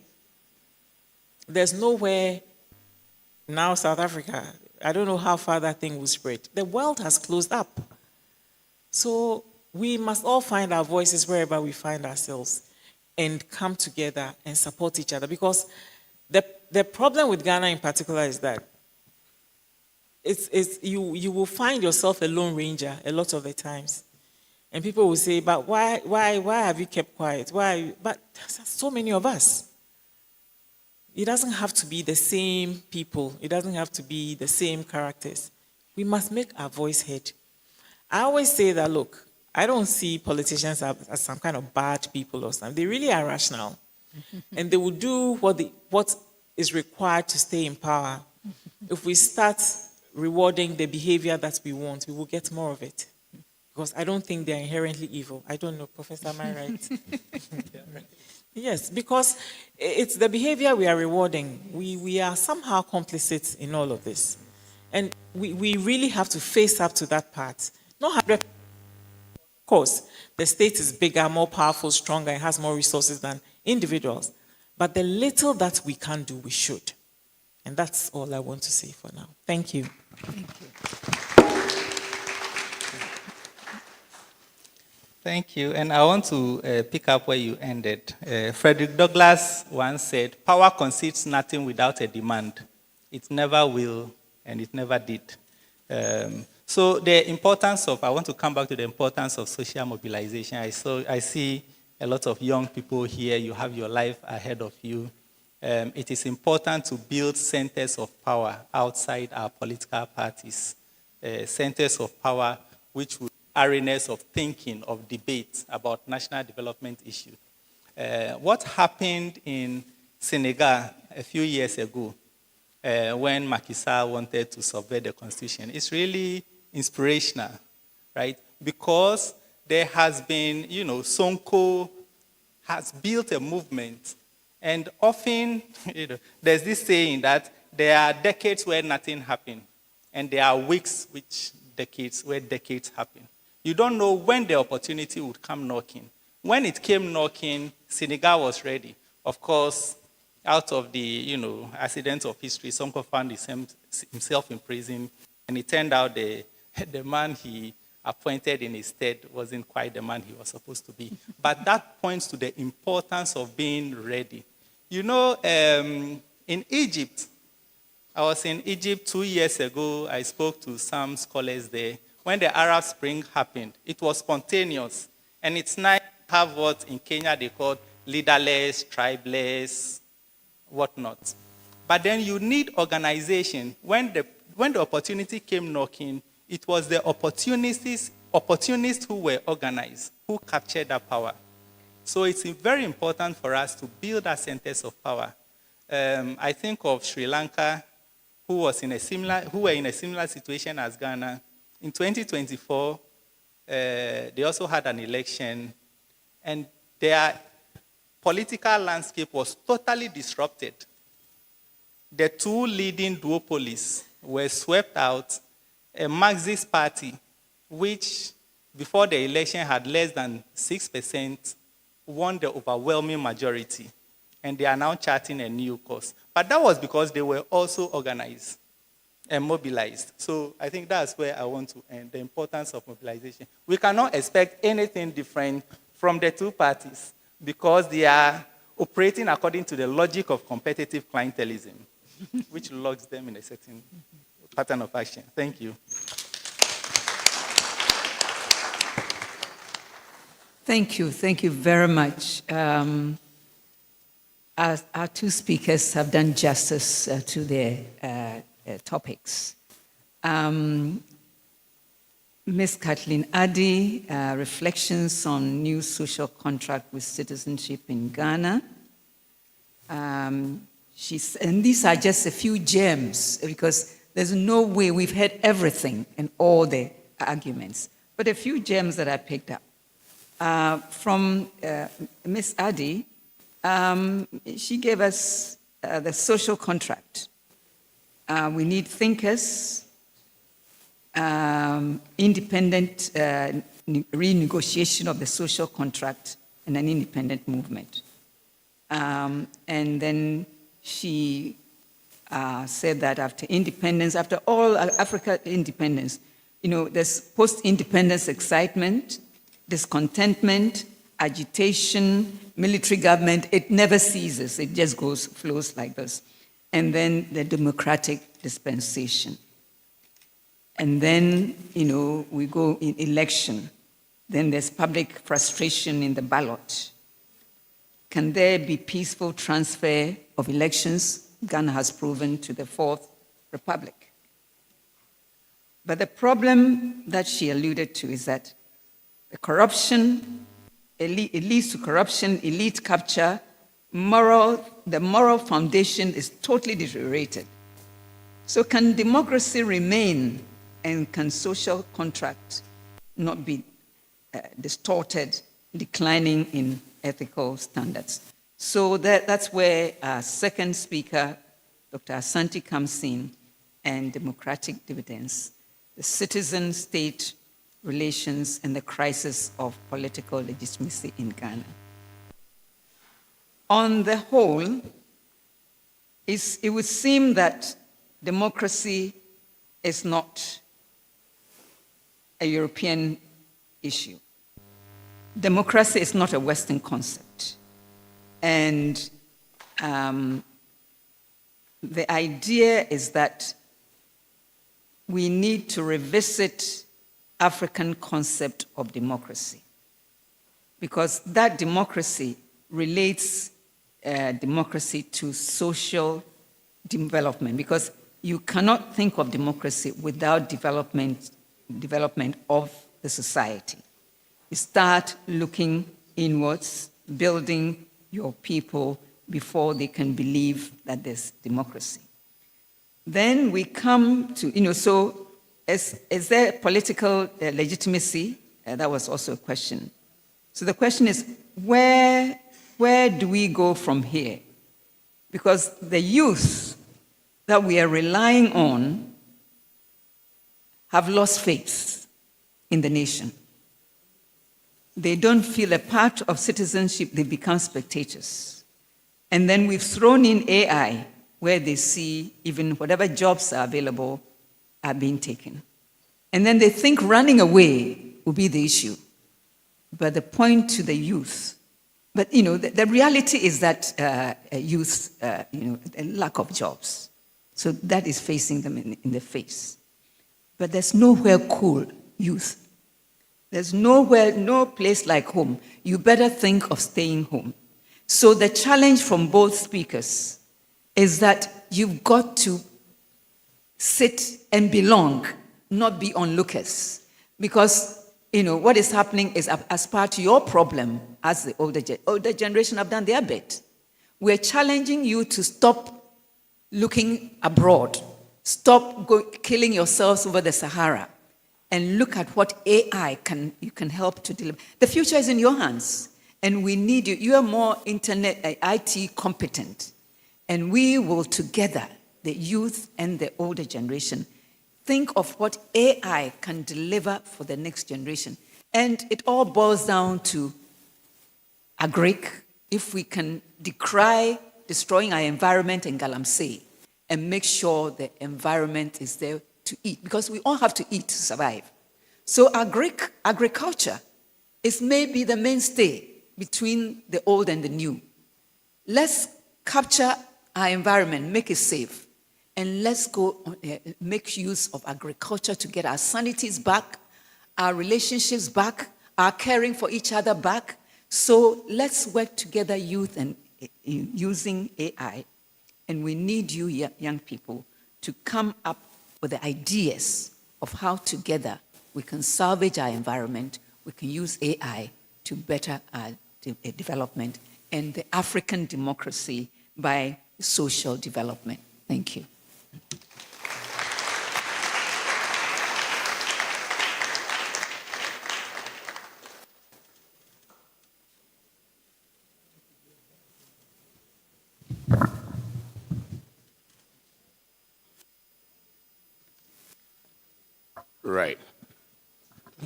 There's nowhere now, South Africa. I don't know how far that thing will spread. The world has closed up. So we must all find our voices wherever we find ourselves and come together and support each other. Because the problem with Ghana in particular is that you will find yourself a lone ranger a lot of the times. And people will say, but why have you kept quiet? But there's so many of us. It doesn't have to be the same people. It doesn't have to be the same characters. We must make our voice heard. I always say that, look, I don't see politicians as some kind of bad people or something. They really are rational. And they will do what is required to stay in power. If we start rewarding the behavior that we want, we will get more of it. Because I don't think they're inherently evil. I don't know, Professor, am I right? Yes, because it's the behavior we are rewarding. We are somehow complicit in all of this. And we really have to face up to that part. Not 100%. Of course, the state is bigger, more powerful, stronger, and has more resources than individuals. But the little that we can do, we should. And that's all I want to say for now. Thank you. Thank you. Thank you. And I want to pick up where you ended. Frederick Douglass once said, "Power concedes nothing without a demand. It never will, and it never did." So I want to come back to the importance of social mobilization. I see a lot of young people here. You have your life ahead of you. It is important to build centers of power outside our political parties, centers of power which would arenas of thinking, of debate about national development issues. What happened in Senegal a few years ago when Macky Sall wanted to subvert the constitution is really inspirational, right? Because there has been, Sonko has built a movement, and often, there's this saying that there are decades where nothing happened, and there are weeks where decades happen. You don't know when the opportunity would come knocking. When it came knocking, Senegal was ready. Of course, out of the accidents of history, Sonko found himself in prison, and it turned out the man he appointed in his stead wasn't quite the man he was supposed to be. But that points to the importance of being ready. In Egypt, I was in Egypt 2 years ago. I spoke to some scholars there. When the Arab Spring happened, it was spontaneous. And it's nice to have what in Kenya they call leaderless, tribeless, whatnot. But then you need organization. When the opportunity came knocking, it was the opportunists who were organized, who captured that power. So it's very important for us to build our centers of power. I think of Sri Lanka, who were in a similar situation as Ghana. In 2024, they also had an election, and their political landscape was totally disrupted. The two leading duopolies were swept out. A Marxist party, which before the election had less than 6%, won the overwhelming majority. And they are now charting a new course. But that was because they were also organized and mobilized. So I think that's where I want to end, the importance of mobilization. We cannot expect anything different from the two parties because they are operating according to the logic of competitive clientelism, which locks them in a certain pattern of action. Thank you. Thank you very much. Our two speakers have done justice to their topics. Ms. Kathleen Addy, reflections on new social contract with citizenship in Ghana. And these are just a few gems, because there's no way we've heard everything and all the arguments, but a few gems that I picked up. From Ms. Addy, she gave us the social contract. We need thinkers, independent renegotiation of the social contract, and an independent movement. And then she said that after independence, after all Africa independence, there's post-independence excitement, discontentment, agitation, military government. It never ceases. It just flows like this. And then the democratic dispensation. And then, we go in election. Then there's public frustration in the ballot. Can there be peaceful transfer of elections? Ghana has proven to the Fourth Republic. But the problem that she alluded to is that the corruption, it leads to corruption, elite capture, the moral foundation is totally deteriorated. So can democracy remain, and can social contract not be distorted, declining in ethical standards? So that's where our second speaker, Dr. Asante, comes in, and democratic dividends, the citizen-state relations, and the crisis of political legitimacy in Ghana. On the whole, it would seem that democracy is not a European issue. Democracy is not a Western concept. And the idea is that we need to revisit African concept of democracy, because that democracy relates democracy to social development, because you cannot think of democracy without development of the society. You start looking inwards, building your people before they can believe that there's democracy. Then we come to, so is there political legitimacy? That was also a question. So the question is, where do we go from here? Because the youth that we are relying on have lost faith in the nation. They don't feel a part of citizenship, they become spectators. And then we've thrown in AI, where they see even whatever jobs are available are being taken. And then they think running away will be the issue. But the point to the youth, but the reality is that youth, a lack of jobs. So that is facing them in the face. But there's nowhere cool, youth. There's no place like home. You better think of staying home. So the challenge from both speakers is that you've got to sit and belong, not be onlookers. Because, what is happening is as part of your problem, as the older generation have done their bit. We're challenging you to stop looking abroad. Stop killing yourselves over the Sahara. And look at what AI you can help to deliver. The future is in your hands. And we need you. You are more internet, IT competent. And we will together, the youth and the older generation, think of what AI can deliver for the next generation. And it all boils down to agric, if we can decry destroying our environment in Galamsey and make sure the environment is there to eat, because we all have to eat to survive. So agriculture is maybe the mainstay between the old and the new. Let's capture our environment, make it safe, and let's go make use of agriculture to get our sanities back, our relationships back, are caring for each other back. So let's work together, youth, and using AI. And we need you, young people, to come up with the ideas of how together we can salvage our environment, we can use AI to better our development and the African democracy by social development. Thank you. Right.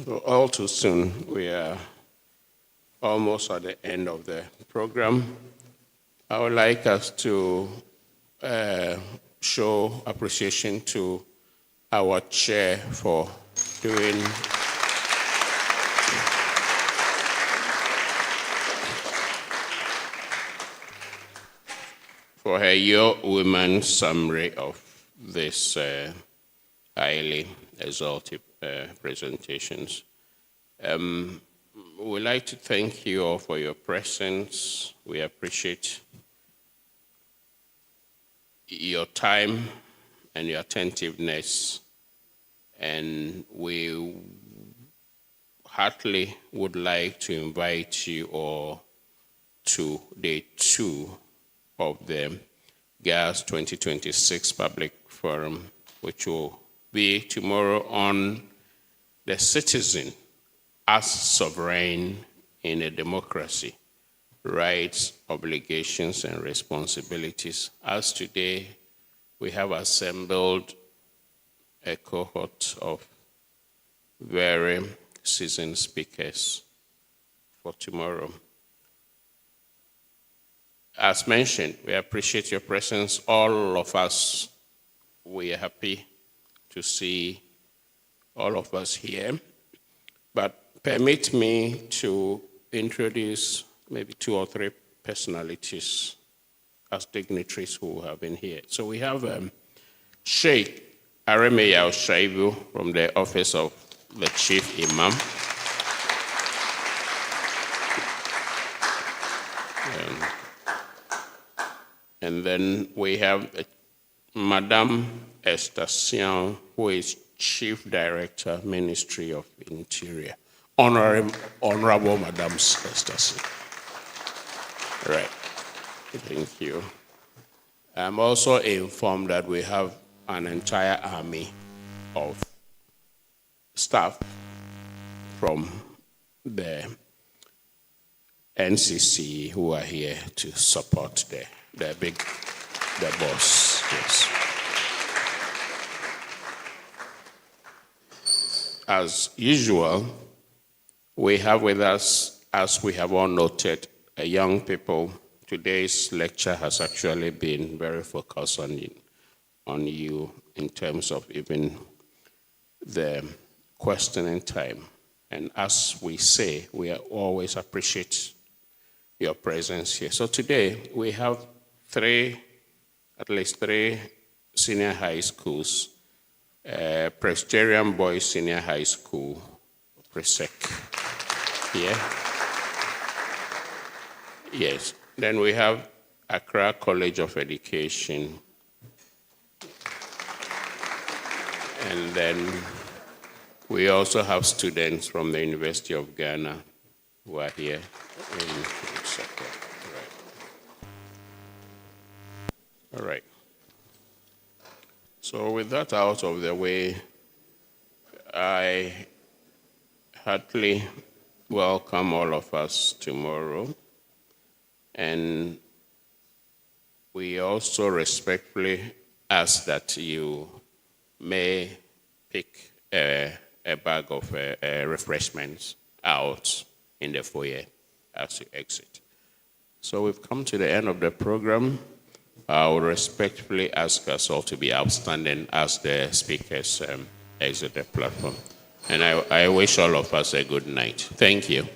So all too soon, we are almost at the end of the program. I would like us to show appreciation to our chair for doing for her year-woman summary of this highly exalted presentations. We'd like to thank you all for your presence. We appreciate your time and your attentiveness, and we heartily would like to invite you all to day 2 of the Gaas 2026 Public Forum, which will be tomorrow on the citizen as sovereign in a democracy, rights, obligations, and responsibilities. As today, we have assembled a cohort of very seasoned speakers for tomorrow. As mentioned, we appreciate your presence. All of us, we are happy to see all of us here. But permit me to introduce maybe 2 or 3 personalities as dignitaries who have been here. So we have Sheikh Aremeyao Shaibu from the Office of the Chief Imam. And then we have Madame Esther Sian, who is Chief Director, Ministry of Interior. Honorable Madame Esther Sian. Right. Thank you. I'm also informed that we have an entire army of staff from the NCC who are here to support the boss. Yes. As usual, we have with us, as we have all noted, young people. Today's lecture has actually been very focused on you in terms of even the questioning time. And as we say, we always appreciate your presence here. So today we have at least three senior high schools, Presbyterian Boys Senior High School, Presec, here. Yes. Then we have Accra College of Education. And then we also have students from the University of Ghana who are here in support. All right. So with that out of the way, I heartily welcome all of us tomorrow. And we also respectfully ask that you may pick a bag of refreshments out in the foyer as you exit. So we've come to the end of the program. I will respectfully ask us all to be outstanding as the speakers exit the platform. And I wish all of us a good night. Thank you.